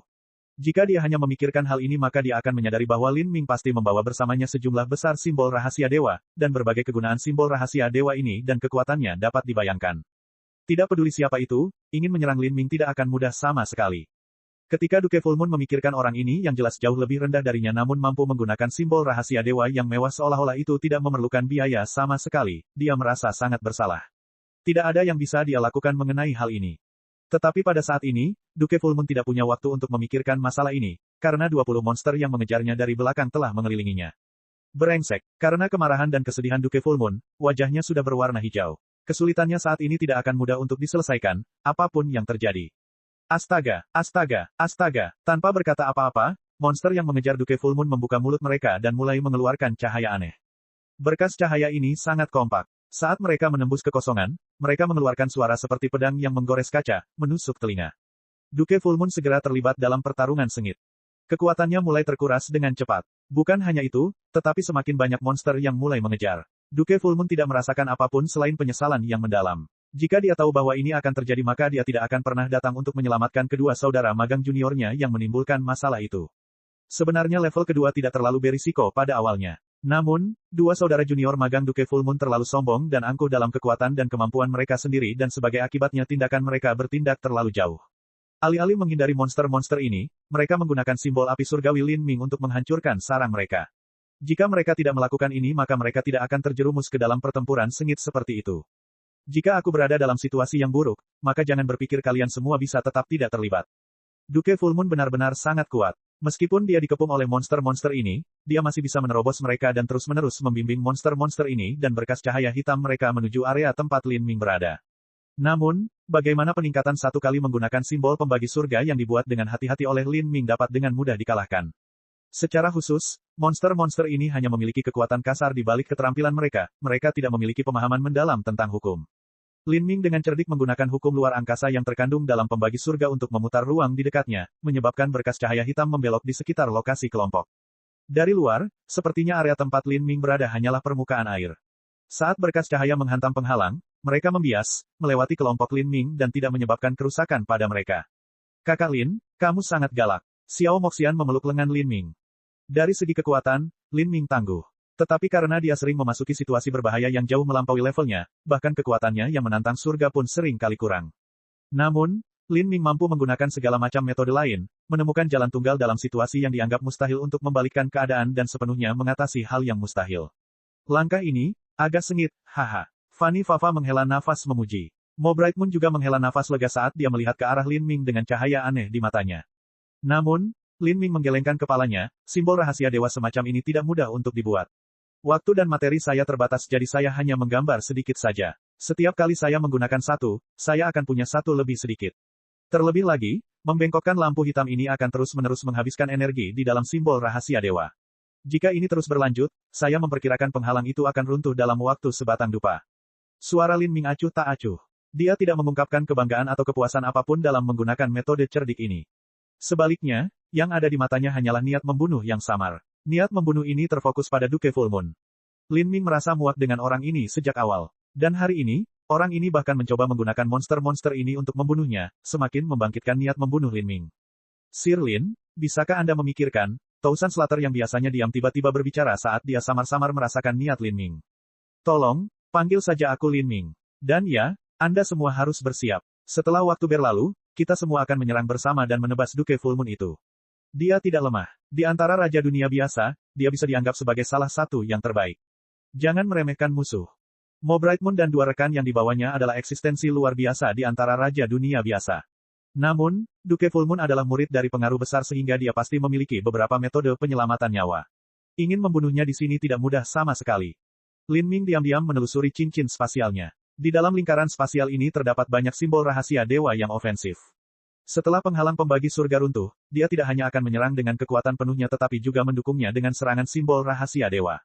Jika dia hanya memikirkan hal ini maka dia akan menyadari bahwa Lin Ming pasti membawa bersamanya sejumlah besar simbol rahasia dewa, dan berbagai kegunaan simbol rahasia dewa ini dan kekuatannya dapat dibayangkan. Tidak peduli siapa itu, ingin menyerang Lin Ming tidak akan mudah sama sekali. Ketika Duke Full Moon memikirkan orang ini yang jelas jauh lebih rendah darinya namun mampu menggunakan simbol rahasia dewa yang mewah seolah-olah itu tidak memerlukan biaya sama sekali, dia merasa sangat bersalah. Tidak ada yang bisa dia lakukan mengenai hal ini. Tetapi pada saat ini, Duke Full Moon tidak punya waktu untuk memikirkan masalah ini, karena 20 monster yang mengejarnya dari belakang telah mengelilinginya. Brengsek, karena kemarahan dan kesedihan Duke Full Moon, wajahnya sudah berwarna hijau. Kesulitannya saat ini tidak akan mudah untuk diselesaikan, apapun yang terjadi. Astaga, astaga, astaga. Tanpa berkata apa-apa, monster yang mengejar Duke Full Moon membuka mulut mereka dan mulai mengeluarkan cahaya aneh. Berkas cahaya ini sangat kompak. Saat mereka menembus kekosongan, mereka mengeluarkan suara seperti pedang yang menggores kaca, menusuk telinga. Duke Full Moon segera terlibat dalam pertarungan sengit. Kekuatannya mulai terkuras dengan cepat. Bukan hanya itu, tetapi semakin banyak monster yang mulai mengejar. Duke Full Moon tidak merasakan apapun selain penyesalan yang mendalam. Jika dia tahu bahwa ini akan terjadi maka dia tidak akan pernah datang untuk menyelamatkan kedua saudara magang juniornya yang menimbulkan masalah itu. Sebenarnya level kedua tidak terlalu berisiko pada awalnya. Namun, dua saudara junior magang Duke Full Moon terlalu sombong dan angkuh dalam kekuatan dan kemampuan mereka sendiri dan sebagai akibatnya tindakan mereka bertindak terlalu jauh. Alih-alih menghindari monster-monster ini, mereka menggunakan simbol api surgawi Lin Ming untuk menghancurkan sarang mereka. Jika mereka tidak melakukan ini maka mereka tidak akan terjerumus ke dalam pertempuran sengit seperti itu. Jika aku berada dalam situasi yang buruk, maka jangan berpikir kalian semua bisa tetap tidak terlibat. Duke Full Moon benar-benar sangat kuat. Meskipun dia dikepung oleh monster-monster ini, dia masih bisa menerobos mereka dan terus-menerus membimbing monster-monster ini dan berkas cahaya hitam mereka menuju area tempat Lin Ming berada. Namun, bagaimana peningkatan satu kali menggunakan simbol pembagi surga yang dibuat dengan hati-hati oleh Lin Ming dapat dengan mudah dikalahkan. Secara khusus, monster-monster ini hanya memiliki kekuatan kasar di balik keterampilan mereka tidak memiliki pemahaman mendalam tentang hukum. Lin Ming dengan cerdik menggunakan hukum luar angkasa yang terkandung dalam pembagi surga untuk memutar ruang di dekatnya, menyebabkan berkas cahaya hitam membelok di sekitar lokasi kelompok. Dari luar, sepertinya area tempat Lin Ming berada hanyalah permukaan air. Saat berkas cahaya menghantam penghalang, mereka membias, melewati kelompok Lin Ming dan tidak menyebabkan kerusakan pada mereka. Kakak Lin, kamu sangat galak. Xiao Moxian memeluk lengan Lin Ming. Dari segi kekuatan, Lin Ming tangguh. Tetapi karena dia sering memasuki situasi berbahaya yang jauh melampaui levelnya, bahkan kekuatannya yang menantang surga pun sering kali kurang. Namun, Lin Ming mampu menggunakan segala macam metode lain, menemukan jalan tunggal dalam situasi yang dianggap mustahil untuk membalikkan keadaan dan sepenuhnya mengatasi hal yang mustahil. Langkah ini, agak sengit, haha. Fanny Fafa menghela nafas memuji. Mo Bright Moon juga menghela nafas lega saat dia melihat ke arah Lin Ming dengan cahaya aneh di matanya. Namun, Lin Ming menggelengkan kepalanya, simbol rahasia dewa semacam ini tidak mudah untuk dibuat. Waktu dan materi saya terbatas jadi saya hanya menggambar sedikit saja. Setiap kali saya menggunakan satu, saya akan punya satu lebih sedikit. Terlebih lagi, membengkokkan lampu hitam ini akan terus-menerus menghabiskan energi di dalam simbol rahasia dewa. Jika ini terus berlanjut, saya memperkirakan penghalang itu akan runtuh dalam waktu sebatang dupa. Suara Lin Ming acuh tak acuh. Dia tidak mengungkapkan kebanggaan atau kepuasan apapun dalam menggunakan metode cerdik ini. Sebaliknya, yang ada di matanya hanyalah niat membunuh yang samar. Niat membunuh ini terfokus pada Duke Full Moon. Lin Ming merasa muak dengan orang ini sejak awal. Dan hari ini, orang ini bahkan mencoba menggunakan monster-monster ini untuk membunuhnya, semakin membangkitkan niat membunuh Lin Ming. Sir Lin, bisakah Anda memikirkan, Tousan Slater yang biasanya diam tiba-tiba berbicara saat dia samar-samar merasakan niat Lin Ming. Tolong, panggil saja aku Lin Ming. Dan ya, Anda semua harus bersiap. Setelah waktu berlalu, kita semua akan menyerang bersama dan menebas Duke Full Moon itu. Dia tidak lemah. Di antara raja dunia biasa, dia bisa dianggap sebagai salah satu yang terbaik. Jangan meremehkan musuh. Mo Bright Moon dan dua rekan yang dibawanya adalah eksistensi luar biasa di antara raja dunia biasa. Namun, Duke Full Moon adalah murid dari pengaruh besar sehingga dia pasti memiliki beberapa metode penyelamatan nyawa. Ingin membunuhnya di sini tidak mudah sama sekali. Lin Ming diam-diam menelusuri cincin spasialnya. Di dalam lingkaran spasial ini terdapat banyak simbol rahasia dewa yang ofensif. Setelah penghalang pembagi surga runtuh, dia tidak hanya akan menyerang dengan kekuatan penuhnya tetapi juga mendukungnya dengan serangan simbol rahasia dewa.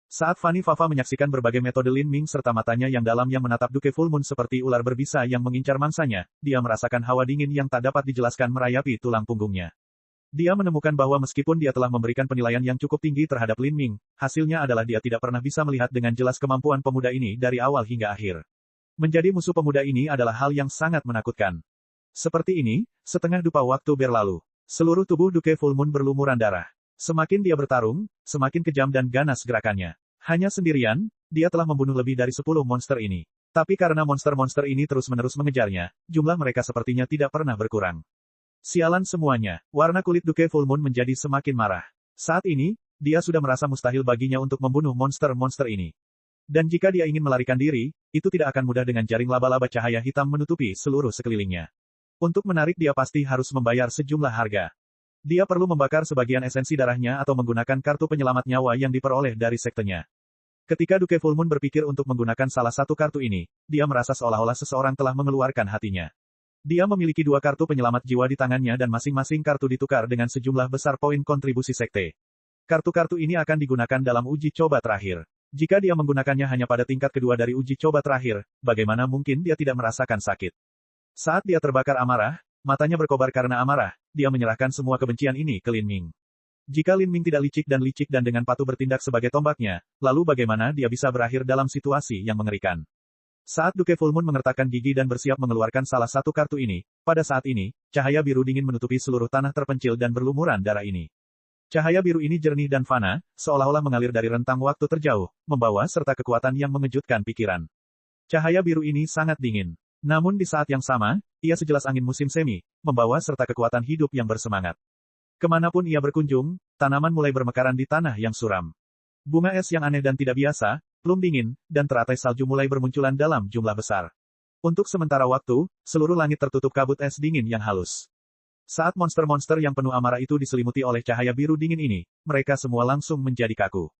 Saat Fanny Fafa menyaksikan berbagai metode Lin Ming serta matanya yang dalam yang menatap Duke Full Moon seperti ular berbisa yang mengincar mangsanya, dia merasakan hawa dingin yang tak dapat dijelaskan merayapi tulang punggungnya. Dia menemukan bahwa meskipun dia telah memberikan penilaian yang cukup tinggi terhadap Lin Ming, hasilnya adalah dia tidak pernah bisa melihat dengan jelas kemampuan pemuda ini dari awal hingga akhir. Menjadi musuh pemuda ini adalah hal yang sangat menakutkan. Seperti ini, setengah dupa waktu berlalu. Seluruh tubuh Duke Full Moon berlumuran darah. Semakin dia bertarung, semakin kejam dan ganas gerakannya. Hanya sendirian, dia telah membunuh lebih dari 10 monster ini. Tapi karena monster-monster ini terus-menerus mengejarnya, jumlah mereka sepertinya tidak pernah berkurang. Sialan semuanya, warna kulit Duke Full Moon menjadi semakin marah. Saat ini, dia sudah merasa mustahil baginya untuk membunuh monster-monster ini. Dan jika dia ingin melarikan diri, itu tidak akan mudah dengan jaring laba-laba cahaya hitam menutupi seluruh sekelilingnya. Untuk menarik dia pasti harus membayar sejumlah harga. Dia perlu membakar sebagian esensi darahnya atau menggunakan kartu penyelamat nyawa yang diperoleh dari sektenya. Ketika Duke Full Moon berpikir untuk menggunakan salah satu kartu ini, dia merasa seolah-olah seseorang telah mengeluarkan hatinya. Dia memiliki 2 kartu penyelamat jiwa di tangannya dan masing-masing kartu ditukar dengan sejumlah besar poin kontribusi sekte. Kartu-kartu ini akan digunakan dalam uji coba terakhir. Jika dia menggunakannya hanya pada tingkat kedua dari uji coba terakhir, bagaimana mungkin dia tidak merasakan sakit? Saat dia terbakar amarah, matanya berkobar karena amarah, dia menyerahkan semua kebencian ini ke Lin Ming. Jika Lin Ming tidak licik dan dengan patuh bertindak sebagai tombaknya, lalu bagaimana dia bisa berakhir dalam situasi yang mengerikan? Saat Duke Full Moon mengertakkan gigi dan bersiap mengeluarkan salah satu kartu ini, pada saat ini, cahaya biru dingin menutupi seluruh tanah terpencil dan berlumuran darah ini. Cahaya biru ini jernih dan fana, seolah-olah mengalir dari rentang waktu terjauh, membawa serta kekuatan yang mengejutkan pikiran. Cahaya biru ini sangat dingin. Namun di saat yang sama, ia sejelas angin musim semi, membawa serta kekuatan hidup yang bersemangat. Kemanapun ia berkunjung, tanaman mulai bermekaran di tanah yang suram. Bunga es yang aneh dan tidak biasa, plum dingin, dan teratai salju mulai bermunculan dalam jumlah besar. Untuk sementara waktu, seluruh langit tertutup kabut es dingin yang halus. Saat monster-monster yang penuh amarah itu diselimuti oleh cahaya biru dingin ini, mereka semua langsung menjadi kaku.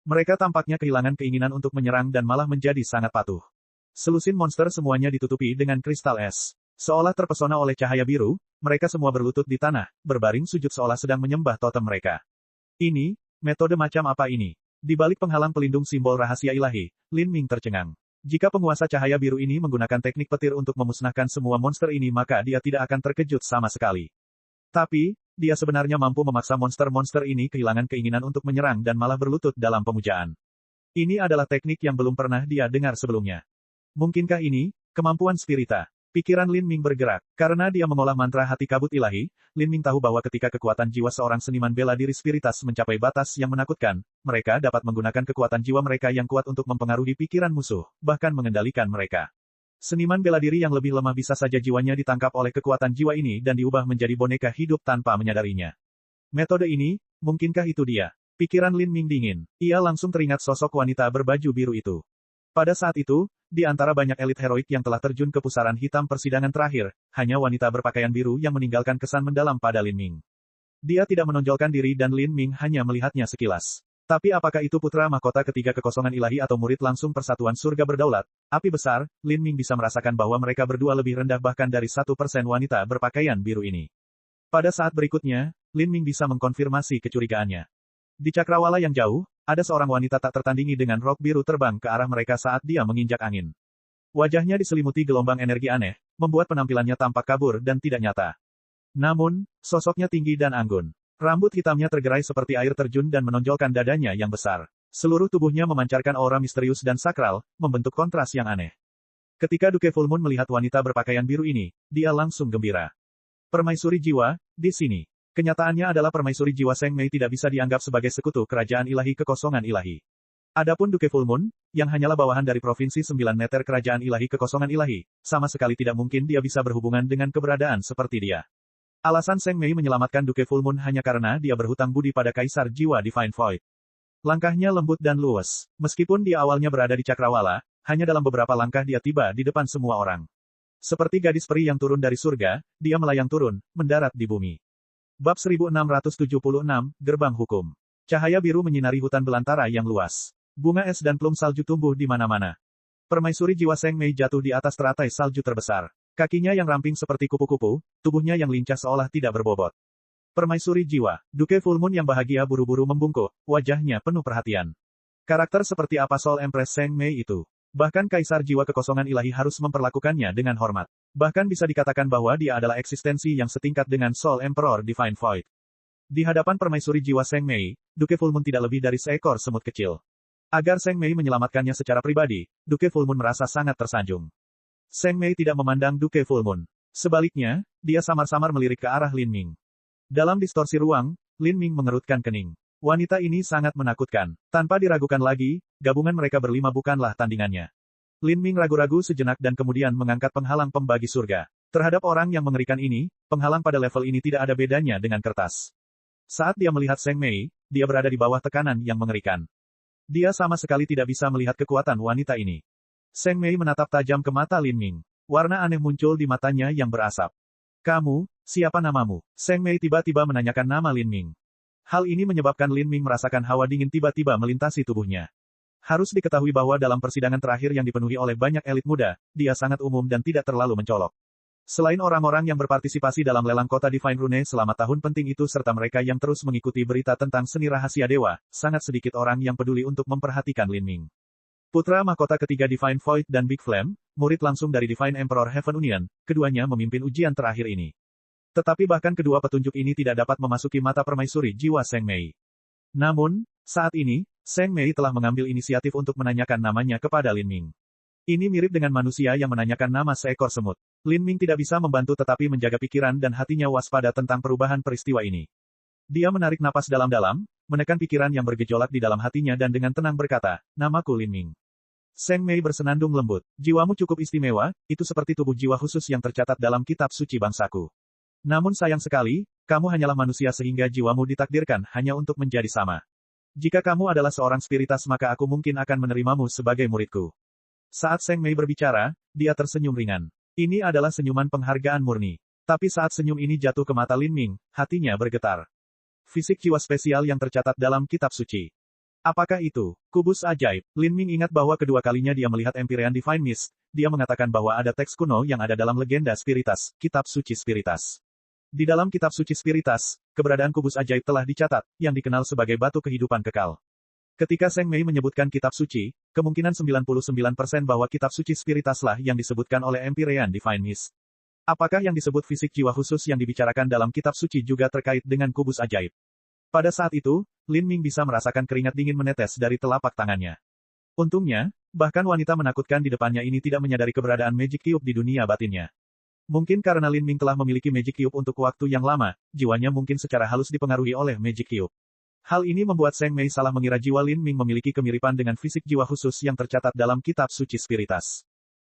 Mereka tampaknya kehilangan keinginan untuk menyerang dan malah menjadi sangat patuh. Selusin monster semuanya ditutupi dengan kristal es. Seolah terpesona oleh cahaya biru, mereka semua berlutut di tanah, berbaring sujud seolah sedang menyembah totem mereka. Ini, metode macam apa ini? Di balik penghalang pelindung simbol rahasia ilahi, Lin Ming tercengang. Jika penguasa cahaya biru ini menggunakan teknik petir untuk memusnahkan semua monster ini maka dia tidak akan terkejut sama sekali. Tapi, dia sebenarnya mampu memaksa monster-monster ini kehilangan keinginan untuk menyerang dan malah berlutut dalam pemujaan. Ini adalah teknik yang belum pernah dia dengar sebelumnya. Mungkinkah ini, kemampuan spirita? Pikiran Lin Ming bergerak. Karena dia mengolah mantra hati kabut ilahi, Lin Ming tahu bahwa ketika kekuatan jiwa seorang seniman bela diri spiritas mencapai batas yang menakutkan, mereka dapat menggunakan kekuatan jiwa mereka yang kuat untuk mempengaruhi pikiran musuh, bahkan mengendalikan mereka. Seniman bela diri yang lebih lemah bisa saja jiwanya ditangkap oleh kekuatan jiwa ini dan diubah menjadi boneka hidup tanpa menyadarinya. Metode ini, mungkinkah itu dia? Pikiran Lin Ming dingin. Ia langsung teringat sosok wanita berbaju biru itu. Pada saat itu, di antara banyak elit heroik yang telah terjun ke pusaran hitam persidangan terakhir, hanya wanita berpakaian biru yang meninggalkan kesan mendalam pada Lin Ming. Dia tidak menonjolkan diri dan Lin Ming hanya melihatnya sekilas. Tapi apakah itu putra mahkota ketiga kekosongan ilahi atau murid langsung persatuan surga berdaulat, api besar, Lin Ming bisa merasakan bahwa mereka berdua lebih rendah bahkan dari 1% wanita berpakaian biru ini. Pada saat berikutnya, Lin Ming bisa mengkonfirmasi kecurigaannya. Di cakrawala yang jauh, ada seorang wanita tak tertandingi dengan rok biru terbang ke arah mereka saat dia menginjak angin. Wajahnya diselimuti gelombang energi aneh, membuat penampilannya tampak kabur dan tidak nyata. Namun, sosoknya tinggi dan anggun. Rambut hitamnya tergerai seperti air terjun dan menonjolkan dadanya yang besar. Seluruh tubuhnya memancarkan aura misterius dan sakral, membentuk kontras yang aneh. Ketika Duke Full Moon melihat wanita berpakaian biru ini, dia langsung gembira. Permaisuri jiwa, di sini. Kenyataannya adalah permaisuri jiwa Seng Mei tidak bisa dianggap sebagai sekutu kerajaan ilahi kekosongan ilahi. Adapun Duke Full Moon, yang hanyalah bawahan dari provinsi 9 meter kerajaan ilahi kekosongan ilahi, sama sekali tidak mungkin dia bisa berhubungan dengan keberadaan seperti dia. Alasan Seng Mei menyelamatkan Duke Full Moon hanya karena dia berhutang budi pada Kaisar Jiwa Divine Void. Langkahnya lembut dan luwes. Meskipun dia awalnya berada di cakrawala, hanya dalam beberapa langkah dia tiba di depan semua orang. Seperti gadis peri yang turun dari surga, dia melayang turun, mendarat di bumi. Bab 1676, Gerbang Hukum. Cahaya biru menyinari hutan belantara yang luas. Bunga es dan plum salju tumbuh di mana-mana. Permaisuri jiwa Seng Mei jatuh di atas teratai salju terbesar. Kakinya yang ramping seperti kupu-kupu, tubuhnya yang lincah seolah tidak berbobot. Permaisuri jiwa, Duke Full Moon yang bahagia buru-buru membungkuk, wajahnya penuh perhatian. Karakter seperti apa Soul Empress Seng Mei itu? Bahkan Kaisar Jiwa Kekosongan Ilahi harus memperlakukannya dengan hormat. Bahkan bisa dikatakan bahwa dia adalah eksistensi yang setingkat dengan Soul Emperor Divine Void. Di hadapan permaisuri jiwa Seng Mei, Duke Full Moon tidak lebih dari seekor semut kecil. Agar Seng Mei menyelamatkannya secara pribadi, Duke Full Moon merasa sangat tersanjung. Seng Mei tidak memandang Duke Full Moon. Sebaliknya, dia samar-samar melirik ke arah Lin Ming. Dalam distorsi ruang, Lin Ming mengerutkan kening. Wanita ini sangat menakutkan. Tanpa diragukan lagi, gabungan mereka berlima bukanlah tandingannya. Lin Ming ragu-ragu sejenak dan kemudian mengangkat penghalang pembagi surga. Terhadap orang yang mengerikan ini, penghalang pada level ini tidak ada bedanya dengan kertas. Saat dia melihat Seng Mei, dia berada di bawah tekanan yang mengerikan. Dia sama sekali tidak bisa melihat kekuatan wanita ini. Seng Mei menatap tajam ke mata Lin Ming. Warna aneh muncul di matanya yang berasap. Kamu, siapa namamu? Seng Mei tiba-tiba menanyakan nama Lin Ming. Hal ini menyebabkan Lin Ming merasakan hawa dingin tiba-tiba melintasi tubuhnya. Harus diketahui bahwa dalam persidangan terakhir yang dipenuhi oleh banyak elit muda, dia sangat umum dan tidak terlalu mencolok. Selain orang-orang yang berpartisipasi dalam lelang kota Divine Rune selama tahun penting itu serta mereka yang terus mengikuti berita tentang seni rahasia dewa, sangat sedikit orang yang peduli untuk memperhatikan Lin Ming. Putra mahkota ketiga Divine Void dan Big Flame, murid langsung dari Divine Emperor Heaven Union, keduanya memimpin ujian terakhir ini. Tetapi bahkan kedua petunjuk ini tidak dapat memasuki mata permaisuri jiwa Seng Mei. Namun, saat ini, Seng Mei telah mengambil inisiatif untuk menanyakan namanya kepada Lin Ming. Ini mirip dengan manusia yang menanyakan nama seekor semut. Lin Ming tidak bisa membantu tetapi menjaga pikiran dan hatinya waspada tentang perubahan peristiwa ini. Dia menarik napas dalam-dalam, menekan pikiran yang bergejolak di dalam hatinya dan dengan tenang berkata, "Namaku Lin Ming." Seng Mei bersenandung lembut. "Jiwamu cukup istimewa, itu seperti tubuh jiwa khusus yang tercatat dalam kitab suci bangsaku. Namun sayang sekali, kamu hanyalah manusia sehingga jiwamu ditakdirkan hanya untuk menjadi sama. Jika kamu adalah seorang spiritas maka aku mungkin akan menerimamu sebagai muridku." Saat Seng Mei berbicara, dia tersenyum ringan. Ini adalah senyuman penghargaan murni. Tapi saat senyum ini jatuh ke mata Lin Ming, hatinya bergetar. Fisik jiwa spesial yang tercatat dalam kitab suci. Apakah itu? Kubus ajaib. Lin Ming ingat bahwa kedua kalinya dia melihat Empyrean Divine Mist, dia mengatakan bahwa ada teks kuno yang ada dalam legenda Spiritas, Kitab Suci Spiritas. Di dalam Kitab Suci Spiritas, keberadaan kubus ajaib telah dicatat, yang dikenal sebagai batu kehidupan kekal. Ketika Seng Mei menyebutkan kitab suci, kemungkinan 99% bahwa kitab suci Spiritaslah yang disebutkan oleh Empyrean Divine Mist. Apakah yang disebut fisik jiwa khusus yang dibicarakan dalam kitab suci juga terkait dengan kubus ajaib? Pada saat itu, Lin Ming bisa merasakan keringat dingin menetes dari telapak tangannya. Untungnya, bahkan wanita menakutkan di depannya ini tidak menyadari keberadaan Magic Cube di dunia batinnya. Mungkin karena Lin Ming telah memiliki Magic Cube untuk waktu yang lama, jiwanya mungkin secara halus dipengaruhi oleh Magic Cube. Hal ini membuat Seng Mei salah mengira jiwa Lin Ming memiliki kemiripan dengan fisik jiwa khusus yang tercatat dalam kitab suci Spiritas.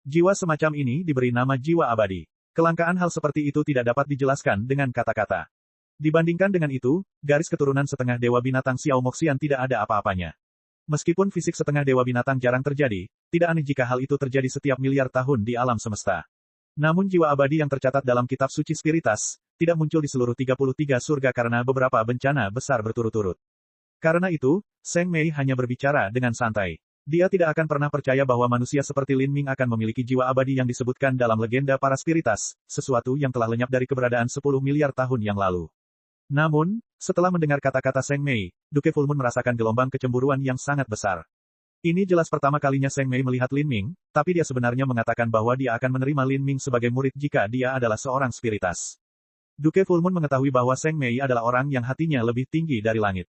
Jiwa semacam ini diberi nama jiwa abadi. Kelangkaan hal seperti itu tidak dapat dijelaskan dengan kata-kata. Dibandingkan dengan itu, garis keturunan setengah dewa binatang Xiao Moxian tidak ada apa-apanya. Meskipun fisik setengah dewa binatang jarang terjadi, tidak aneh jika hal itu terjadi setiap miliar tahun di alam semesta. Namun jiwa abadi yang tercatat dalam kitab suci Spiritas, tidak muncul di seluruh 33 surga karena beberapa bencana besar berturut-turut. Karena itu, Seng Mei hanya berbicara dengan santai. Dia tidak akan pernah percaya bahwa manusia seperti Lin Ming akan memiliki jiwa abadi yang disebutkan dalam legenda para spiritas, sesuatu yang telah lenyap dari keberadaan 10 miliar tahun yang lalu. Namun, setelah mendengar kata-kata Seng Mei, Duke Full Moon merasakan gelombang kecemburuan yang sangat besar. Ini jelas pertama kalinya Seng Mei melihat Lin Ming, tapi dia sebenarnya mengatakan bahwa dia akan menerima Lin Ming sebagai murid jika dia adalah seorang spiritas. Duke Full Moon mengetahui bahwa Seng Mei adalah orang yang hatinya lebih tinggi dari langit.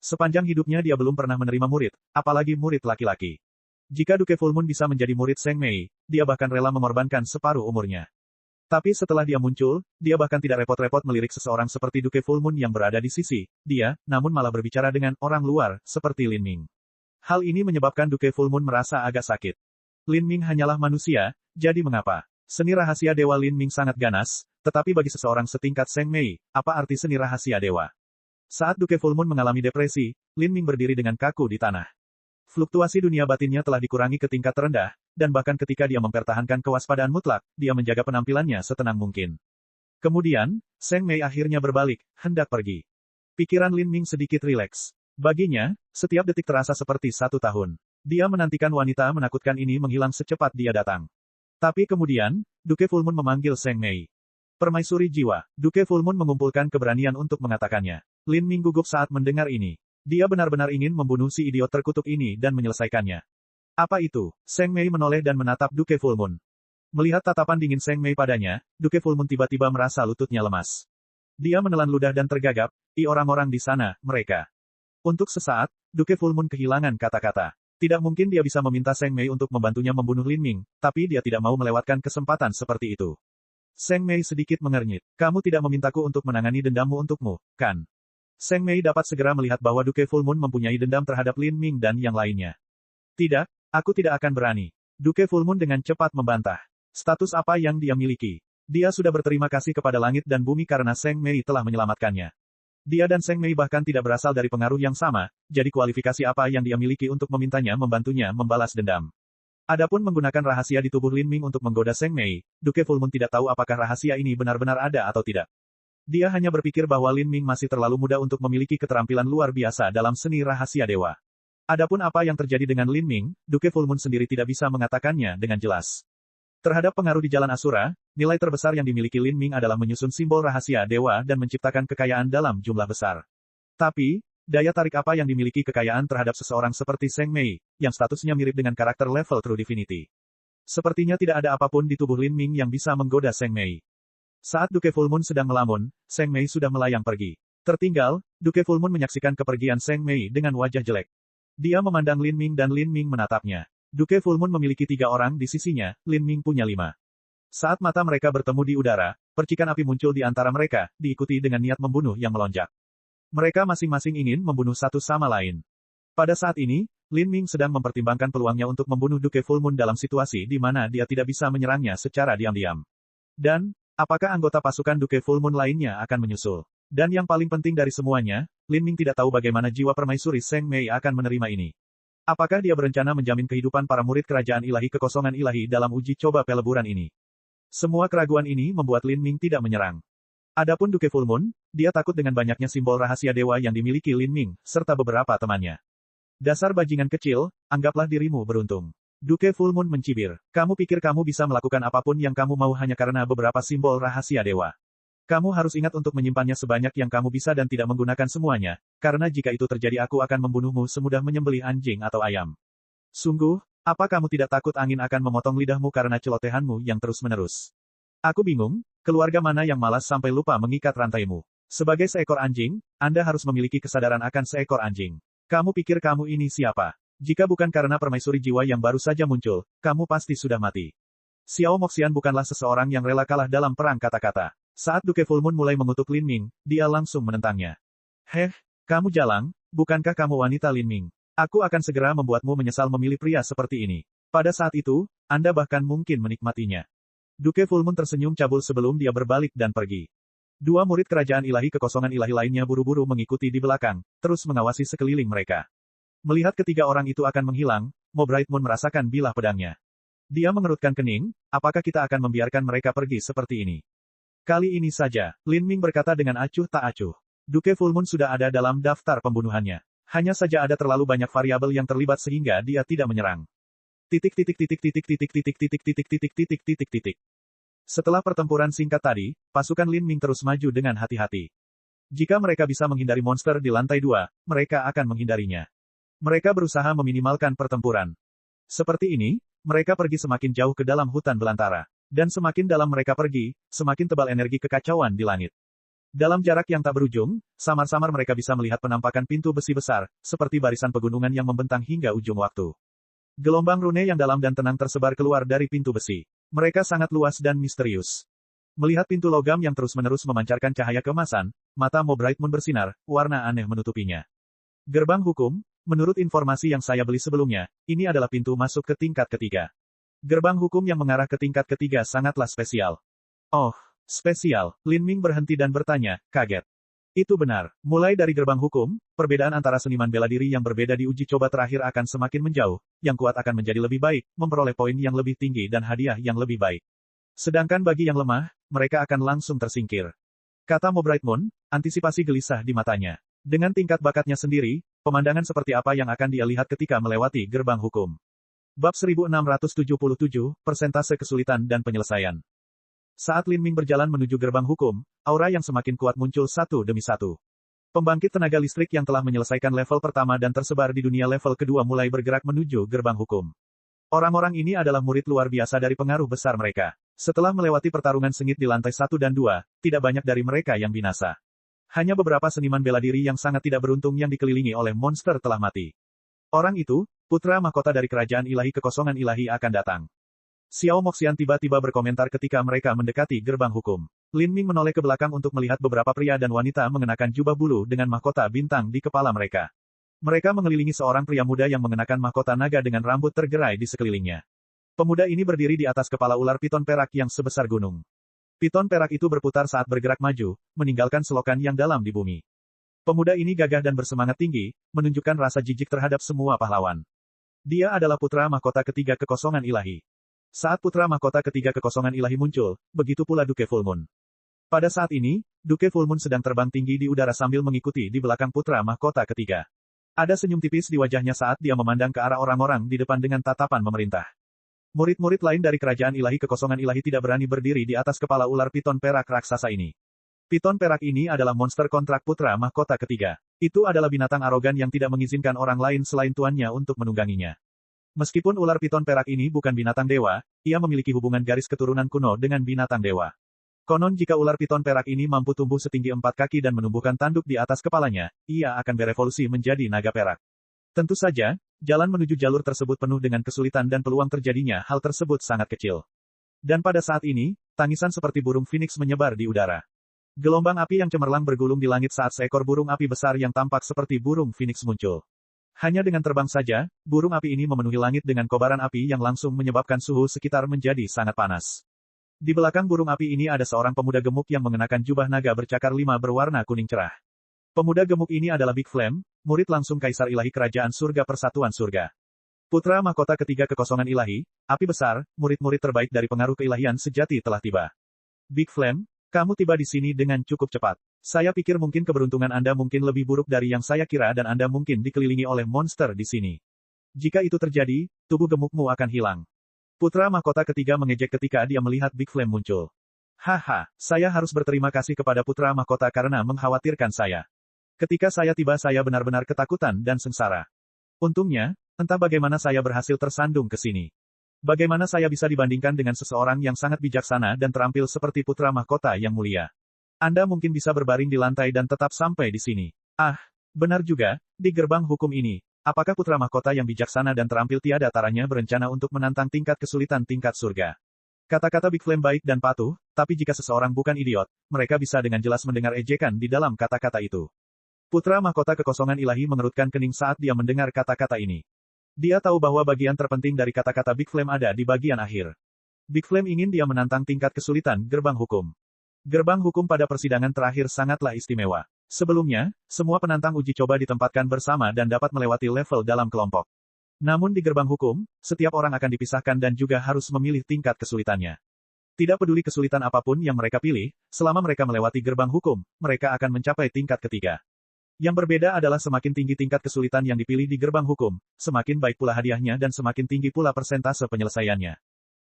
Sepanjang hidupnya dia belum pernah menerima murid, apalagi murid laki-laki. Jika Duke Full Moon bisa menjadi murid Seng Mei, dia bahkan rela mengorbankan separuh umurnya. Tapi setelah dia muncul, dia bahkan tidak repot-repot melirik seseorang seperti Duke Full Moon yang berada di sisi dia, namun malah berbicara dengan orang luar, seperti Lin Ming. Hal ini menyebabkan Duke Full Moon merasa agak sakit. Lin Ming hanyalah manusia, jadi mengapa? Seni rahasia dewa Lin Ming sangat ganas, tetapi bagi seseorang setingkat Seng Mei, apa arti seni rahasia dewa? Saat Duke Full Moon mengalami depresi, Lin Ming berdiri dengan kaku di tanah. Fluktuasi dunia batinnya telah dikurangi ke tingkat terendah, dan bahkan ketika dia mempertahankan kewaspadaan mutlak, dia menjaga penampilannya setenang mungkin. Kemudian, Seng Mei akhirnya berbalik, hendak pergi. Pikiran Lin Ming sedikit rileks. Baginya, setiap detik terasa seperti 1 tahun. Dia menantikan wanita menakutkan ini menghilang secepat dia datang. Tapi kemudian, Duke Full Moon memanggil Seng Mei. Permaisuri jiwa, Duke Full Moon mengumpulkan keberanian untuk mengatakannya. Lin Ming gugup saat mendengar ini. Dia benar-benar ingin membunuh si idiot terkutuk ini dan menyelesaikannya. Apa itu? Seng Mei menoleh dan menatap Duke Full Moon. Melihat tatapan dingin Seng Mei padanya, Duke Full Moon tiba-tiba merasa lututnya lemas. Dia menelan ludah dan tergagap, orang-orang di sana, mereka. Untuk sesaat, Duke Full Moon kehilangan kata-kata. Tidak mungkin dia bisa meminta Seng Mei untuk membantunya membunuh Lin Ming, tapi dia tidak mau melewatkan kesempatan seperti itu. Seng Mei sedikit mengernyit. Kamu tidak memintaku untuk menangani dendammu untukmu, kan? Seng Mei dapat segera melihat bahwa Duke Full Moon mempunyai dendam terhadap Lin Ming dan yang lainnya. Tidak, aku tidak akan berani. Duke Full Moon dengan cepat membantah. Status apa yang dia miliki? Dia sudah berterima kasih kepada langit dan bumi karena Seng Mei telah menyelamatkannya. Dia dan Seng Mei bahkan tidak berasal dari pengaruh yang sama, jadi kualifikasi apa yang dia miliki untuk memintanya membantunya membalas dendam. Adapun menggunakan rahasia di tubuh Lin Ming untuk menggoda Seng Mei, Duke Full Moon tidak tahu apakah rahasia ini benar-benar ada atau tidak. Dia hanya berpikir bahwa Lin Ming masih terlalu muda untuk memiliki keterampilan luar biasa dalam seni rahasia dewa. Adapun apa yang terjadi dengan Lin Ming, Duke Full Moon sendiri tidak bisa mengatakannya dengan jelas. Terhadap pengaruh di jalan Asura, nilai terbesar yang dimiliki Lin Ming adalah menyusun simbol rahasia dewa dan menciptakan kekayaan dalam jumlah besar. Tapi, daya tarik apa yang dimiliki kekayaan terhadap seseorang seperti Zheng Mei, yang statusnya mirip dengan karakter level True Divinity? Sepertinya tidak ada apapun di tubuh Lin Ming yang bisa menggoda Zheng Mei. Saat Duke Full Moon sedang melamun, Zheng Mei sudah melayang pergi. Tertinggal, Duke Full Moon menyaksikan kepergian Zheng Mei dengan wajah jelek. Dia memandang Lin Ming dan Lin Ming menatapnya. Duke Full Moon memiliki 3 orang di sisinya, Lin Ming punya 5. Saat mata mereka bertemu di udara, percikan api muncul di antara mereka, diikuti dengan niat membunuh yang melonjak. Mereka masing-masing ingin membunuh satu sama lain. Pada saat ini, Lin Ming sedang mempertimbangkan peluangnya untuk membunuh Duke Full Moon dalam situasi di mana dia tidak bisa menyerangnya secara diam-diam. Dan, apakah anggota pasukan Duke Full Moon lainnya akan menyusul? Dan yang paling penting dari semuanya, Lin Ming tidak tahu bagaimana jiwa permaisuri Zheng Mei akan menerima ini. Apakah dia berencana menjamin kehidupan para murid kerajaan ilahi kekosongan ilahi dalam uji coba peleburan ini? Semua keraguan ini membuat Lin Ming tidak menyerang. Adapun Duke Full Moon, dia takut dengan banyaknya simbol rahasia dewa yang dimiliki Lin Ming, serta beberapa temannya. Dasar bajingan kecil, anggaplah dirimu beruntung. Duke Full Moon mencibir. Kamu pikir kamu bisa melakukan apapun yang kamu mau hanya karena beberapa simbol rahasia dewa. Kamu harus ingat untuk menyimpannya sebanyak yang kamu bisa dan tidak menggunakan semuanya, karena jika itu terjadi aku akan membunuhmu semudah menyembelih anjing atau ayam. Sungguh, apa kamu tidak takut angin akan memotong lidahmu karena celotehanmu yang terus-menerus? Aku bingung, keluarga mana yang malas sampai lupa mengikat rantaimu? Sebagai seekor anjing, Anda harus memiliki kesadaran akan seekor anjing. Kamu pikir kamu ini siapa? Jika bukan karena permaisuri jiwa yang baru saja muncul, kamu pasti sudah mati. Xiao Moxian bukanlah seseorang yang rela kalah dalam perang kata-kata. Saat Duke Full Moon mulai mengutuk Lin Ming, dia langsung menentangnya. Heh, kamu jalang, bukankah kamu wanita Lin Ming? Aku akan segera membuatmu menyesal memilih pria seperti ini. Pada saat itu, Anda bahkan mungkin menikmatinya. Duke Full Moon tersenyum cabul sebelum dia berbalik dan pergi. 2 murid kerajaan ilahi kekosongan ilahi lainnya buru-buru mengikuti di belakang, terus mengawasi sekeliling mereka. Melihat ketiga orang itu akan menghilang, Mo Bright Moon merasakan bilah pedangnya. Dia mengerutkan kening, apakah kita akan membiarkan mereka pergi seperti ini? Kali ini saja, Lin Ming berkata dengan acuh tak acuh. Duke Full Moon sudah ada dalam daftar pembunuhannya. Hanya saja ada terlalu banyak variabel yang terlibat sehingga dia tidak menyerang. Setelah pertempuran singkat tadi, pasukan Lin Ming terus maju dengan hati-hati. Jika mereka bisa menghindari monster di lantai 2, mereka akan menghindarinya. Mereka berusaha meminimalkan pertempuran. Seperti ini, mereka pergi semakin jauh ke dalam hutan belantara. Dan semakin dalam mereka pergi, semakin tebal energi kekacauan di langit. Dalam jarak yang tak berujung, samar-samar mereka bisa melihat penampakan pintu besi besar, seperti barisan pegunungan yang membentang hingga ujung waktu. Gelombang rune yang dalam dan tenang tersebar keluar dari pintu besi. Mereka sangat luas dan misterius. Melihat pintu logam yang terus-menerus memancarkan cahaya keemasan, mata Mo Bright Moon bersinar, warna aneh menutupinya. Gerbang hukum, menurut informasi yang saya beli sebelumnya, ini adalah pintu masuk ke tingkat ketiga. Gerbang hukum yang mengarah ke tingkat ketiga sangatlah spesial. Oh, spesial. Lin Ming berhenti dan bertanya, kaget. Itu benar. Mulai dari gerbang hukum, perbedaan antara seniman bela diri yang berbeda di uji coba terakhir akan semakin menjauh, yang kuat akan menjadi lebih baik, memperoleh poin yang lebih tinggi dan hadiah yang lebih baik. Sedangkan bagi yang lemah, mereka akan langsung tersingkir. Kata Mo Bright Moon, antisipasi gelisah di matanya. Dengan tingkat bakatnya sendiri, pemandangan seperti apa yang akan dia lihat ketika melewati gerbang hukum. Bab 1677, Persentase Kesulitan dan Penyelesaian. Saat Lin Ming berjalan menuju gerbang hukum, aura yang semakin kuat muncul satu demi satu. Pembangkit tenaga listrik yang telah menyelesaikan level pertama dan tersebar di dunia level kedua mulai bergerak menuju gerbang hukum. Orang-orang ini adalah murid luar biasa dari pengaruh besar mereka. Setelah melewati pertarungan sengit di lantai 1 dan 2, tidak banyak dari mereka yang binasa. Hanya beberapa seniman bela diri yang sangat tidak beruntung yang dikelilingi oleh monster telah mati. Orang itu, putra mahkota dari kerajaan ilahi kekosongan ilahi akan datang. Xiao Moxian tiba-tiba berkomentar ketika mereka mendekati gerbang hukum. Lin Ming menoleh ke belakang untuk melihat beberapa pria dan wanita mengenakan jubah bulu dengan mahkota bintang di kepala mereka. Mereka mengelilingi seorang pria muda yang mengenakan mahkota naga dengan rambut tergerai di sekelilingnya. Pemuda ini berdiri di atas kepala ular piton perak yang sebesar gunung. Piton perak itu berputar saat bergerak maju, meninggalkan selokan yang dalam di bumi. Pemuda ini gagah dan bersemangat tinggi, menunjukkan rasa jijik terhadap semua pahlawan. Dia adalah putra mahkota ketiga kekosongan ilahi. Saat putra mahkota ketiga kekosongan ilahi muncul, begitu pula Duke Full Moon. Pada saat ini, Duke Full Moon sedang terbang tinggi di udara sambil mengikuti di belakang putra mahkota ketiga. Ada senyum tipis di wajahnya saat dia memandang ke arah orang-orang di depan dengan tatapan memerintah. Murid-murid lain dari kerajaan ilahi kekosongan ilahi tidak berani berdiri di atas kepala ular piton perak raksasa ini. Piton perak ini adalah monster kontrak putra mahkota ketiga. Itu adalah binatang arogan yang tidak mengizinkan orang lain selain tuannya untuk menungganginya. Meskipun ular piton perak ini bukan binatang dewa, ia memiliki hubungan garis keturunan kuno dengan binatang dewa. Konon jika ular piton perak ini mampu tumbuh setinggi 4 kaki dan menumbuhkan tanduk di atas kepalanya, ia akan berevolusi menjadi naga perak. Tentu saja, jalan menuju jalur tersebut penuh dengan kesulitan dan peluang terjadinya hal tersebut sangat kecil. Dan pada saat ini, tangisan seperti burung phoenix menyebar di udara. Gelombang api yang cemerlang bergulung di langit saat seekor burung api besar yang tampak seperti burung phoenix muncul. Hanya dengan terbang saja, burung api ini memenuhi langit dengan kobaran api yang langsung menyebabkan suhu sekitar menjadi sangat panas. Di belakang burung api ini ada seorang pemuda gemuk yang mengenakan jubah naga bercakar 5 berwarna kuning cerah. Pemuda gemuk ini adalah Big Flame, murid langsung Kaisar Ilahi Kerajaan Surga Persatuan Surga. Putra mahkota ketiga kekosongan ilahi, api besar, murid-murid terbaik dari pengaruh keilahian sejati telah tiba. Big Flame, kamu tiba di sini dengan cukup cepat. Saya pikir mungkin keberuntungan Anda mungkin lebih buruk dari yang saya kira dan Anda mungkin dikelilingi oleh monster di sini. Jika itu terjadi, tubuh gemukmu akan hilang. Putra mahkota ketiga mengejek ketika dia melihat Big Flame muncul. Haha, saya harus berterima kasih kepada putra mahkota karena mengkhawatirkan saya. Ketika saya tiba saya benar-benar ketakutan dan sengsara. Untungnya, entah bagaimana saya berhasil tersandung ke sini. Bagaimana saya bisa dibandingkan dengan seseorang yang sangat bijaksana dan terampil seperti putra mahkota yang mulia. Anda mungkin bisa berbaring di lantai dan tetap sampai di sini. Ah, benar juga, di gerbang hukum ini. Apakah putra mahkota yang bijaksana dan terampil tiada taranya berencana untuk menantang tingkat kesulitan tingkat surga? Kata-kata Big Flame baik dan patuh, tapi jika seseorang bukan idiot, mereka bisa dengan jelas mendengar ejekan di dalam kata-kata itu. Putra mahkota kekosongan ilahi mengerutkan kening saat dia mendengar kata-kata ini. Dia tahu bahwa bagian terpenting dari kata-kata Big Flame ada di bagian akhir. Big Flame ingin dia menantang tingkat kesulitan gerbang hukum. Gerbang hukum pada persidangan terakhir sangatlah istimewa. Sebelumnya, semua penantang uji coba ditempatkan bersama dan dapat melewati level dalam kelompok. Namun di gerbang hukum, setiap orang akan dipisahkan dan juga harus memilih tingkat kesulitannya. Tidak peduli kesulitan apapun yang mereka pilih, selama mereka melewati gerbang hukum, mereka akan mencapai tingkat ketiga. Yang berbeda adalah semakin tinggi tingkat kesulitan yang dipilih di gerbang hukum, semakin baik pula hadiahnya dan semakin tinggi pula persentase penyelesaiannya.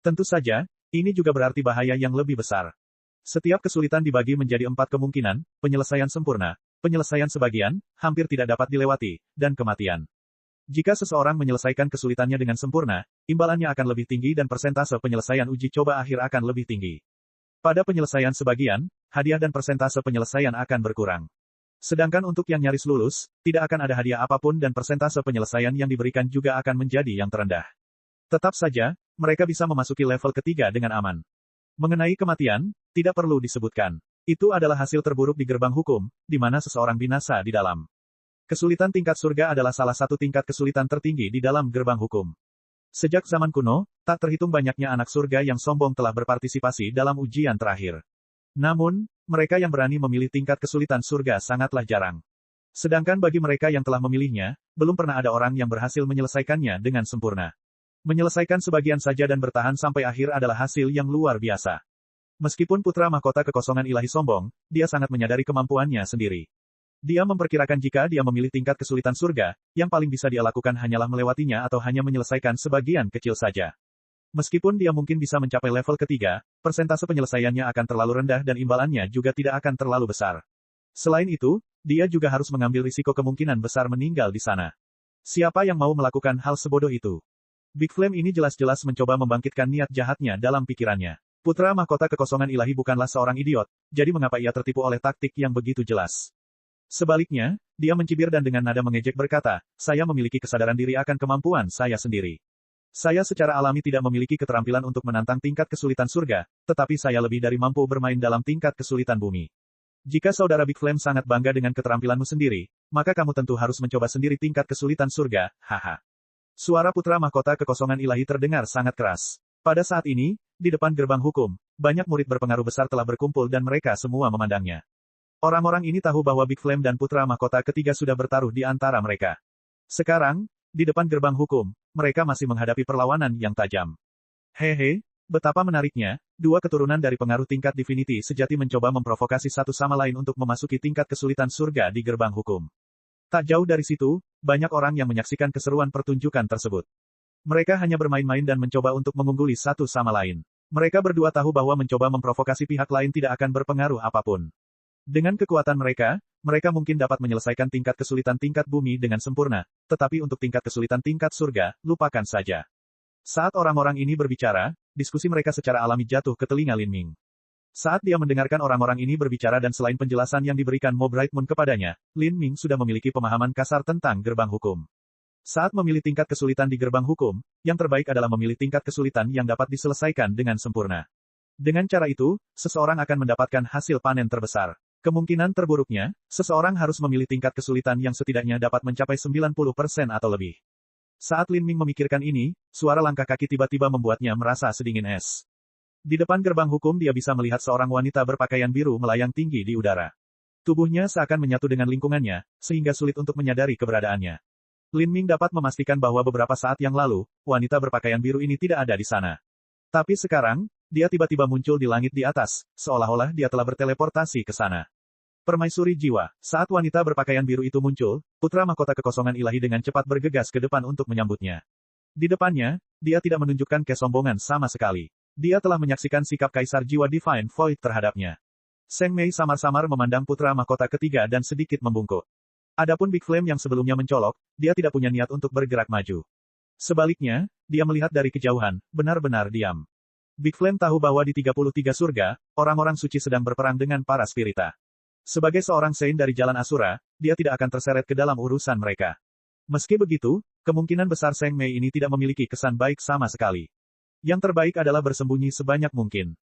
Tentu saja, ini juga berarti bahaya yang lebih besar. Setiap kesulitan dibagi menjadi 4 kemungkinan, penyelesaian sempurna, penyelesaian sebagian, hampir tidak dapat dilewati, dan kematian. Jika seseorang menyelesaikan kesulitannya dengan sempurna, imbalannya akan lebih tinggi dan persentase penyelesaian uji coba akhir akan lebih tinggi. Pada penyelesaian sebagian, hadiah dan persentase penyelesaian akan berkurang. Sedangkan untuk yang nyaris lulus, tidak akan ada hadiah apapun dan persentase penyelesaian yang diberikan juga akan menjadi yang terendah. Tetap saja, mereka bisa memasuki level ketiga dengan aman. Mengenai kematian, tidak perlu disebutkan. Itu adalah hasil terburuk di gerbang hukum, di mana seseorang binasa di dalam. Kesulitan tingkat surga adalah salah satu tingkat kesulitan tertinggi di dalam gerbang hukum. Sejak zaman kuno, tak terhitung banyaknya anak surga yang sombong telah berpartisipasi dalam ujian terakhir. Namun, mereka yang berani memilih tingkat kesulitan surga sangatlah jarang. Sedangkan bagi mereka yang telah memilihnya, belum pernah ada orang yang berhasil menyelesaikannya dengan sempurna. Menyelesaikan sebagian saja dan bertahan sampai akhir adalah hasil yang luar biasa. Meskipun putra mahkota kekosongan ilahi sombong, dia sangat menyadari kemampuannya sendiri. Dia memperkirakan jika dia memilih tingkat kesulitan surga, yang paling bisa dia lakukan hanyalah melewatinya atau hanya menyelesaikan sebagian kecil saja. Meskipun dia mungkin bisa mencapai level ketiga, persentase penyelesaiannya akan terlalu rendah dan imbalannya juga tidak akan terlalu besar. Selain itu, dia juga harus mengambil risiko kemungkinan besar meninggal di sana. Siapa yang mau melakukan hal sebodoh itu? Big Flame ini jelas-jelas mencoba membangkitkan niat jahatnya dalam pikirannya. Putra mahkota kekosongan ilahi bukanlah seorang idiot, jadi mengapa ia tertipu oleh taktik yang begitu jelas? Sebaliknya, dia mencibir dan dengan nada mengejek berkata, saya memiliki kesadaran diri akan kemampuan saya sendiri. Saya secara alami tidak memiliki keterampilan untuk menantang tingkat kesulitan surga, tetapi saya lebih dari mampu bermain dalam tingkat kesulitan bumi. Jika saudara Big Flame sangat bangga dengan keterampilanmu sendiri, maka kamu tentu harus mencoba sendiri tingkat kesulitan surga, haha. Suara putra mahkota kekosongan ilahi terdengar sangat keras. Pada saat ini, di depan gerbang hukum, banyak murid berpengaruh besar telah berkumpul dan mereka semua memandangnya. Orang-orang ini tahu bahwa Big Flame dan putra mahkota ketiga sudah bertaruh di antara mereka. Sekarang, di depan gerbang hukum, mereka masih menghadapi perlawanan yang tajam. Hehe, betapa menariknya, dua keturunan dari pengaruh tingkat Divinity sejati mencoba memprovokasi satu sama lain untuk memasuki tingkat kesulitan surga di gerbang hukum. Tak jauh dari situ, banyak orang yang menyaksikan keseruan pertunjukan tersebut. Mereka hanya bermain-main dan mencoba untuk mengungguli satu sama lain. Mereka berdua tahu bahwa mencoba memprovokasi pihak lain tidak akan berpengaruh apapun. Dengan kekuatan mereka, mereka mungkin dapat menyelesaikan tingkat kesulitan tingkat bumi dengan sempurna, tetapi untuk tingkat kesulitan tingkat surga, lupakan saja. Saat orang-orang ini berbicara, diskusi mereka secara alami jatuh ke telinga Lin Ming. Saat dia mendengarkan orang-orang ini berbicara dan selain penjelasan yang diberikan Mo Bright Moon kepadanya, Lin Ming sudah memiliki pemahaman kasar tentang gerbang hukum. Saat memilih tingkat kesulitan di gerbang hukum, yang terbaik adalah memilih tingkat kesulitan yang dapat diselesaikan dengan sempurna. Dengan cara itu, seseorang akan mendapatkan hasil panen terbesar. Kemungkinan terburuknya, seseorang harus memilih tingkat kesulitan yang setidaknya dapat mencapai 90% atau lebih. Saat Lin Ming memikirkan ini, suara langkah kaki tiba-tiba membuatnya merasa sedingin es. Di depan gerbang hukum dia bisa melihat seorang wanita berpakaian biru melayang tinggi di udara. Tubuhnya seakan menyatu dengan lingkungannya, sehingga sulit untuk menyadari keberadaannya. Lin Ming dapat memastikan bahwa beberapa saat yang lalu, wanita berpakaian biru ini tidak ada di sana. Tapi sekarang, dia tiba-tiba muncul di langit di atas, seolah-olah dia telah berteleportasi ke sana. Permaisuri jiwa, saat wanita berpakaian biru itu muncul, putra mahkota kekosongan ilahi dengan cepat bergegas ke depan untuk menyambutnya. Di depannya, dia tidak menunjukkan kesombongan sama sekali. Dia telah menyaksikan sikap kaisar jiwa Divine Void terhadapnya. Seng Mei samar-samar memandang putra mahkota ketiga dan sedikit membungkuk. Adapun Big Flame yang sebelumnya mencolok, dia tidak punya niat untuk bergerak maju. Sebaliknya, dia melihat dari kejauhan, benar-benar diam. Big Flame tahu bahwa di 33 surga, orang-orang suci sedang berperang dengan para spirita. Sebagai seorang Saint dari Jalan Asura, dia tidak akan terseret ke dalam urusan mereka. Meski begitu, kemungkinan besar Seng Mei ini tidak memiliki kesan baik sama sekali. Yang terbaik adalah bersembunyi sebanyak mungkin.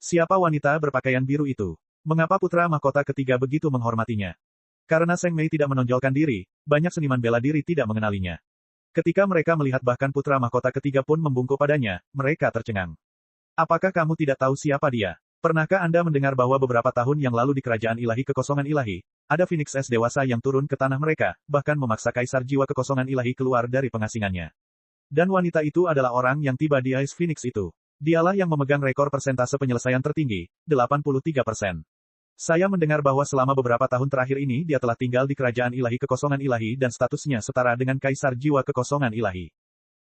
Siapa wanita berpakaian biru itu? Mengapa putra mahkota ketiga begitu menghormatinya? Karena Seng Mei tidak menonjolkan diri, banyak seniman bela diri tidak mengenalinya. Ketika mereka melihat bahkan putra mahkota ketiga pun membungkuk padanya, mereka tercengang. Apakah kamu tidak tahu siapa dia? Pernahkah Anda mendengar bahwa beberapa tahun yang lalu di kerajaan ilahi kekosongan ilahi, ada Phoenix es dewasa yang turun ke tanah mereka, bahkan memaksa kaisar jiwa kekosongan ilahi keluar dari pengasingannya. Dan wanita itu adalah orang yang tiba di Ice Phoenix itu. Dialah yang memegang rekor persentase penyelesaian tertinggi, 83%. Saya mendengar bahwa selama beberapa tahun terakhir ini dia telah tinggal di kerajaan ilahi kekosongan ilahi dan statusnya setara dengan kaisar jiwa kekosongan ilahi.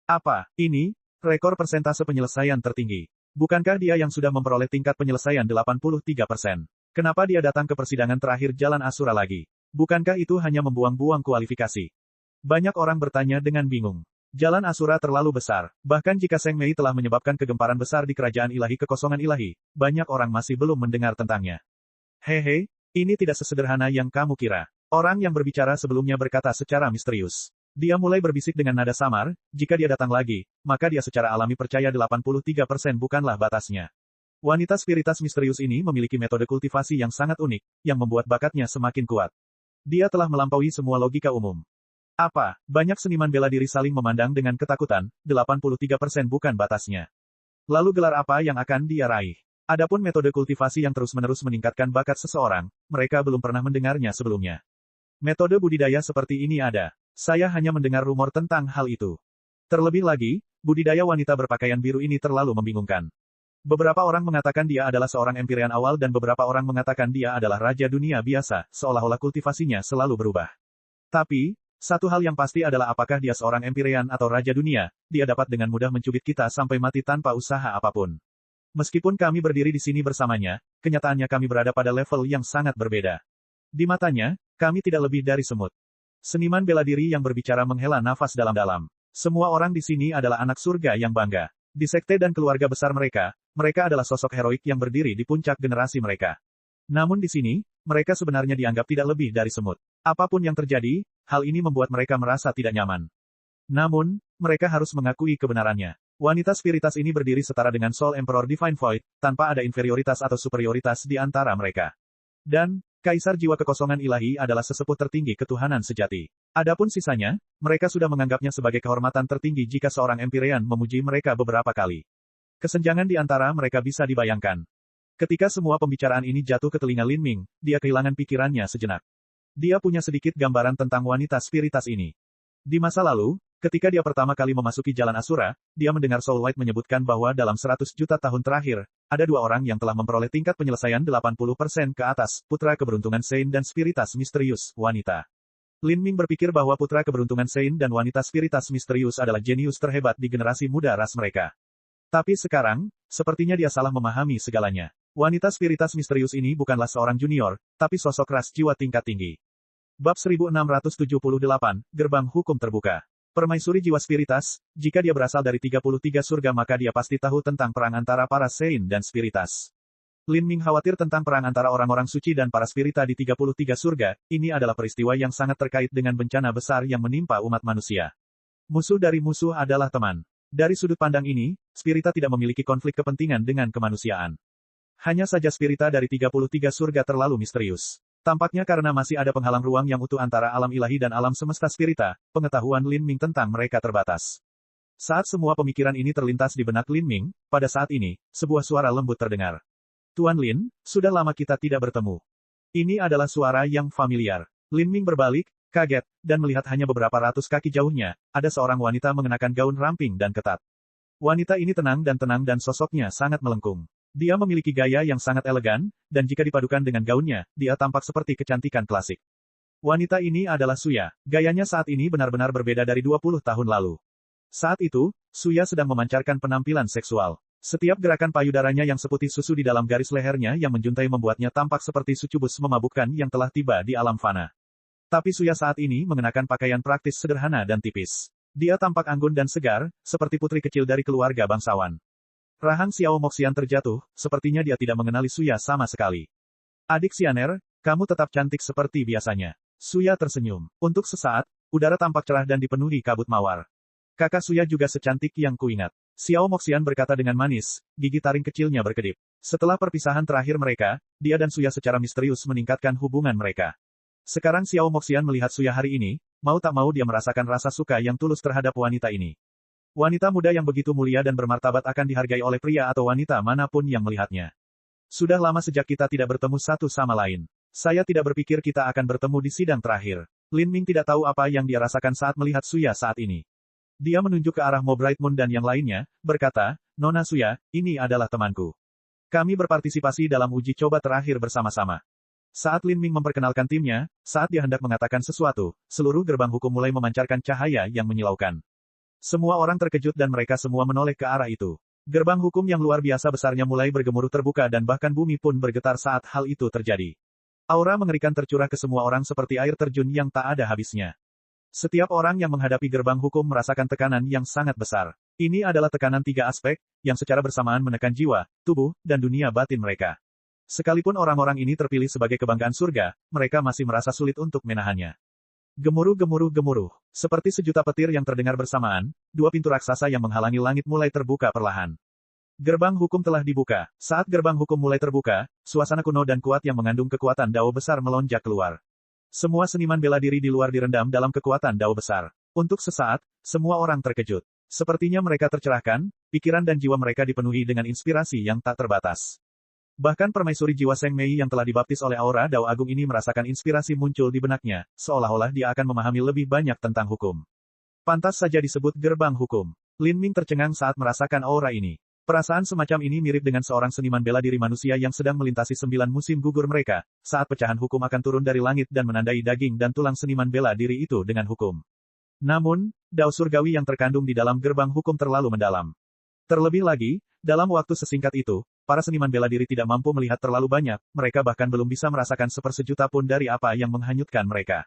Apa, ini? Rekor persentase penyelesaian tertinggi. Bukankah dia yang sudah memperoleh tingkat penyelesaian 83%? Kenapa dia datang ke persidangan terakhir Jalan Asura lagi? Bukankah itu hanya membuang-buang kualifikasi? Banyak orang bertanya dengan bingung. Jalan Asura terlalu besar. Bahkan jika Seng Mei telah menyebabkan kegemparan besar di kerajaan ilahi kekosongan ilahi, banyak orang masih belum mendengar tentangnya. Hehe, ini tidak sesederhana yang kamu kira. Orang yang berbicara sebelumnya berkata secara misterius. Dia mulai berbisik dengan nada samar, jika dia datang lagi, maka dia secara alami percaya 83% bukanlah batasnya. Wanita spiritas misterius ini memiliki metode kultivasi yang sangat unik, yang membuat bakatnya semakin kuat. Dia telah melampaui semua logika umum. Apa, banyak seniman bela diri saling memandang dengan ketakutan, 83% bukan batasnya. Lalu gelar apa yang akan dia raih? Adapun metode kultivasi yang terus-menerus meningkatkan bakat seseorang, mereka belum pernah mendengarnya sebelumnya. Metode budidaya seperti ini ada. Saya hanya mendengar rumor tentang hal itu. Terlebih lagi, budidaya wanita berpakaian biru ini terlalu membingungkan. Beberapa orang mengatakan dia adalah seorang empyrean awal dan beberapa orang mengatakan dia adalah raja dunia biasa, seolah-olah kultivasinya selalu berubah. Tapi, satu hal yang pasti adalah apakah dia seorang empyrean atau raja dunia, dia dapat dengan mudah mencubit kita sampai mati tanpa usaha apapun. Meskipun kami berdiri di sini bersamanya, kenyataannya kami berada pada level yang sangat berbeda. Di matanya, kami tidak lebih dari semut. Seniman bela diri yang berbicara menghela nafas dalam-dalam. Semua orang di sini adalah anak surga yang bangga. Di sekte dan keluarga besar mereka, mereka adalah sosok heroik yang berdiri di puncak generasi mereka. Namun di sini, mereka sebenarnya dianggap tidak lebih dari semut. Apapun yang terjadi, hal ini membuat mereka merasa tidak nyaman. Namun, mereka harus mengakui kebenarannya. Wanita spiritas ini berdiri setara dengan Soul Emperor Divine Void, tanpa ada inferioritas atau superioritas di antara mereka. Dan, Kaisar Jiwa Kekosongan Ilahi adalah sesepuh tertinggi ketuhanan sejati. Adapun sisanya, mereka sudah menganggapnya sebagai kehormatan tertinggi jika seorang Empyrean memuji mereka beberapa kali. Kesenjangan di antara mereka bisa dibayangkan. Ketika semua pembicaraan ini jatuh ke telinga Lin Ming, dia kehilangan pikirannya sejenak. Dia punya sedikit gambaran tentang wanita spiritas ini. Di masa lalu, ketika dia pertama kali memasuki Jalan Asura, dia mendengar Soul White menyebutkan bahwa dalam 100 juta tahun terakhir, ada dua orang yang telah memperoleh tingkat penyelesaian 80% ke atas, putra keberuntungan Saint dan spiritas misterius, wanita. Lin Ming berpikir bahwa putra keberuntungan Sein dan wanita spiritas misterius adalah jenius terhebat di generasi muda ras mereka. Tapi sekarang, sepertinya dia salah memahami segalanya. Wanita spiritas misterius ini bukanlah seorang junior, tapi sosok ras jiwa tingkat tinggi. Bab 1678, Gerbang Hukum Terbuka. Permaisuri jiwa spiritas, jika dia berasal dari 33 surga maka dia pasti tahu tentang perang antara para Sein dan spiritas. Lin Ming khawatir tentang perang antara orang-orang suci dan para spirita di 33 surga, ini adalah peristiwa yang sangat terkait dengan bencana besar yang menimpa umat manusia. Musuh dari musuh adalah teman. Dari sudut pandang ini, spirita tidak memiliki konflik kepentingan dengan kemanusiaan. Hanya saja spirita dari 33 surga terlalu misterius. Tampaknya karena masih ada penghalang ruang yang utuh antara alam ilahi dan alam semesta spirita, pengetahuan Lin Ming tentang mereka terbatas. Saat semua pemikiran ini terlintas di benak Lin Ming, pada saat ini, sebuah suara lembut terdengar. Tuan Lin, sudah lama kita tidak bertemu. Ini adalah suara yang familiar. Lin Ming berbalik, kaget, dan melihat hanya beberapa ratus kaki jauhnya, ada seorang wanita mengenakan gaun ramping dan ketat. Wanita ini tenang dan sosoknya sangat melengkung. Dia memiliki gaya yang sangat elegan, dan jika dipadukan dengan gaunnya, dia tampak seperti kecantikan klasik. Wanita ini adalah Suya. Gayanya saat ini benar-benar berbeda dari 20 tahun lalu. Saat itu, Suya sedang memancarkan penampilan seksual. Setiap gerakan payudaranya yang seputih susu di dalam garis lehernya yang menjuntai membuatnya tampak seperti sucubus memabukkan yang telah tiba di alam fana. Tapi Suya saat ini mengenakan pakaian praktis sederhana dan tipis. Dia tampak anggun dan segar, seperti putri kecil dari keluarga bangsawan. Rahang Xiao Moxian terjatuh, sepertinya dia tidak mengenali Suya sama sekali. Adik Xianer, kamu tetap cantik seperti biasanya. Suya tersenyum. Untuk sesaat, udara tampak cerah dan dipenuhi kabut mawar. Kakak Suya juga secantik yang kuingat. Xiao Moxian berkata dengan manis, gigi taring kecilnya berkedip. Setelah perpisahan terakhir mereka, dia dan Suya secara misterius meningkatkan hubungan mereka. Sekarang Xiao Moxian melihat Suya hari ini, mau tak mau dia merasakan rasa suka yang tulus terhadap wanita ini. Wanita muda yang begitu mulia dan bermartabat akan dihargai oleh pria atau wanita manapun yang melihatnya. Sudah lama sejak kita tidak bertemu satu sama lain. Saya tidak berpikir kita akan bertemu di sidang terakhir. Lin Ming tidak tahu apa yang dia rasakan saat melihat Suya saat ini. Dia menunjuk ke arah Mo Bright Moon dan yang lainnya, berkata, Nona Suya, ini adalah temanku. Kami berpartisipasi dalam uji coba terakhir bersama-sama. Saat Lin Ming memperkenalkan timnya, saat dia hendak mengatakan sesuatu, seluruh gerbang hukum mulai memancarkan cahaya yang menyilaukan. Semua orang terkejut dan mereka semua menoleh ke arah itu. Gerbang hukum yang luar biasa besarnya mulai bergemuruh terbuka dan bahkan bumi pun bergetar saat hal itu terjadi. Aura mengerikan tercurah ke semua orang seperti air terjun yang tak ada habisnya. Setiap orang yang menghadapi gerbang hukum merasakan tekanan yang sangat besar. Ini adalah tekanan tiga aspek, yang secara bersamaan menekan jiwa, tubuh, dan dunia batin mereka. Sekalipun orang-orang ini terpilih sebagai kebanggaan surga, mereka masih merasa sulit untuk menahannya. Gemuruh. Seperti sejuta petir yang terdengar bersamaan, dua pintu raksasa yang menghalangi langit mulai terbuka perlahan. Gerbang hukum telah dibuka. Saat gerbang hukum mulai terbuka, suasana kuno dan kuat yang mengandung kekuatan dao besar melonjak keluar. Semua seniman bela diri di luar direndam dalam kekuatan dao besar. Untuk sesaat, semua orang terkejut. Sepertinya mereka tercerahkan, pikiran dan jiwa mereka dipenuhi dengan inspirasi yang tak terbatas. Bahkan permaisuri jiwa Seng Mei yang telah dibaptis oleh aura dao agung ini merasakan inspirasi muncul di benaknya, seolah-olah dia akan memahami lebih banyak tentang hukum. Pantas saja disebut gerbang hukum. Lin Ming tercengang saat merasakan aura ini. Perasaan semacam ini mirip dengan seorang seniman bela diri manusia yang sedang melintasi 9 musim gugur mereka, saat pecahan hukum akan turun dari langit dan menandai daging dan tulang seniman bela diri itu dengan hukum. Namun, dao surgawi yang terkandung di dalam gerbang hukum terlalu mendalam. Terlebih lagi, dalam waktu sesingkat itu, para seniman bela diri tidak mampu melihat terlalu banyak, mereka bahkan belum bisa merasakan sepersejuta pun dari apa yang menghanyutkan mereka.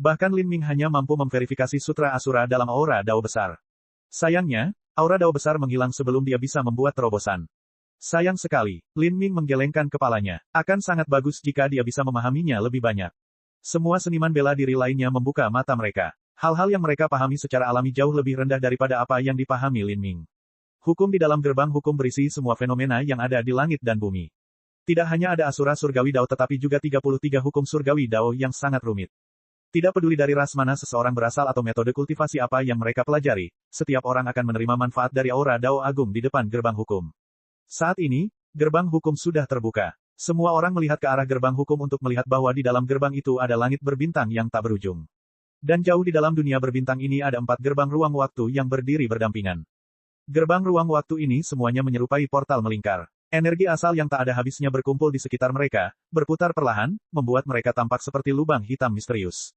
Bahkan Lin Ming hanya mampu memverifikasi sutra asura dalam aura dao besar. Sayangnya, aura dao besar menghilang sebelum dia bisa membuat terobosan. Sayang sekali, Lin Ming menggelengkan kepalanya. Akan sangat bagus jika dia bisa memahaminya lebih banyak. Semua seniman bela diri lainnya membuka mata mereka. Hal-hal yang mereka pahami secara alami jauh lebih rendah daripada apa yang dipahami Lin Ming. Hukum di dalam gerbang hukum berisi semua fenomena yang ada di langit dan bumi. Tidak hanya ada asura surgawi dao tetapi juga 33 hukum surgawi dao yang sangat rumit. Tidak peduli dari ras mana seseorang berasal atau metode kultivasi apa yang mereka pelajari, setiap orang akan menerima manfaat dari aura dao agung di depan gerbang hukum. Saat ini, gerbang hukum sudah terbuka. Semua orang melihat ke arah gerbang hukum untuk melihat bahwa di dalam gerbang itu ada langit berbintang yang tak berujung. Dan jauh di dalam dunia berbintang ini ada 4 gerbang ruang waktu yang berdiri berdampingan. Gerbang ruang waktu ini semuanya menyerupai portal melingkar. Energi asal yang tak ada habisnya berkumpul di sekitar mereka, berputar perlahan, membuat mereka tampak seperti lubang hitam misterius.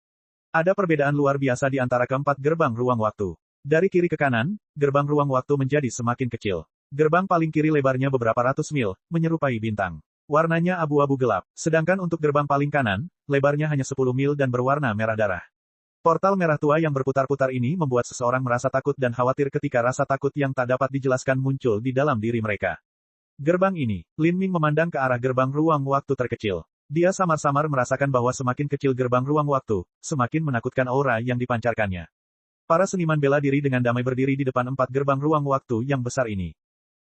Ada perbedaan luar biasa di antara keempat gerbang ruang waktu. Dari kiri ke kanan, gerbang ruang waktu menjadi semakin kecil. Gerbang paling kiri lebarnya beberapa ratus mil, menyerupai bintang. Warnanya abu-abu gelap. Sedangkan untuk gerbang paling kanan, lebarnya hanya 10 mil dan berwarna merah darah. Portal merah tua yang berputar-putar ini membuat seseorang merasa takut dan khawatir ketika rasa takut yang tak dapat dijelaskan muncul di dalam diri mereka. Gerbang ini, Lin Ming memandang ke arah gerbang ruang waktu terkecil. Dia samar-samar merasakan bahwa semakin kecil gerbang ruang waktu, semakin menakutkan aura yang dipancarkannya. Para seniman bela diri dengan damai berdiri di depan 4 gerbang ruang waktu yang besar ini.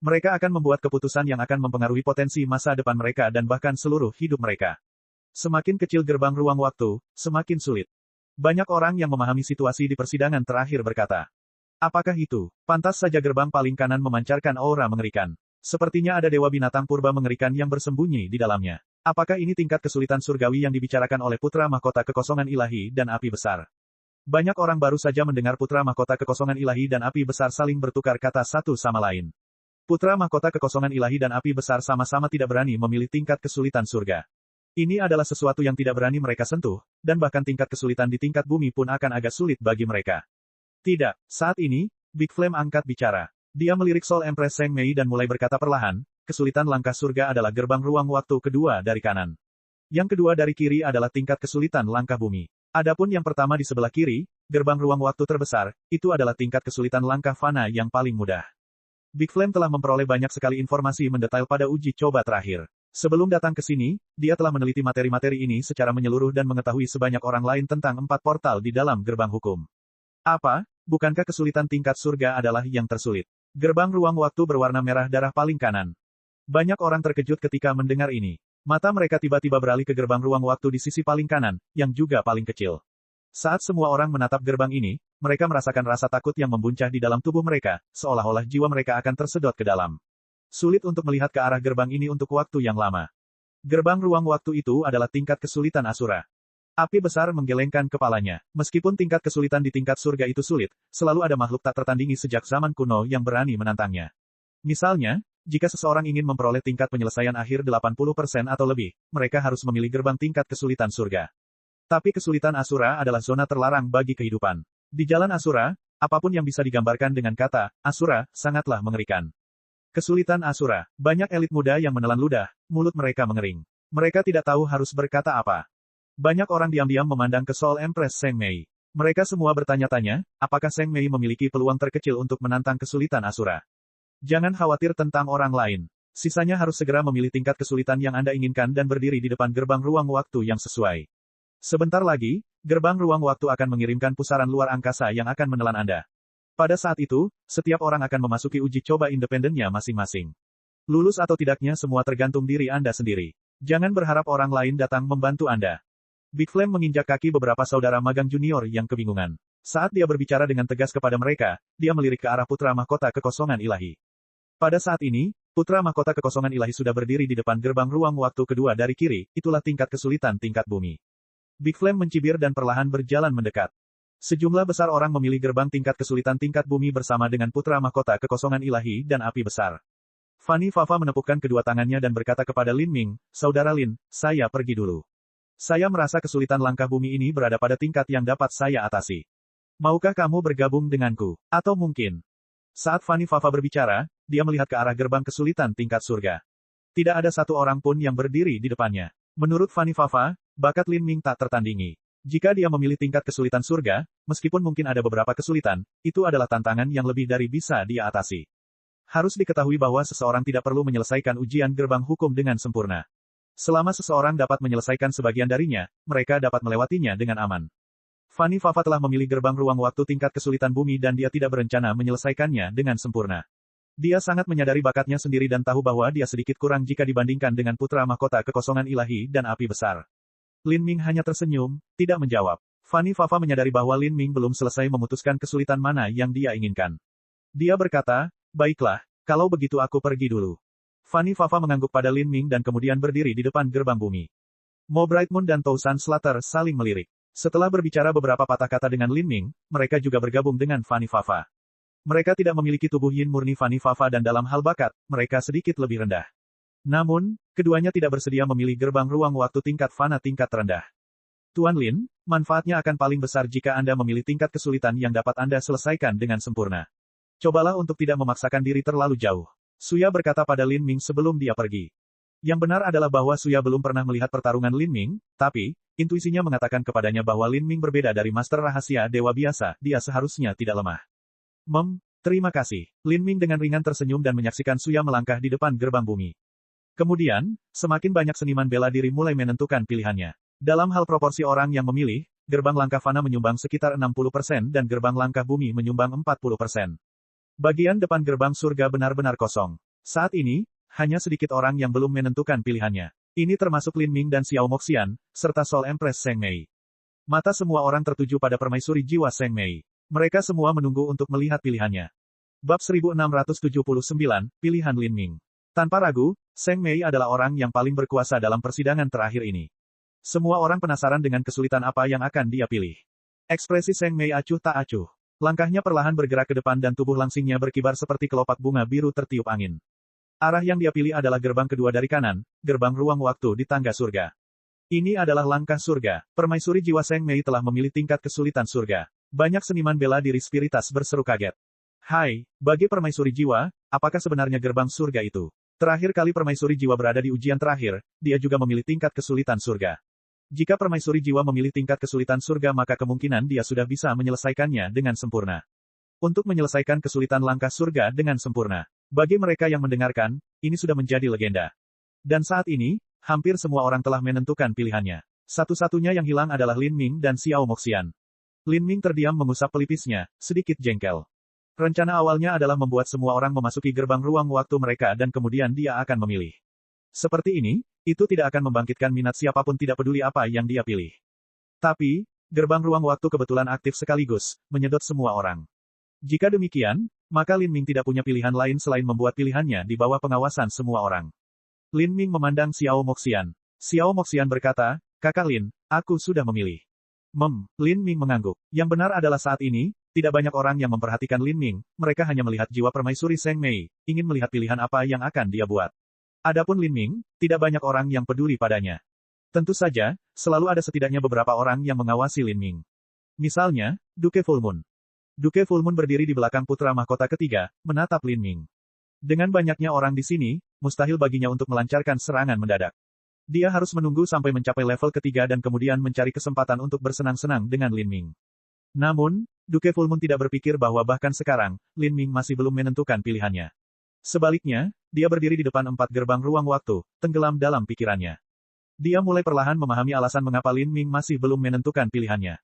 Mereka akan membuat keputusan yang akan mempengaruhi potensi masa depan mereka dan bahkan seluruh hidup mereka. Semakin kecil gerbang ruang waktu, semakin sulit. Banyak orang yang memahami situasi di persidangan terakhir berkata, apakah itu? Pantas saja gerbang paling kanan memancarkan aura mengerikan. Sepertinya ada dewa binatang purba mengerikan yang bersembunyi di dalamnya. Apakah ini tingkat kesulitan surgawi yang dibicarakan oleh putra mahkota kekosongan ilahi dan api besar? Banyak orang baru saja mendengar putra mahkota kekosongan ilahi dan api besar saling bertukar kata satu sama lain. Putra mahkota kekosongan ilahi dan api besar sama-sama tidak berani memilih tingkat kesulitan surga. Ini adalah sesuatu yang tidak berani mereka sentuh, dan bahkan tingkat kesulitan di tingkat bumi pun akan agak sulit bagi mereka. Tidak, saat ini, Big Flame angkat bicara. Dia melirik Soul Empress Zheng Mei dan mulai berkata perlahan, kesulitan langkah surga adalah gerbang ruang waktu kedua dari kanan. Yang kedua dari kiri adalah tingkat kesulitan langkah bumi. Adapun yang pertama di sebelah kiri, gerbang ruang waktu terbesar, itu adalah tingkat kesulitan langkah fana yang paling mudah. Big Flame telah memperoleh banyak sekali informasi mendetail pada uji coba terakhir. Sebelum datang ke sini, dia telah meneliti materi-materi ini secara menyeluruh dan mengetahui sebanyak orang lain tentang 4 portal di dalam gerbang hukum. Apa? Bukankah kesulitan tingkat surga adalah yang tersulit? Gerbang ruang waktu berwarna merah darah paling kanan. Banyak orang terkejut ketika mendengar ini. Mata mereka tiba-tiba beralih ke gerbang ruang waktu di sisi paling kanan, yang juga paling kecil. Saat semua orang menatap gerbang ini, mereka merasakan rasa takut yang membuncah di dalam tubuh mereka, seolah-olah jiwa mereka akan tersedot ke dalam. Sulit untuk melihat ke arah gerbang ini untuk waktu yang lama. Gerbang ruang waktu itu adalah tingkat kesulitan Asura. Api besar menggelengkan kepalanya. Meskipun tingkat kesulitan di tingkat surga itu sulit, selalu ada makhluk tak tertandingi sejak zaman kuno yang berani menantangnya. Misalnya, jika seseorang ingin memperoleh tingkat penyelesaian akhir 80% atau lebih, mereka harus memilih gerbang tingkat kesulitan surga. Tapi kesulitan Asura adalah zona terlarang bagi kehidupan. Di jalan Asura, apapun yang bisa digambarkan dengan kata Asura sangatlah mengerikan. Kesulitan Asura. Banyak elit muda yang menelan ludah, mulut mereka mengering. Mereka tidak tahu harus berkata apa. Banyak orang diam-diam memandang ke Soul Empress Zheng Mei. Mereka semua bertanya-tanya, apakah Zheng Mei memiliki peluang terkecil untuk menantang kesulitan Asura. Jangan khawatir tentang orang lain. Sisanya harus segera memilih tingkat kesulitan yang Anda inginkan dan berdiri di depan gerbang ruang waktu yang sesuai. Sebentar lagi, gerbang ruang waktu akan mengirimkan pusaran luar angkasa yang akan menelan Anda. Pada saat itu, setiap orang akan memasuki uji coba independennya masing-masing. Lulus atau tidaknya semua tergantung diri Anda sendiri. Jangan berharap orang lain datang membantu Anda. Big Flame menginjak kaki beberapa saudara magang junior yang kebingungan. Saat dia berbicara dengan tegas kepada mereka, dia melirik ke arah putra mahkota kekosongan ilahi. Pada saat ini, putra mahkota kekosongan ilahi sudah berdiri di depan gerbang ruang waktu kedua dari kiri, itulah tingkat kesulitan tingkat bumi. Big Flame mencibir dan perlahan berjalan mendekat. Sejumlah besar orang memilih gerbang tingkat kesulitan tingkat bumi bersama dengan putra mahkota kekosongan ilahi dan api besar. Fanny Fafa menepukkan kedua tangannya dan berkata kepada Lin Ming, Saudara Lin, saya pergi dulu. Saya merasa kesulitan langkah bumi ini berada pada tingkat yang dapat saya atasi. Maukah kamu bergabung denganku? Atau mungkin? Saat Fanny Fafa berbicara, dia melihat ke arah gerbang kesulitan tingkat surga. Tidak ada satu orang pun yang berdiri di depannya. Menurut Fanny Fafa, bakat Lin Ming tak tertandingi. Jika dia memilih tingkat kesulitan surga, meskipun mungkin ada beberapa kesulitan, itu adalah tantangan yang lebih dari bisa dia atasi. Harus diketahui bahwa seseorang tidak perlu menyelesaikan ujian gerbang hukum dengan sempurna. Selama seseorang dapat menyelesaikan sebagian darinya, mereka dapat melewatinya dengan aman. Fanny Fafa telah memilih gerbang ruang waktu tingkat kesulitan bumi dan dia tidak berencana menyelesaikannya dengan sempurna. Dia sangat menyadari bakatnya sendiri dan tahu bahwa dia sedikit kurang jika dibandingkan dengan putra mahkota kekosongan ilahi dan api besar. Lin Ming hanya tersenyum, tidak menjawab. Fanny Fafa menyadari bahwa Lin Ming belum selesai memutuskan kesulitan mana yang dia inginkan. Dia berkata, baiklah, kalau begitu aku pergi dulu. Fanny Fafa mengangguk pada Lin Ming dan kemudian berdiri di depan gerbang bumi. Mo Brightmoon dan Tousan Slater saling melirik. Setelah berbicara beberapa patah kata dengan Lin Ming, mereka juga bergabung dengan Fanny Fafa. Mereka tidak memiliki tubuh yin murni Fanny Fafa dan dalam hal bakat, mereka sedikit lebih rendah. Namun, keduanya tidak bersedia memilih gerbang ruang waktu tingkat fana tingkat terendah. Tuan Lin, manfaatnya akan paling besar jika Anda memilih tingkat kesulitan yang dapat Anda selesaikan dengan sempurna. Cobalah untuk tidak memaksakan diri terlalu jauh. Suya berkata pada Lin Ming sebelum dia pergi. Yang benar adalah bahwa Suya belum pernah melihat pertarungan Lin Ming, tapi, intuisinya mengatakan kepadanya bahwa Lin Ming berbeda dari master rahasia dewa biasa, dia seharusnya tidak lemah. Terima kasih. Lin Ming dengan ringan tersenyum dan menyaksikan Suya melangkah di depan gerbang bumi. Kemudian, semakin banyak seniman bela diri mulai menentukan pilihannya. Dalam hal proporsi orang yang memilih, gerbang langkah fana menyumbang sekitar 60% dan gerbang langkah bumi menyumbang 40%. Bagian depan gerbang surga benar-benar kosong. Saat ini, hanya sedikit orang yang belum menentukan pilihannya. Ini termasuk Lin Ming dan Xiao Moxian, serta Soul Empress Zheng Mei. Mata semua orang tertuju pada permaisuri jiwa Zheng Mei. Mereka semua menunggu untuk melihat pilihannya. Bab 1679, Pilihan Lin Ming. Tanpa ragu, Zheng Mei adalah orang yang paling berkuasa dalam persidangan terakhir ini. Semua orang penasaran dengan kesulitan apa yang akan dia pilih. Ekspresi Zheng Mei acuh tak acuh. Langkahnya perlahan bergerak ke depan dan tubuh langsingnya berkibar seperti kelopak bunga biru tertiup angin. Arah yang dia pilih adalah gerbang kedua dari kanan, gerbang ruang waktu di tangga surga. Ini adalah langkah surga. Permaisuri jiwa Zheng Mei telah memilih tingkat kesulitan surga. Banyak seniman bela diri spiritas berseru kaget. Hai, bagi permaisuri jiwa, apakah sebenarnya gerbang surga itu? Terakhir kali permaisuri jiwa berada di ujian terakhir, dia juga memilih tingkat kesulitan surga. Jika permaisuri jiwa memilih tingkat kesulitan surga maka kemungkinan dia sudah bisa menyelesaikannya dengan sempurna. Untuk menyelesaikan kesulitan langkah surga dengan sempurna. Bagi mereka yang mendengarkan, ini sudah menjadi legenda. Dan saat ini, hampir semua orang telah menentukan pilihannya. Satu-satunya yang hilang adalah Lin Ming dan Xiao Moxian. Lin Ming terdiam mengusap pelipisnya, sedikit jengkel. Rencana awalnya adalah membuat semua orang memasuki gerbang ruang waktu mereka dan kemudian dia akan memilih. Seperti ini, itu tidak akan membangkitkan minat siapapun tidak peduli apa yang dia pilih. Tapi, gerbang ruang waktu kebetulan aktif sekaligus, menyedot semua orang. Jika demikian, maka Lin Ming tidak punya pilihan lain selain membuat pilihannya di bawah pengawasan semua orang. Lin Ming memandang Xiao Moxian. Xiao Moxian berkata, Kakak Lin, aku sudah memilih. Lin Ming mengangguk. Yang benar adalah saat ini, tidak banyak orang yang memperhatikan Lin Ming, mereka hanya melihat jiwa permaisuri Zheng Mei, ingin melihat pilihan apa yang akan dia buat. Adapun Lin Ming, tidak banyak orang yang peduli padanya. Tentu saja, selalu ada setidaknya beberapa orang yang mengawasi Lin Ming. Misalnya, Duke Full Moon. Duke Full Moon berdiri di belakang putra mahkota ketiga, menatap Lin Ming. Dengan banyaknya orang di sini, mustahil baginya untuk melancarkan serangan mendadak. Dia harus menunggu sampai mencapai level ketiga dan kemudian mencari kesempatan untuk bersenang-senang dengan Lin Ming. Namun, Duke Full Moon tidak berpikir bahwa bahkan sekarang, Lin Ming masih belum menentukan pilihannya. Sebaliknya, dia berdiri di depan 4 gerbang ruang waktu, tenggelam dalam pikirannya. Dia mulai perlahan memahami alasan mengapa Lin Ming masih belum menentukan pilihannya.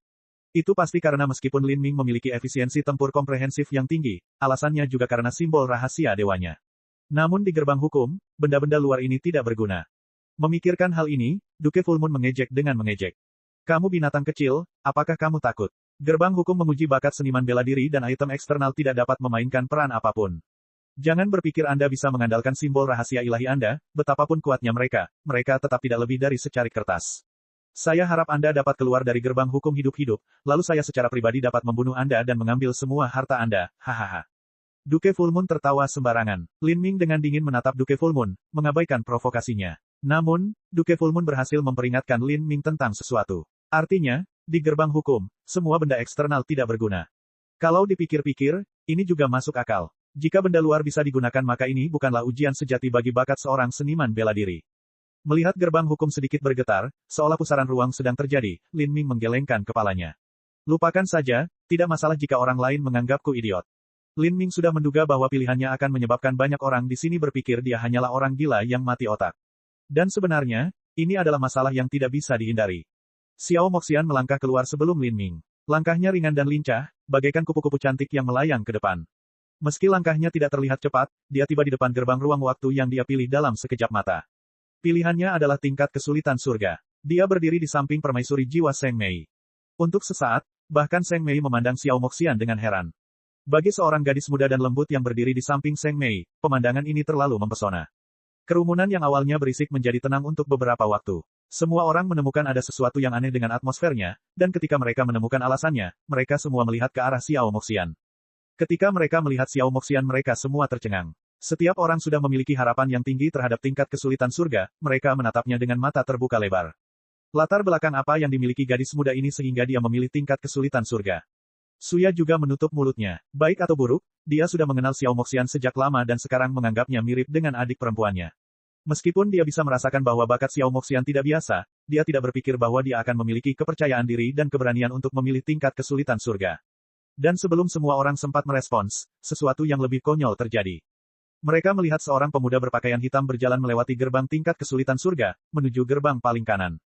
Itu pasti karena meskipun Lin Ming memiliki efisiensi tempur komprehensif yang tinggi, alasannya juga karena simbol rahasia dewanya. Namun di gerbang hukum, benda-benda luar ini tidak berguna. Memikirkan hal ini, Duke Full Moon mengejek dengan mengejek. Kamu binatang kecil, apakah kamu takut? Gerbang hukum menguji bakat seniman bela diri dan item eksternal tidak dapat memainkan peran apapun. Jangan berpikir Anda bisa mengandalkan simbol rahasia ilahi Anda, betapapun kuatnya mereka tetap tidak lebih dari secarik kertas. Saya harap Anda dapat keluar dari gerbang hukum hidup-hidup, lalu saya secara pribadi dapat membunuh Anda dan mengambil semua harta Anda, hahaha. Duke Full Moon tertawa sembarangan. Lin Ming dengan dingin menatap Duke Full Moon, mengabaikan provokasinya. Namun, Duke Full Moon berhasil memperingatkan Lin Ming tentang sesuatu. Artinya, di gerbang hukum, semua benda eksternal tidak berguna. Kalau dipikir-pikir, ini juga masuk akal. Jika benda luar bisa digunakan maka ini bukanlah ujian sejati bagi bakat seorang seniman bela diri. Melihat gerbang hukum sedikit bergetar, seolah pusaran ruang sedang terjadi, Lin Ming menggelengkan kepalanya. Lupakan saja, tidak masalah jika orang lain menganggapku idiot. Lin Ming sudah menduga bahwa pilihannya akan menyebabkan banyak orang di sini berpikir dia hanyalah orang gila yang mati otak. Dan sebenarnya, ini adalah masalah yang tidak bisa dihindari. Xiao Moxian melangkah keluar sebelum Lin Ming. Langkahnya ringan dan lincah, bagaikan kupu-kupu cantik yang melayang ke depan. Meski langkahnya tidak terlihat cepat, dia tiba di depan gerbang ruang waktu yang dia pilih dalam sekejap mata. Pilihannya adalah tingkat kesulitan surga. Dia berdiri di samping permaisuri jiwa Zheng Mei. Untuk sesaat, bahkan Zheng Mei memandang Xiao Moxian dengan heran. Bagi seorang gadis muda dan lembut yang berdiri di samping Zheng Mei, pemandangan ini terlalu mempesona. Kerumunan yang awalnya berisik menjadi tenang untuk beberapa waktu. Semua orang menemukan ada sesuatu yang aneh dengan atmosfernya, dan ketika mereka menemukan alasannya, mereka semua melihat ke arah Xiao Moxian. Ketika mereka melihat Xiao Moxian mereka semua tercengang. Setiap orang sudah memiliki harapan yang tinggi terhadap tingkat kesulitan surga, mereka menatapnya dengan mata terbuka lebar. Latar belakang apa yang dimiliki gadis muda ini sehingga dia memilih tingkat kesulitan surga? Suya juga menutup mulutnya. Baik atau buruk, dia sudah mengenal Xiao Moxian sejak lama dan sekarang menganggapnya mirip dengan adik perempuannya. Meskipun dia bisa merasakan bahwa bakat Xiao Moxian tidak biasa, dia tidak berpikir bahwa dia akan memiliki kepercayaan diri dan keberanian untuk memilih tingkat kesulitan surga. Dan sebelum semua orang sempat merespons, sesuatu yang lebih konyol terjadi. Mereka melihat seorang pemuda berpakaian hitam berjalan melewati gerbang tingkat kesulitan surga, menuju gerbang paling kanan.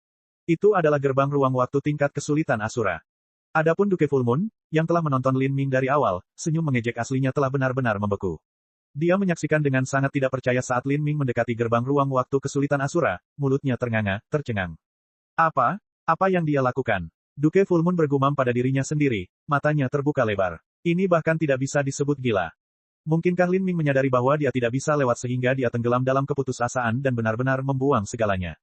Itu adalah gerbang ruang waktu tingkat kesulitan Asura. Adapun Duke Full Moon, yang telah menonton Lin Ming dari awal, senyum mengejek aslinya telah benar-benar membeku. Dia menyaksikan dengan sangat tidak percaya saat Lin Ming mendekati gerbang ruang waktu kesulitan Asura, mulutnya ternganga, tercengang. Apa? Apa yang dia lakukan? Duke Full Moon bergumam pada dirinya sendiri, matanya terbuka lebar. Ini bahkan tidak bisa disebut gila. Mungkinkah Lin Ming menyadari bahwa dia tidak bisa lewat sehingga dia tenggelam dalam keputusasaan dan benar-benar membuang segalanya?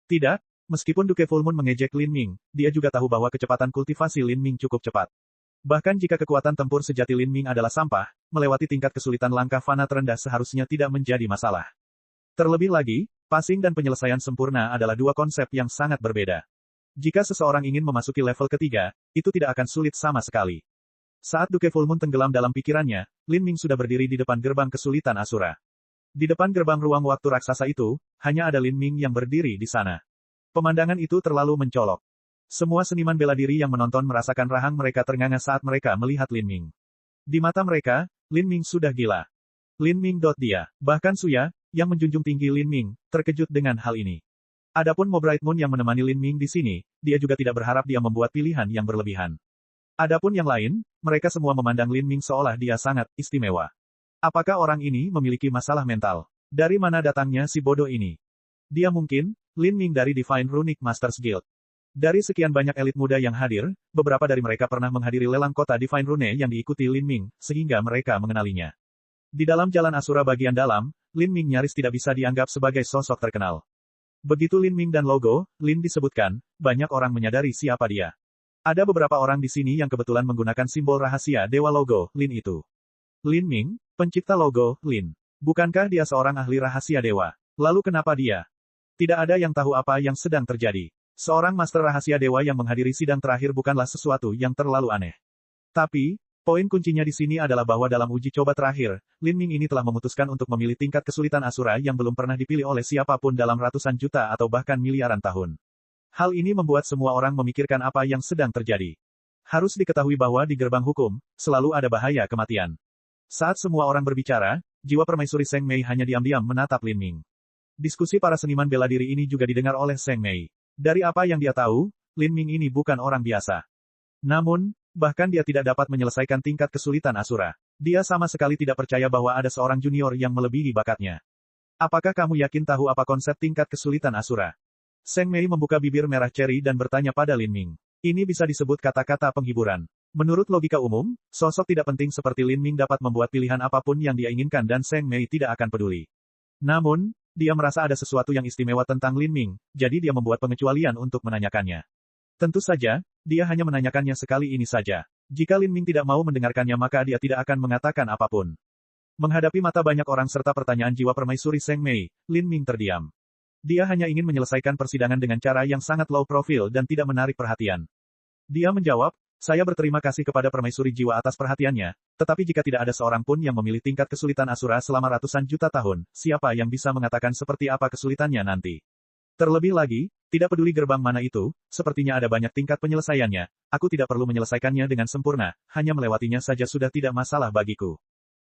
Tidak. Meskipun Duke Full Moon mengejek Lin Ming, dia juga tahu bahwa kecepatan kultivasi Lin Ming cukup cepat. Bahkan jika kekuatan tempur sejati Lin Ming adalah sampah, melewati tingkat kesulitan langkah fana terendah seharusnya tidak menjadi masalah. Terlebih lagi, passing dan penyelesaian sempurna adalah dua konsep yang sangat berbeda. Jika seseorang ingin memasuki level ketiga, itu tidak akan sulit sama sekali. Saat Duke Full Moon tenggelam dalam pikirannya, Lin Ming sudah berdiri di depan gerbang kesulitan Asura. Di depan gerbang ruang waktu raksasa itu, hanya ada Lin Ming yang berdiri di sana. Pemandangan itu terlalu mencolok. Semua seniman bela diri yang menonton merasakan rahang mereka ternganga saat mereka melihat Lin Ming. Di mata mereka, Lin Ming sudah gila. Lin Ming. Dia, bahkan Suya, yang menjunjung tinggi Lin Ming, terkejut dengan hal ini. Adapun Mo Bright Moon yang menemani Lin Ming di sini, dia juga tidak berharap dia membuat pilihan yang berlebihan. Adapun yang lain, mereka semua memandang Lin Ming seolah dia sangat istimewa. Apakah orang ini memiliki masalah mental? Dari mana datangnya si bodoh ini? Dia mungkin Lin Ming dari Divine Runic Masters Guild. Dari sekian banyak elit muda yang hadir, beberapa dari mereka pernah menghadiri lelang kota Divine Rune yang diikuti Lin Ming, sehingga mereka mengenalinya. Di dalam jalan Asura bagian dalam, Lin Ming nyaris tidak bisa dianggap sebagai sosok terkenal. Begitu Lin Ming dan logo Lin disebutkan, banyak orang menyadari siapa dia. Ada beberapa orang di sini yang kebetulan menggunakan simbol rahasia dewa logo Lin itu. Lin Ming, pencipta logo Lin. Bukankah dia seorang ahli rahasia dewa? Lalu kenapa dia? Tidak ada yang tahu apa yang sedang terjadi. Seorang master rahasia dewa yang menghadiri sidang terakhir bukanlah sesuatu yang terlalu aneh. Tapi, poin kuncinya di sini adalah bahwa dalam uji coba terakhir, Lin Ming ini telah memutuskan untuk memilih tingkat kesulitan Asura yang belum pernah dipilih oleh siapapun dalam ratusan juta atau bahkan miliaran tahun. Hal ini membuat semua orang memikirkan apa yang sedang terjadi. Harus diketahui bahwa di gerbang hukum, selalu ada bahaya kematian. Saat semua orang berbicara, jiwa permaisuri Seng Mei hanya diam-diam menatap Lin Ming. Diskusi para seniman bela diri ini juga didengar oleh Seng Mei. Dari apa yang dia tahu, Lin Ming ini bukan orang biasa. Namun, bahkan dia tidak dapat menyelesaikan tingkat kesulitan Asura. Dia sama sekali tidak percaya bahwa ada seorang junior yang melebihi bakatnya. Apakah kamu yakin tahu apa konsep tingkat kesulitan Asura? Seng Mei membuka bibir merah ceri dan bertanya pada Lin Ming. Ini bisa disebut kata-kata penghiburan. Menurut logika umum, sosok tidak penting seperti Lin Ming dapat membuat pilihan apapun yang dia inginkan dan Seng Mei tidak akan peduli. Namun, dia merasa ada sesuatu yang istimewa tentang Lin Ming, jadi dia membuat pengecualian untuk menanyakannya. Tentu saja, dia hanya menanyakannya sekali ini saja. Jika Lin Ming tidak mau mendengarkannya maka dia tidak akan mengatakan apapun. Menghadapi mata banyak orang serta pertanyaan jiwa permaisuri Seng Mei, Lin Ming terdiam. Dia hanya ingin menyelesaikan persidangan dengan cara yang sangat low profile dan tidak menarik perhatian. Dia menjawab, saya berterima kasih kepada permaisuri jiwa atas perhatiannya, tetapi jika tidak ada seorang pun yang memilih tingkat kesulitan Asura selama ratusan juta tahun, siapa yang bisa mengatakan seperti apa kesulitannya nanti? Terlebih lagi, tidak peduli gerbang mana itu, sepertinya ada banyak tingkat penyelesaiannya, aku tidak perlu menyelesaikannya dengan sempurna, hanya melewatinya saja sudah tidak masalah bagiku.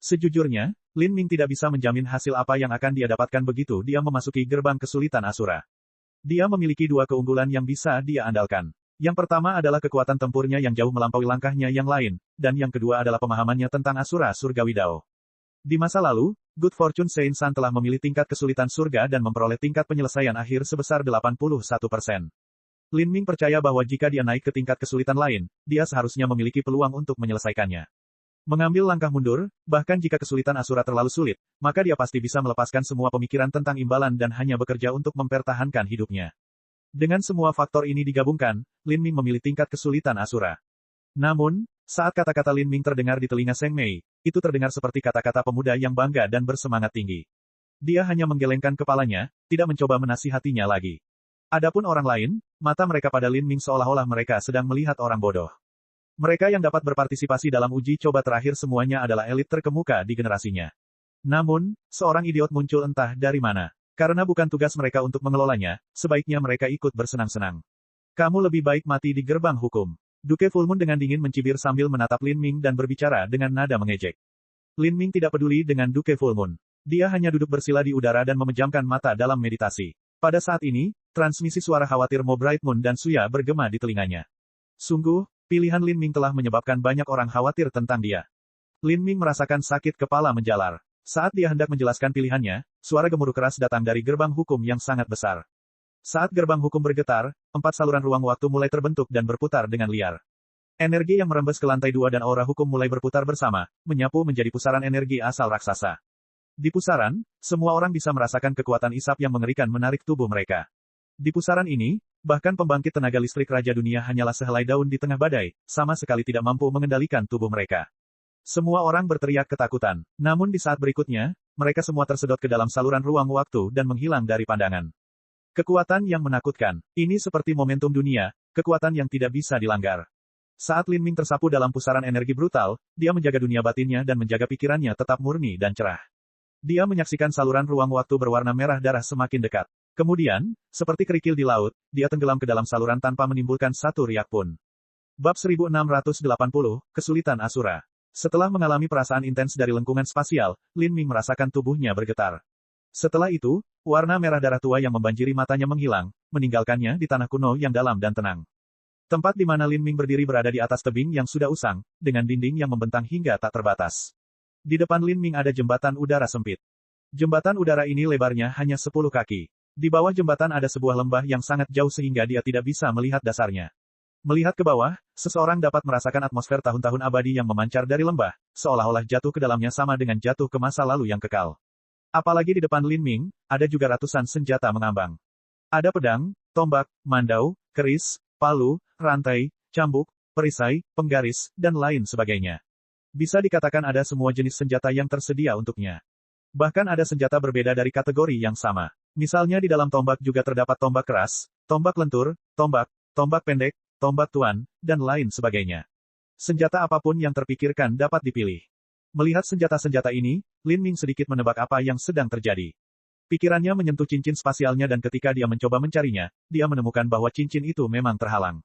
Sejujurnya, Lin Ming tidak bisa menjamin hasil apa yang akan dia dapatkan begitu dia memasuki gerbang kesulitan Asura. Dia memiliki dua keunggulan yang bisa dia andalkan. Yang pertama adalah kekuatan tempurnya yang jauh melampaui langkahnya yang lain, dan yang kedua adalah pemahamannya tentang Asura Surgawi Dao. Di masa lalu, Good Fortune Saint-San telah memilih tingkat kesulitan surga dan memperoleh tingkat penyelesaian akhir sebesar 81%. Lin Ming percaya bahwa jika dia naik ke tingkat kesulitan lain, dia seharusnya memiliki peluang untuk menyelesaikannya. Mengambil langkah mundur, bahkan jika kesulitan Asura terlalu sulit, maka dia pasti bisa melepaskan semua pemikiran tentang imbalan dan hanya bekerja untuk mempertahankan hidupnya. Dengan semua faktor ini digabungkan, Lin Ming memilih tingkat kesulitan Asura. Namun, saat kata-kata Lin Ming terdengar di telinga Seng Mei, itu terdengar seperti kata-kata pemuda yang bangga dan bersemangat tinggi. Dia hanya menggelengkan kepalanya, tidak mencoba menasihatinya lagi. Adapun orang lain, mata mereka pada Lin Ming seolah-olah mereka sedang melihat orang bodoh. Mereka yang dapat berpartisipasi dalam uji coba terakhir semuanya adalah elit terkemuka di generasinya. Namun, seorang idiot muncul entah dari mana. Karena bukan tugas mereka untuk mengelolanya, sebaiknya mereka ikut bersenang-senang. Kamu lebih baik mati di gerbang hukum. Duke Full Moon dengan dingin mencibir sambil menatap Lin Ming dan berbicara dengan nada mengejek. Lin Ming tidak peduli dengan Duke Full Moon. Dia hanya duduk bersila di udara dan memejamkan mata dalam meditasi. Pada saat ini, transmisi suara khawatir Mo Bright Moon dan Suya bergema di telinganya. Sungguh, pilihan Lin Ming telah menyebabkan banyak orang khawatir tentang dia. Lin Ming merasakan sakit kepala menjalar. Saat dia hendak menjelaskan pilihannya, suara gemuruh keras datang dari gerbang hukum yang sangat besar. Saat gerbang hukum bergetar, 4 saluran ruang waktu mulai terbentuk dan berputar dengan liar. Energi yang merembes ke lantai 2 dan aura hukum mulai berputar bersama, menyapu menjadi pusaran energi asal raksasa. Di pusaran, semua orang bisa merasakan kekuatan isap yang mengerikan menarik tubuh mereka. Di pusaran ini, bahkan pembangkit tenaga listrik Raja Dunia hanyalah sehelai daun di tengah badai, sama sekali tidak mampu mengendalikan tubuh mereka. Semua orang berteriak ketakutan. Namun di saat berikutnya, mereka semua tersedot ke dalam saluran ruang waktu dan menghilang dari pandangan. Kekuatan yang menakutkan. Ini seperti momentum dunia, kekuatan yang tidak bisa dilanggar. Saat Lin Ming tersapu dalam pusaran energi brutal, dia menjaga dunia batinnya dan menjaga pikirannya tetap murni dan cerah. Dia menyaksikan saluran ruang waktu berwarna merah darah semakin dekat. Kemudian, seperti kerikil di laut, dia tenggelam ke dalam saluran tanpa menimbulkan satu riak pun. Bab 1680, Kesulitan Asura. Setelah mengalami perasaan intens dari lengkungan spasial, Lin Ming merasakan tubuhnya bergetar. Setelah itu, warna merah darah tua yang membanjiri matanya menghilang, meninggalkannya di tanah kuno yang dalam dan tenang. Tempat di mana Lin Ming berdiri berada di atas tebing yang sudah usang, dengan dinding yang membentang hingga tak terbatas. Di depan Lin Ming ada jembatan udara sempit. Jembatan udara ini lebarnya hanya 10 kaki. Di bawah jembatan ada sebuah lembah yang sangat jauh sehingga dia tidak bisa melihat dasarnya. Melihat ke bawah, seseorang dapat merasakan atmosfer tahun-tahun abadi yang memancar dari lembah, seolah-olah jatuh ke dalamnya sama dengan jatuh ke masa lalu yang kekal. Apalagi di depan Lin Ming, ada juga ratusan senjata mengambang. Ada pedang, tombak, mandau, keris, palu, rantai, cambuk, perisai, penggaris, dan lain sebagainya. Bisa dikatakan ada semua jenis senjata yang tersedia untuknya. Bahkan ada senjata berbeda dari kategori yang sama. Misalnya di dalam tombak juga terdapat tombak keras, tombak lentur, tombak pendek, tombak tuan, dan lain sebagainya. Senjata apapun yang terpikirkan dapat dipilih. Melihat senjata-senjata ini, Lin Ming sedikit menebak apa yang sedang terjadi. Pikirannya menyentuh cincin spasialnya dan ketika dia mencoba mencarinya, dia menemukan bahwa cincin itu memang terhalang.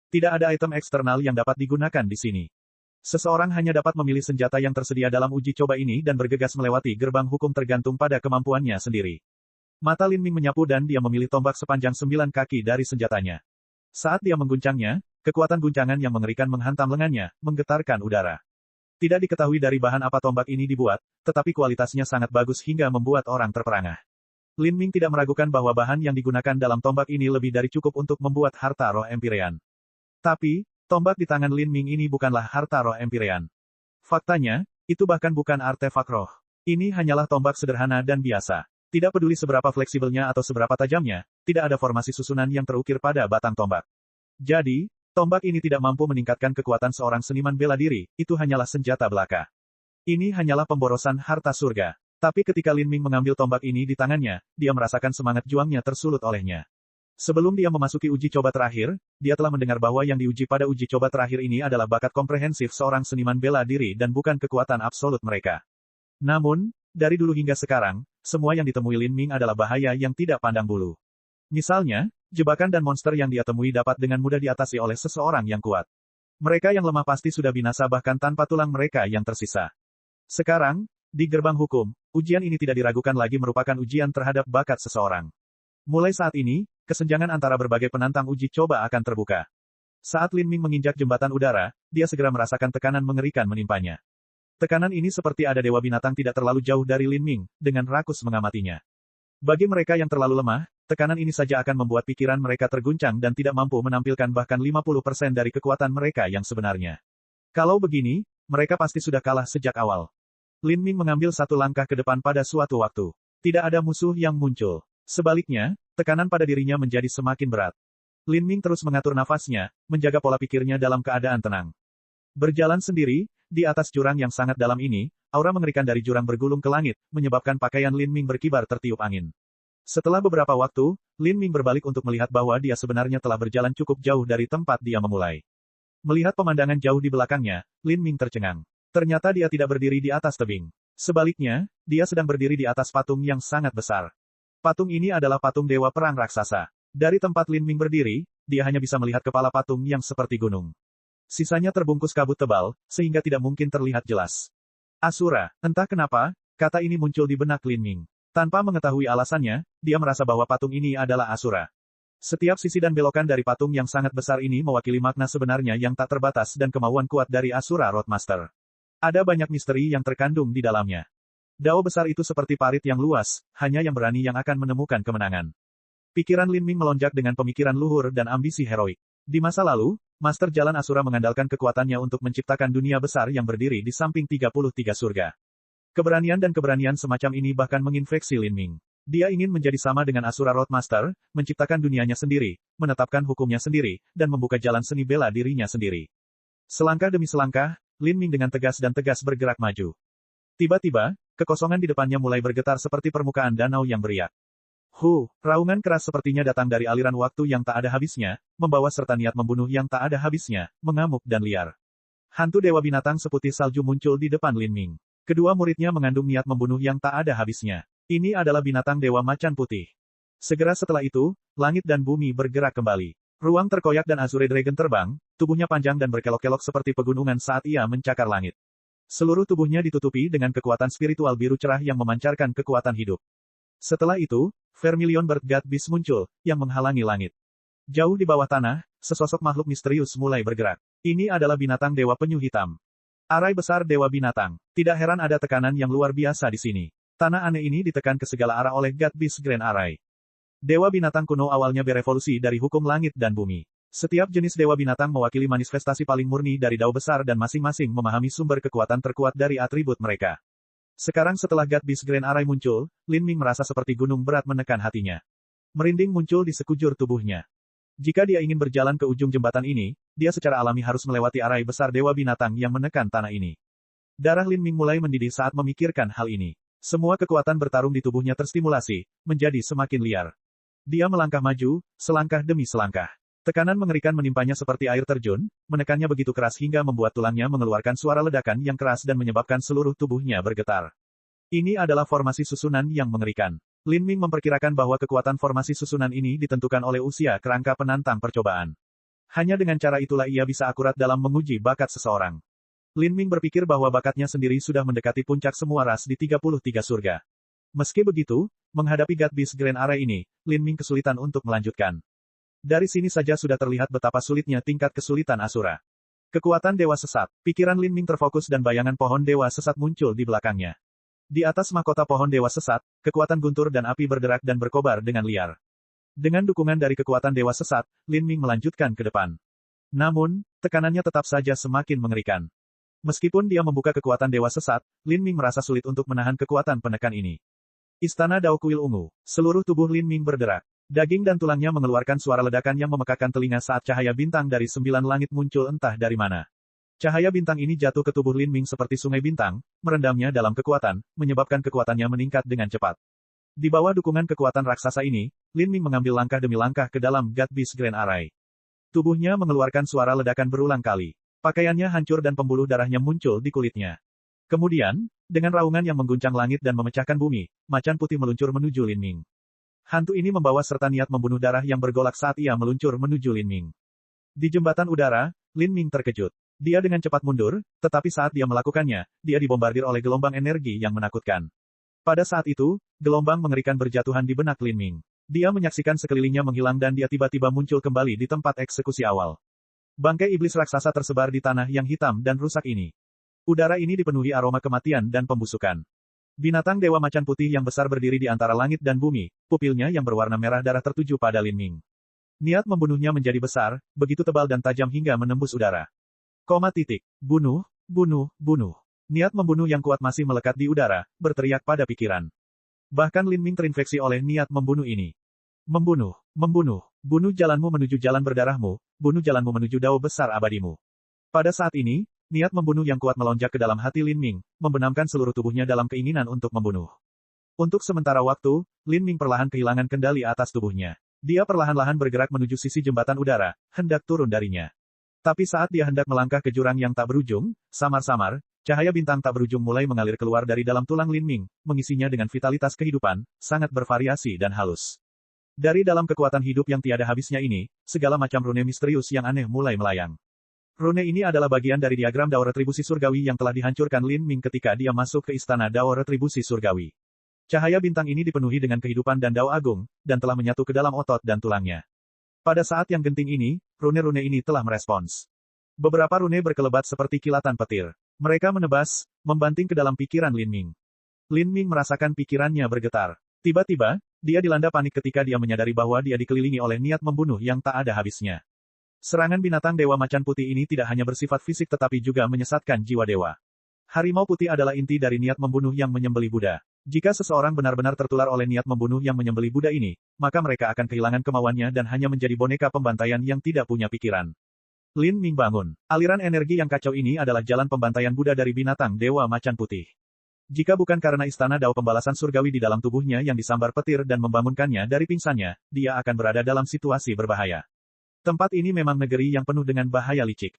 Tidak ada item eksternal yang dapat digunakan di sini. Seseorang hanya dapat memilih senjata yang tersedia dalam uji coba ini dan bergegas melewati gerbang hukum tergantung pada kemampuannya sendiri. Mata Lin Ming menyapu dan dia memilih tombak sepanjang 9 kaki dari senjatanya. Saat dia mengguncangnya, kekuatan guncangan yang mengerikan menghantam lengannya, menggetarkan udara. Tidak diketahui dari bahan apa tombak ini dibuat, tetapi kualitasnya sangat bagus hingga membuat orang terperangah. Lin Ming tidak meragukan bahwa bahan yang digunakan dalam tombak ini lebih dari cukup untuk membuat harta roh Empyrean. Tapi, tombak di tangan Lin Ming ini bukanlah harta roh Empyrean. Faktanya, itu bahkan bukan artefak roh. Ini hanyalah tombak sederhana dan biasa. Tidak peduli seberapa fleksibelnya atau seberapa tajamnya, tidak ada formasi susunan yang terukir pada batang tombak. Jadi, tombak ini tidak mampu meningkatkan kekuatan seorang seniman bela diri, itu hanyalah senjata belaka. Ini hanyalah pemborosan harta surga. Tapi ketika Lin Ming mengambil tombak ini di tangannya, dia merasakan semangat juangnya tersulut olehnya. Sebelum dia memasuki uji coba terakhir, dia telah mendengar bahwa yang diuji pada uji coba terakhir ini adalah bakat komprehensif seorang seniman bela diri dan bukan kekuatan absolut mereka. Namun, dari dulu hingga sekarang, semua yang ditemui Lin Ming adalah bahaya yang tidak pandang bulu. Misalnya, jebakan dan monster yang dia temui dapat dengan mudah diatasi oleh seseorang yang kuat. Mereka yang lemah pasti sudah binasa bahkan tanpa tulang mereka yang tersisa. Sekarang, di gerbang hukum, ujian ini tidak diragukan lagi merupakan ujian terhadap bakat seseorang. Mulai saat ini, kesenjangan antara berbagai penantang uji coba akan terbuka. Saat Lin Ming menginjak jembatan udara, dia segera merasakan tekanan mengerikan menimpanya. Tekanan ini seperti ada dewa binatang tidak terlalu jauh dari Lin Ming, dengan rakus mengamatinya. Bagi mereka yang terlalu lemah, tekanan ini saja akan membuat pikiran mereka terguncang dan tidak mampu menampilkan bahkan 50% dari kekuatan mereka yang sebenarnya. Kalau begini, mereka pasti sudah kalah sejak awal. Lin Ming mengambil satu langkah ke depan pada suatu waktu. Tidak ada musuh yang muncul. Sebaliknya, tekanan pada dirinya menjadi semakin berat. Lin Ming terus mengatur nafasnya, menjaga pola pikirnya dalam keadaan tenang. Berjalan sendiri, di atas jurang yang sangat dalam ini, aura mengerikan dari jurang bergulung ke langit, menyebabkan pakaian Lin Ming berkibar tertiup angin. Setelah beberapa waktu, Lin Ming berbalik untuk melihat bahwa dia sebenarnya telah berjalan cukup jauh dari tempat dia memulai. Melihat pemandangan jauh di belakangnya, Lin Ming tercengang. Ternyata dia tidak berdiri di atas tebing. Sebaliknya, dia sedang berdiri di atas patung yang sangat besar. Patung ini adalah patung dewa perang raksasa. Dari tempat Lin Ming berdiri, dia hanya bisa melihat kepala patung yang seperti gunung. Sisanya terbungkus kabut tebal, sehingga tidak mungkin terlihat jelas. Asura, entah kenapa, kata ini muncul di benak Lin Ming. Tanpa mengetahui alasannya, dia merasa bahwa patung ini adalah Asura. Setiap sisi dan belokan dari patung yang sangat besar ini mewakili makna sebenarnya yang tak terbatas dan kemauan kuat dari Asura Roadmaster. Ada banyak misteri yang terkandung di dalamnya. Dao besar itu seperti parit yang luas, hanya yang berani yang akan menemukan kemenangan. Pikiran Lin Ming melonjak dengan pemikiran luhur dan ambisi heroik. Di masa lalu, Master Jalan Asura mengandalkan kekuatannya untuk menciptakan dunia besar yang berdiri di samping 33 surga. Keberanian dan keberanian semacam ini bahkan menginfeksi Lin Ming. Dia ingin menjadi sama dengan Asura Roadmaster, menciptakan dunianya sendiri, menetapkan hukumnya sendiri, dan membuka jalan seni bela dirinya sendiri. Selangkah demi selangkah, Lin Ming dengan tegas dan tegas bergerak maju. Tiba-tiba, kekosongan di depannya mulai bergetar seperti permukaan danau yang beriak. Raungan keras sepertinya datang dari aliran waktu yang tak ada habisnya, membawa serta niat membunuh yang tak ada habisnya, mengamuk dan liar. Hantu dewa binatang seputih salju muncul di depan Lin Ming. Kedua muridnya mengandung niat membunuh yang tak ada habisnya. Ini adalah binatang dewa macan putih. Segera setelah itu, langit dan bumi bergerak kembali. Ruang terkoyak dan Azure Dragon terbang, tubuhnya panjang dan berkelok-kelok seperti pegunungan saat ia mencakar langit. Seluruh tubuhnya ditutupi dengan kekuatan spiritual biru cerah yang memancarkan kekuatan hidup. Setelah itu, Vermilion Bird God Beast muncul, yang menghalangi langit. Jauh di bawah tanah, sesosok makhluk misterius mulai bergerak. Ini adalah binatang dewa penyu hitam. Arai besar dewa binatang. Tidak heran ada tekanan yang luar biasa di sini. Tanah aneh ini ditekan ke segala arah oleh God Beast Grand Arai. Dewa binatang kuno awalnya berevolusi dari hukum langit dan bumi. Setiap jenis dewa binatang mewakili manifestasi paling murni dari dao besar dan masing-masing memahami sumber kekuatan terkuat dari atribut mereka. Sekarang setelah God Beast Grand Arai muncul, Lin Ming merasa seperti gunung berat menekan hatinya. Merinding muncul di sekujur tubuhnya. Jika dia ingin berjalan ke ujung jembatan ini, dia secara alami harus melewati arai besar dewa binatang yang menekan tanah ini. Darah Lin Ming mulai mendidih saat memikirkan hal ini. Semua kekuatan bertarung di tubuhnya terstimulasi, menjadi semakin liar. Dia melangkah maju, selangkah demi selangkah. Tekanan mengerikan menimpanya seperti air terjun, menekannya begitu keras hingga membuat tulangnya mengeluarkan suara ledakan yang keras dan menyebabkan seluruh tubuhnya bergetar. Ini adalah formasi susunan yang mengerikan. Lin Ming memperkirakan bahwa kekuatan formasi susunan ini ditentukan oleh usia kerangka penantang percobaan. Hanya dengan cara itulah ia bisa akurat dalam menguji bakat seseorang. Lin Ming berpikir bahwa bakatnya sendiri sudah mendekati puncak semua ras di 33 surga. Meski begitu, menghadapi God Beast Grand Arai ini, Lin Ming kesulitan untuk melanjutkan. Dari sini saja sudah terlihat betapa sulitnya tingkat kesulitan Asura. Kekuatan Dewa Sesat. Pikiran Lin Ming terfokus dan bayangan pohon Dewa Sesat muncul di belakangnya. Di atas mahkota pohon Dewa Sesat, kekuatan guntur dan api bergerak dan berkobar dengan liar. Dengan dukungan dari kekuatan Dewa Sesat, Lin Ming melanjutkan ke depan. Namun, tekanannya tetap saja semakin mengerikan. Meskipun dia membuka kekuatan Dewa Sesat, Lin Ming merasa sulit untuk menahan kekuatan penekan ini. Istana Dao Kuil Ungu. Seluruh tubuh Lin Ming berderak. Daging dan tulangnya mengeluarkan suara ledakan yang memekakan telinga saat cahaya bintang dari 9 langit muncul entah dari mana. Cahaya bintang ini jatuh ke tubuh Lin Ming seperti sungai bintang, merendamnya dalam kekuatan, menyebabkan kekuatannya meningkat dengan cepat. Di bawah dukungan kekuatan raksasa ini, Lin Ming mengambil langkah demi langkah ke dalam God Beast Grand Arai. Tubuhnya mengeluarkan suara ledakan berulang kali. Pakaiannya hancur dan pembuluh darahnya muncul di kulitnya. Kemudian, dengan raungan yang mengguncang langit dan memecahkan bumi, macan putih meluncur menuju Lin Ming. Hantu ini membawa serta niat membunuh darah yang bergolak saat ia meluncur menuju Lin Ming. Di jembatan udara, Lin Ming terkejut. Dia dengan cepat mundur, tetapi saat dia melakukannya, dia dibombardir oleh gelombang energi yang menakutkan. Pada saat itu, gelombang mengerikan berjatuhan di benak Lin Ming. Dia menyaksikan sekelilingnya menghilang dan dia tiba-tiba muncul kembali di tempat eksekusi awal. Bangkai iblis raksasa tersebar di tanah yang hitam dan rusak ini. Udara ini dipenuhi aroma kematian dan pembusukan. Binatang dewa macan putih yang besar berdiri di antara langit dan bumi, pupilnya yang berwarna merah darah tertuju pada Lin Ming. Niat membunuhnya menjadi besar, begitu tebal dan tajam hingga menembus udara. Bunuh, bunuh, bunuh. Niat membunuh yang kuat masih melekat di udara, berteriak pada pikiran. Bahkan Lin Ming terinfeksi oleh niat membunuh ini. Membunuh, membunuh, bunuh jalanmu menuju jalan berdarahmu, bunuh jalanmu menuju dao besar abadimu. Pada saat ini, niat membunuh yang kuat melonjak ke dalam hati Lin Ming, membenamkan seluruh tubuhnya dalam keinginan untuk membunuh. Untuk sementara waktu, Lin Ming perlahan kehilangan kendali atas tubuhnya. Dia perlahan-lahan bergerak menuju sisi jembatan udara, hendak turun darinya. Tapi saat dia hendak melangkah ke jurang yang tak berujung, samar-samar, cahaya bintang tak berujung mulai mengalir keluar dari dalam tulang Lin Ming, mengisinya dengan vitalitas kehidupan, sangat bervariasi dan halus. Dari dalam kekuatan hidup yang tiada habisnya ini, segala macam rune misterius yang aneh mulai melayang. Rune ini adalah bagian dari diagram Dao Retribusi Surgawi yang telah dihancurkan Lin Ming ketika dia masuk ke istana Dao Retribusi Surgawi. Cahaya bintang ini dipenuhi dengan kehidupan dan Dao Agung, dan telah menyatu ke dalam otot dan tulangnya. Pada saat yang genting ini, rune-rune ini telah merespons. Beberapa rune berkelebat seperti kilatan petir. Mereka menebas, membanting ke dalam pikiran Lin Ming. Lin Ming merasakan pikirannya bergetar. Tiba-tiba, dia dilanda panik ketika dia menyadari bahwa dia dikelilingi oleh niat membunuh yang tak ada habisnya. Serangan binatang Dewa Macan Putih ini tidak hanya bersifat fisik tetapi juga menyesatkan jiwa dewa. Harimau putih adalah inti dari niat membunuh yang menyembelih Buddha. Jika seseorang benar-benar tertular oleh niat membunuh yang menyembelih Buddha ini, maka mereka akan kehilangan kemauannya dan hanya menjadi boneka pembantaian yang tidak punya pikiran. Lin Ming bangun. Aliran energi yang kacau ini adalah jalan pembantaian Buddha dari binatang Dewa Macan Putih. Jika bukan karena istana Dao Pembalasan Surgawi di dalam tubuhnya yang disambar petir dan membangunkannya dari pingsannya, dia akan berada dalam situasi berbahaya. Tempat ini memang negeri yang penuh dengan bahaya licik.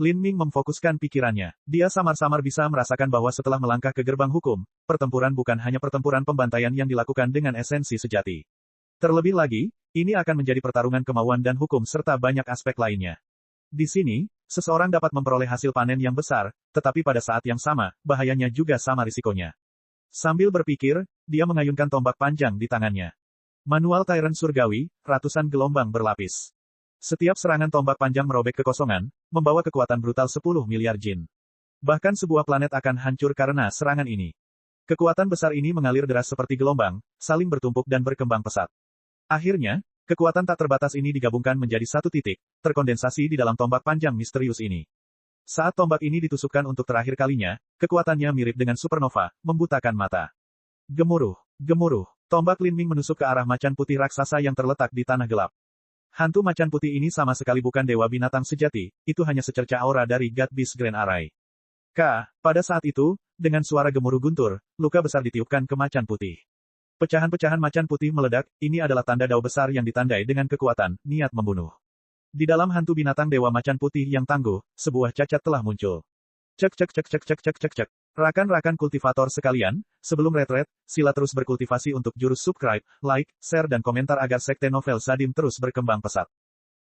Lin Ming memfokuskan pikirannya. Dia samar-samar bisa merasakan bahwa setelah melangkah ke gerbang hukum, pertempuran bukan hanya pertempuran pembantaian yang dilakukan dengan esensi sejati. Terlebih lagi, ini akan menjadi pertarungan kemauan dan hukum serta banyak aspek lainnya. Di sini, seseorang dapat memperoleh hasil panen yang besar, tetapi pada saat yang sama, bahayanya juga sama risikonya. Sambil berpikir, dia mengayunkan tombak panjang di tangannya. Manual Tyrant Surgawi, ratusan gelombang berlapis. Setiap serangan tombak panjang merobek kekosongan, membawa kekuatan brutal 10 miliar jin. Bahkan sebuah planet akan hancur karena serangan ini. Kekuatan besar ini mengalir deras seperti gelombang, saling bertumpuk dan berkembang pesat. Akhirnya, kekuatan tak terbatas ini digabungkan menjadi satu titik, terkondensasi di dalam tombak panjang misterius ini. Saat tombak ini ditusukkan untuk terakhir kalinya, kekuatannya mirip dengan supernova, membutakan mata. Gemuruh, gemuruh, tombak Lin Ming menusuk ke arah macan putih raksasa yang terletak di tanah gelap. Hantu macan putih ini sama sekali bukan dewa binatang sejati, itu hanya secerca aura dari God Beast Grand Array. Pada saat itu, dengan suara gemuruh guntur, luka besar ditiupkan ke macan putih. Pecahan-pecahan macan putih meledak, ini adalah tanda Dao besar yang ditandai dengan kekuatan, niat membunuh. Di dalam hantu binatang dewa macan putih yang tangguh, sebuah cacat telah muncul. Cek cek cek cek cek cek cek cek. Rakan-rakan kultivator sekalian, sebelum retret, sila terus berkultivasi untuk jurus subscribe, like, share dan komentar agar sekte novel Sadim terus berkembang pesat.